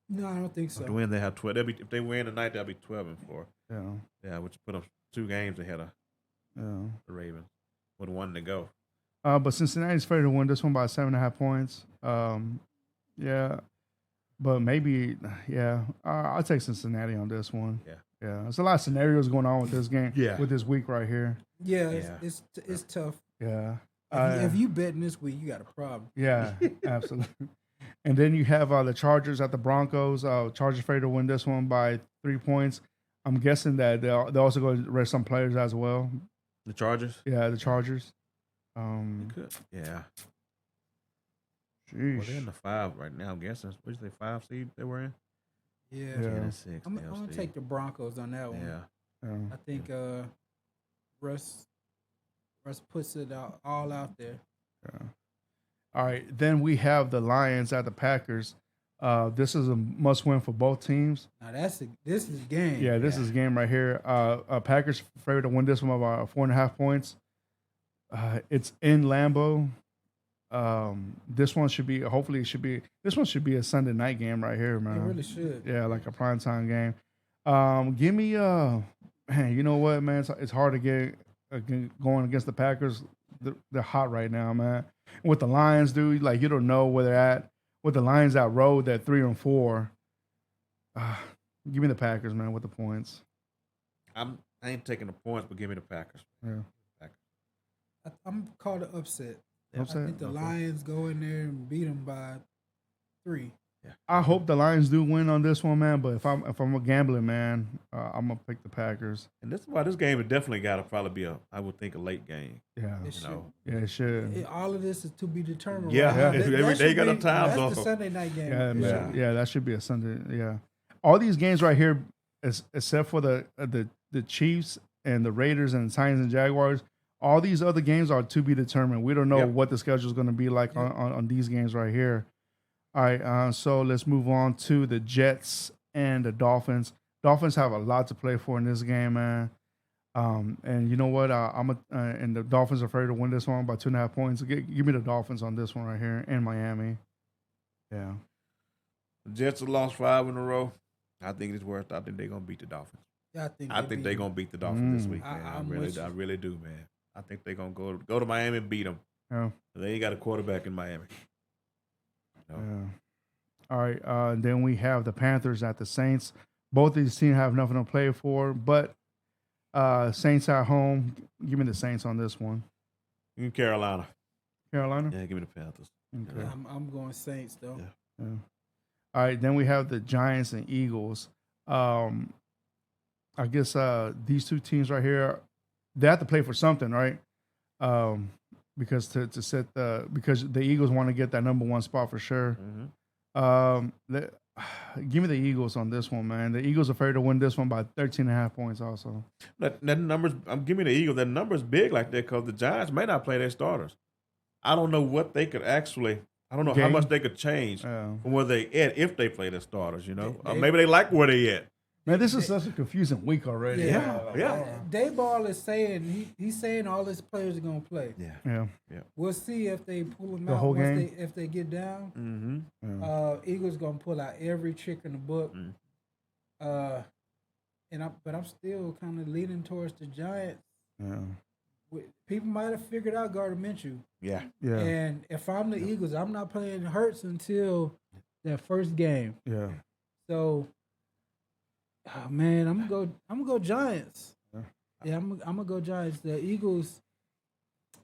No, I don't think to so. win they have 12. If they win tonight, they'll be 12-4. Yeah. Yeah, which put them 2 games ahead of Yeah. the Ravens with 1 to go. But Cincinnati's favored to win this one by 7.5 points. Yeah. But maybe, I'll take Cincinnati on this one. Yeah. Yeah. There's a lot of scenarios going on with this game, with this week right here. Yeah, it's tough. Yeah. If you betting this week, you got a problem. Yeah, absolutely. And then you have the Chargers at the Broncos. Chargers favored to win this one by 3 points. I'm guessing that they're also going to rest some players as well. The Chargers? Yeah, the Chargers. They could. Yeah. Sheesh. Well, they're in the 5 right now, I'm guessing. What did you say, 5 seed they were in? Yeah. 10 and 6. I'm going to take the Broncos on that one. Yeah. I think Russ puts it all out there. Yeah. All right. Then we have the Lions at the Packers. This is a must-win for both teams. Now this is game. Yeah, this is game right here. Packers favored to win this one by 4.5 points. It's in Lambeau. This one should be. Hopefully, this one should be a Sunday night game right here, man. It really should. Yeah, like a primetime game. Give me man, you know what, man? It's hard to get going against the Packers. They're hot right now, man. With the Lions, dude, like you don't know where they're at. With the Lions out road at 3-4. Give me the Packers, man, with the points. I ain't taking the points, but give me the Packers. Yeah. I'm called an upset. Upset? I think the Lions go in there and beat them by 3. Yeah. I hope the Lions do win on this one, man. But if I'm a gambling man, I'm gonna pick the Packers. And this game has definitely got to probably be I would think, a late game. Yeah, It should. All of this is to be determined. Yeah, every day got a time zone. That's the Sunday night game. Yeah, man. Yeah, that should be a Sunday. Yeah, all these games right here, except for the Chiefs and the Raiders and the Titans and Jaguars, all these other games are to be determined. We don't know what the schedule is going to be like on these games right here. All right, so let's move on to the Jets and the Dolphins. Dolphins have a lot to play for in this game, man. And you know what? And the Dolphins are afraid to win this one by 2.5 points. Give me the Dolphins on this one right here in Miami. Yeah. The Jets have lost 5 in a row. I think it's worth. I think they're gonna beat the Dolphins. Yeah, I think they're gonna beat the Dolphins this week, man. I really do, man. I think they're gonna go to Miami and beat them. Yeah. They ain't got a quarterback in Miami. No. Yeah. All right. Then we have the Panthers at the Saints. Both of these teams have nothing to play for, but Saints at home. Give me the Saints on this one. Carolina. Carolina? Yeah, give me the Panthers. Okay. I'm going Saints, though. Yeah. All right. Then we have the Giants and Eagles. I guess these two teams right here, they have to play for something, right? Because because the Eagles want to get that number 1 spot for sure. Mm-hmm. Give me the Eagles on this one, man. The Eagles are favored to win this one by 13.5 points also. That numbers, give me the Eagles. That number's big like that because the Giants may not play their starters. I don't know what they could actually. I don't know how much they could change from where they at if they play their starters. You know, maybe they like where they at. Man, this is such a confusing week already. Yeah. Dayball is saying he's saying all his players are gonna play. Yeah. We'll see if they pull them The out whole game? if they get down. Mm-hmm. Eagles gonna pull out every trick in the book. But I'm still kind of leaning towards the Giants. Yeah. People might have figured out Gardner Minshew. Yeah. And if I'm the Eagles, I'm not playing Hurts until that first game. Yeah. So, man, I'm gonna go Giants. Yeah, I'm gonna go Giants. The Eagles,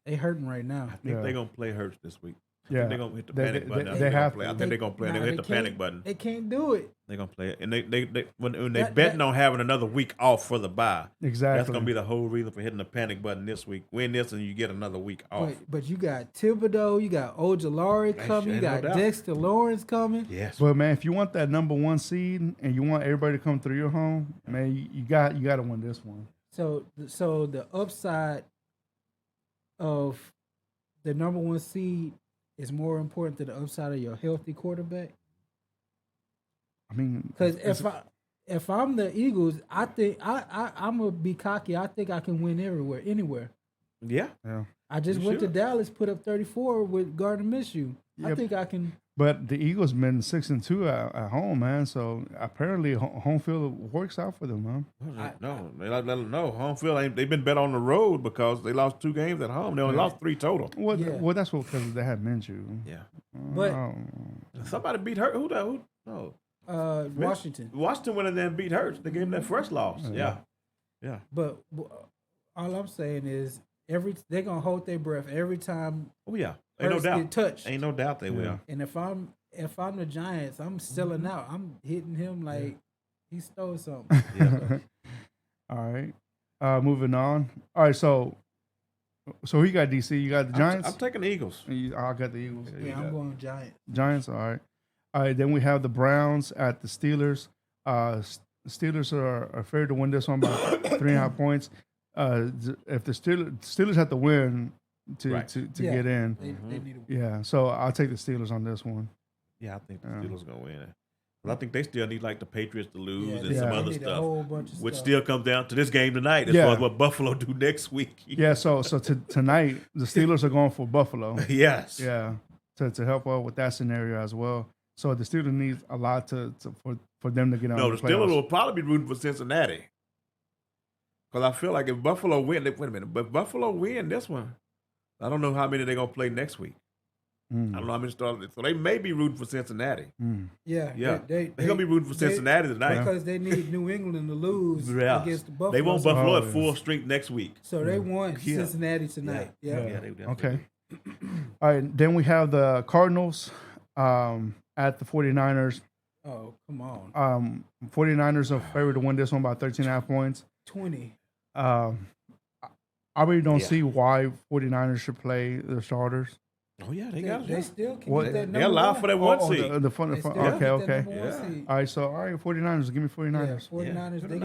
they hurting right now. I think they're gonna play Hurts this week. Yeah, they're gonna hit the panic button. I think they're gonna play. They're gonna hit the panic button. They can't do it. They're gonna play it, and they when they're betting on having another week off for the bye. Exactly, that's gonna be the whole reason for hitting the panic button this week. Win this, and you get another week off. But you got Thibodeau, you got Ojolari coming, you got Dexter Lawrence coming. Yes, but man, if you want that number 1 seed and you want everybody to come through your home, man, you got to win this one. So the upside of the number 1 seed is more important than the upside of your healthy quarterback. I mean, because if I'm the Eagles, I think I'm gonna be cocky. I think I can win anywhere. Yeah. I just You went to should. Dallas, put up 34 with Gardner Minshew. I Yep. think I can. But the Eagles been 6-2 at home, man. So apparently home field works out for them, man. No, they let them know. Home field, they've been better on the road because they lost 2 games at home. They only lost 3 total. Well, Yeah. well, that's because they had Minshew. Yeah. But Somebody beat Hurt. Who? No. Washington. Washington went in there and beat Hurts. They gave them their first loss. Yeah. But all I'm saying is they're gonna hold their breath every time. Oh yeah. Ain't no Hurts doubt. get touched. Ain't no doubt they will. And if I'm the Giants, I'm selling out. I'm hitting him like he stole something. Yeah. All right. Moving on. All right. So who you got, DC? You got the Giants? I'm taking the Eagles. I got the Eagles. Yeah, I'm going Giants. Giants. All right. All right. Then we have the Browns at the Steelers. Steelers are favored to win this one by 3.5 points. If the Steelers have to win to get in. They need to win. Yeah. So I'll take the Steelers on this one. Yeah, I think the Steelers gonna win it. But I think they still need like the Patriots to lose and Yeah. some They other need a stuff, whole bunch of which stuff. still comes down to this game tonight as Yeah. far as what Buffalo do next week. Yeah. So tonight the Steelers are going for Buffalo. Yes. Yeah. To help out with that scenario as well. So the Steelers need a lot for them to get on. No, the the playoffs. Steelers will probably be rooting for Cincinnati. Because I feel like if Buffalo win, wait a minute, but Buffalo win this one, I don't know how many they're going to play next week. I don't know how many started. So they may be rooting for Cincinnati. Yeah. Yeah. They're going to be rooting for Cincinnati tonight. because they need New England to lose Yeah. against the Buffalo. They want Buffalo at yes. full strength next week. So they want Yeah. Cincinnati tonight. Yeah. Yeah, they definitely Okay. do. All right. Then we have the Cardinals at the 49ers. Oh, come on. 49ers are favored to win this one by 13.5 points. 20. I really don't see why 49ers should play the starters. Oh, yeah, they They, got they it. still can What- get that They're number allowed one. for that one seed. The fun. They still Okay. get that Okay. number one Yeah. seed. All right. So all right, 49ers. Give me 49ers. Yeah, 49ers, Yeah, they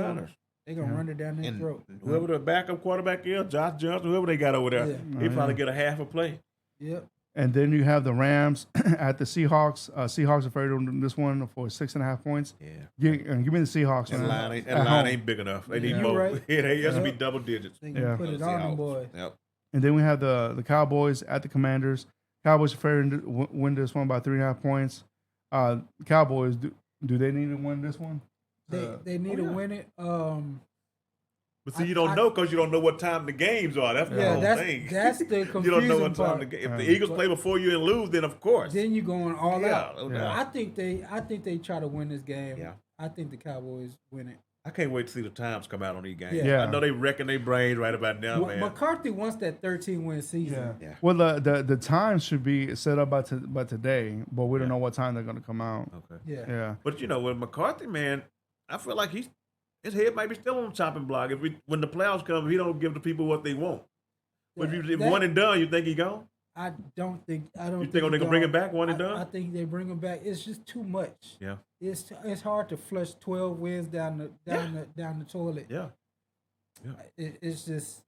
gonna Yeah. run it down their And throat. whoever the backup quarterback is, Josh Johnson, whoever they got over there, Yeah. he probably get a half a play. Yep. And then you have the Rams at the Seahawks. Seahawks are favored to win this one for 6.5 points. Yeah. Give me the Seahawks. That man. line At home. ain't big enough. They need You're more. right. It has to be Yep. double digits. They can Yeah. put it on them, boys. Yep. And then we have the Cowboys at the Commanders. Cowboys are favored to win this one by 3.5 points. Cowboys, do they need to win this one? They need to win it. But see, you don't know because you don't know what time the games are. That's the Yeah, whole thing. that's the You confusing don't know what time part. the game. If the Eagles play before you and lose, then of course. Then you're going all Yeah, out. no doubt. I think they try to win this game. Yeah. I think the Cowboys win it. I can't wait to see the times come out on these games. Yeah. I know they wrecking their brains right about now, man. McCarthy wants that 13-win season. Yeah. Well, the time should be set up by today, but we don't know what time they're going to come out. Okay. Yeah. Yeah. But you know, with McCarthy, man, I feel like his head might be still on the chopping block. When the playoffs come, he don't give the people what they want. But if one and done, you think he gone? I don't think. You think they gonna bring him back one and done? I think they bring him back. It's just too much. Yeah. It's hard to flush 12 wins down the toilet. Yeah. It's just.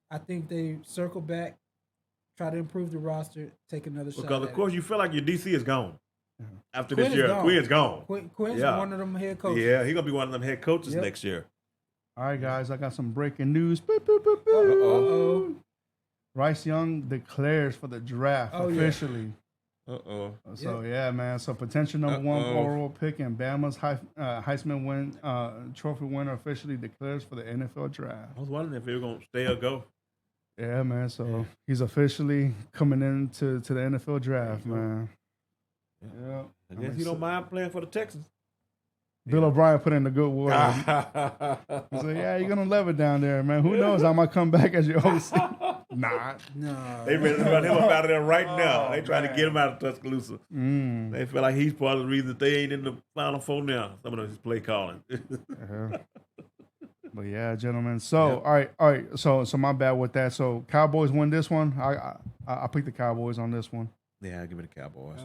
I think they circle back, try to improve the roster, take another shot. Because of course you feel like your DC is gone after Quinn this is year. gone. Quinn's gone. Quinn's Yeah. one of them head coaches. Yeah, he's gonna be one of them head coaches Yep. next year. All right, guys, I got some breaking news. Boop, boop, boop, boop. Uh-oh. Bryce Young declares for the draft Oh, yeah. officially. So Yep. yeah, man. So potential number one Uh-oh. overall pick and Bama's Heisman trophy winner officially declares for the NFL draft. I was wondering if he was gonna stay or go. Yeah, man. So he's officially coming into the NFL draft, man. Yeah. I guess he don't mind playing for the Texans. Bill O'Brien put in the good word. He said, "Yeah, you're gonna love it down there, man. Who knows? I might come back as your OC." Nah. No. They ready to run him up out of there right now. They trying to get him out of Tuscaloosa. Mm. They feel like he's part of the reason that they ain't in the Final Four now. Some of his play calling. Uh-huh. But yeah, gentlemen. So all right. So my bad with that. So Cowboys win this one. I picked the Cowboys on this one. Yeah, I'll give it the Cowboys.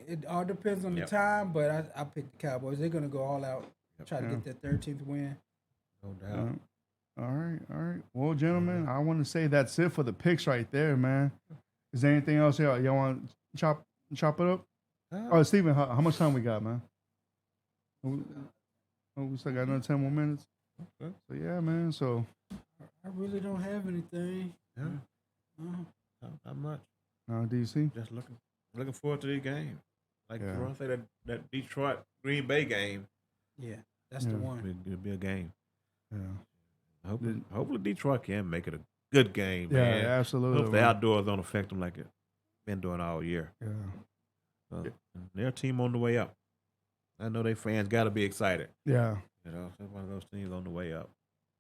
It all depends on the time, but I picked the Cowboys. They're gonna go all out, try to get that 13th win. No doubt. All right. Well, gentlemen, I want to say that's it for the picks right there, man. Is there anything else y'all want to chop it up? Oh, Steven, how much time we got, man? We still got another 10 more minutes. Okay. So yeah, man. So I really don't have anything. Yeah. Not much. DC. Just looking forward to the game. Like Yeah. Ron said, that Detroit Green Bay game. Yeah, that's the one. It'll be a game. Yeah. Hopefully Detroit can make it a good game, Yeah, man. absolutely. Hope the outdoors don't affect them like it's been doing all year. Yeah. So, their team on the way up. I know their fans got to be excited. Yeah. You know, it's one of those teams on the way up.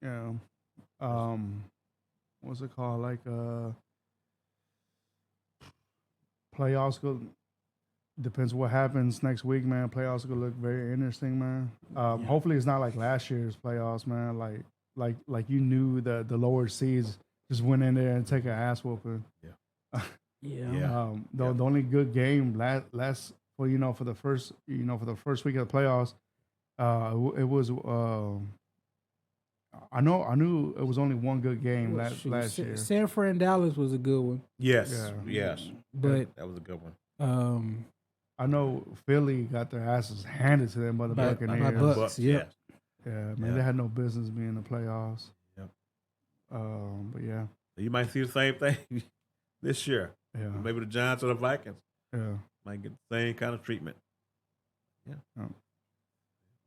Yeah. What's it called? Like playoffs go. Depends what happens next week, man. Playoffs gonna look very interesting, man. Hopefully it's not like last year's playoffs, man. Like you knew the lower seeds just went in there and take an ass whooping. Yeah. The only good game last for the first week of the playoffs, it was I knew it was only one good game last year. San Fran Dallas was a good one. Yes. But that was a good one. I know Philly got their asses handed to them by the Buccaneers. By Bucks, yeah. Yeah, man, they had no business being in the playoffs. Yep. But yeah. You might see the same thing this year. Yeah. Maybe the Giants or the Vikings. Yeah. Might get the same kind of treatment. Yeah.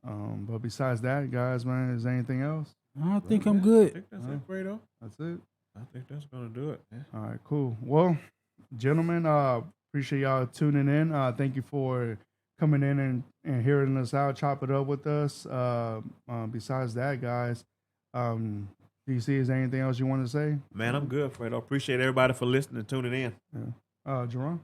But besides that, guys, man, is there anything else? I think I'm good. I think that's it, Fredo. That's it. I think that's gonna do it. Yeah. All right, cool. Well, gentlemen, appreciate y'all tuning in. Thank you for coming in and hearing us out, chop it up with us. Besides that, guys, DC, is there anything else you want to say? Man, I'm good, Fredo. Appreciate everybody for listening and tuning in. Yeah. Jerome?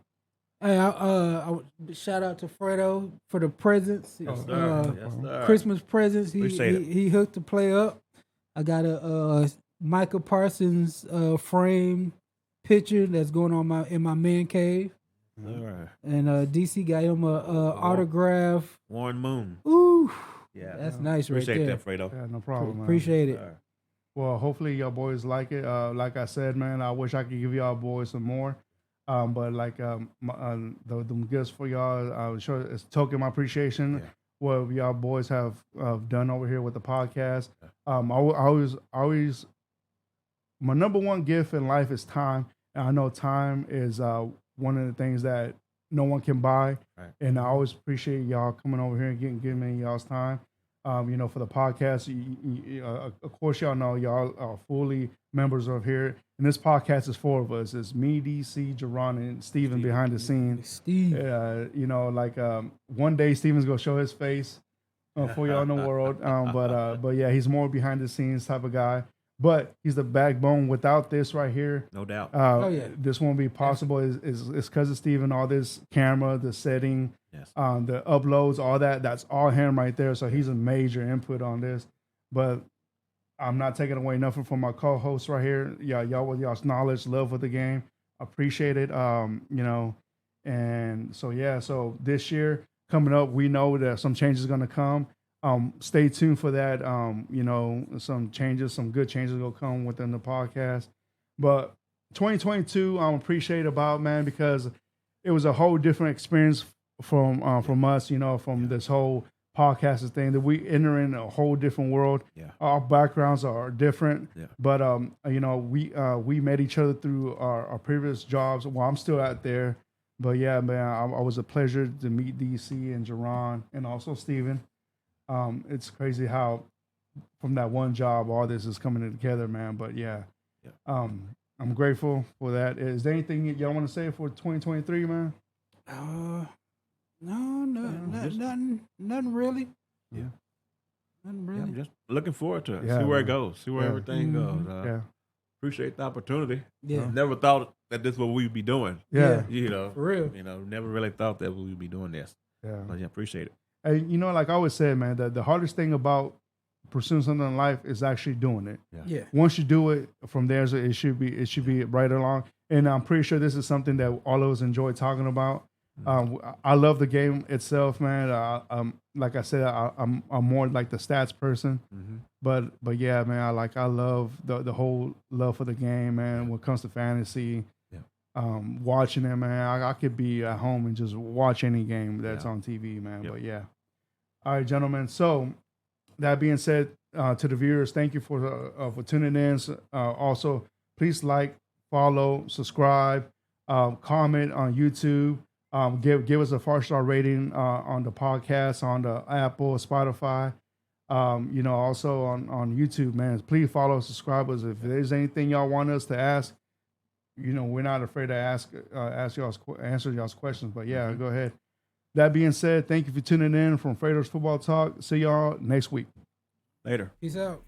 Hey, I shout out to Fredo for the presents. Yes, sir. Yes, sir. Christmas presents. Appreciate it. He hooked the play up. I got a Micah Parsons frame picture that's going on in my man cave. All right. And DC got him a autograph. Warren Moon. Ooh, Yeah, that's nice right there. Appreciate that, Fredo. Yeah, no problem, man. Appreciate it. Well, hopefully y'all boys like it. Like I said, man, I wish I could give y'all boys some more. But like the gifts for y'all, I'm sure it's token my appreciation. What y'all boys have done over here with the podcast. I always my number one gift in life is time. And I know time is one of the things that no one can buy. Right. And I always appreciate y'all coming over here and giving me y'all's time. For the podcast, of course, y'all know y'all are fully members of here. And this podcast is four of us. It's me, DC, Jerron, and Steven behind the scenes. Steve. One day Steven's going to show his face for y'all in the world. But yeah, he's more behind the scenes type of guy. But he's the backbone. Without this right here, no doubt. This won't be possible. Is because of Steven, all this camera, the setting, the uploads, all that's all him right there. So he's a major input on this. But I'm not taking away nothing from my co-host right here. Y'all with y'all's knowledge, love with the game, appreciate it. And so this year coming up, we know that some changes are going to come. Stay tuned for that. Some changes, some good changes will come within the podcast. But 2022, I'm appreciative about, man, because it was a whole different experience from us, from this whole podcasting thing, that we enter in a whole different world. Our backgrounds are different, but we met each other through our previous jobs. Well, I'm still out there, but yeah, man, I was a pleasure to meet DC and Jerron and also Steven. It's crazy how from that one job all this is coming together, man. But yeah. I'm grateful for that. Is there anything y'all want to say for 2023, man? Nothing really. Yeah. Nothing really. I'm just looking forward to it. Yeah, see where man. it goes. See where everything goes. Appreciate the opportunity. Yeah. Never thought that this is what we'd be doing. Yeah. For real. Never really thought that we would be doing this. Yeah. But yeah, appreciate it. Hey, like I always say, man, the hardest thing about pursuing something in life is actually doing it. Yeah. Once you do it, from there, so it should be right along. And I'm pretty sure this is something that all of us enjoy talking about. I love the game itself, man. Like I said, I'm more like the stats person. But yeah, man, I love the whole love for the game, man. When it comes to fantasy, watching it, man, I could be at home and just watch any game that's on TV, man. But yeah, all right, gentlemen. So that being said, to the viewers, thank you for tuning in. Also, please like, follow, subscribe, comment on YouTube. Give us a 4-star rating on the podcast, on the Apple, Spotify. Also on YouTube, man. Please follow, subscribe us. If there's anything y'all want us to ask, we're not afraid to answer y'all's questions. But yeah, go ahead. That being said, thank you for tuning in from Fredo's Football Talk. See y'all next week. Later. Peace out.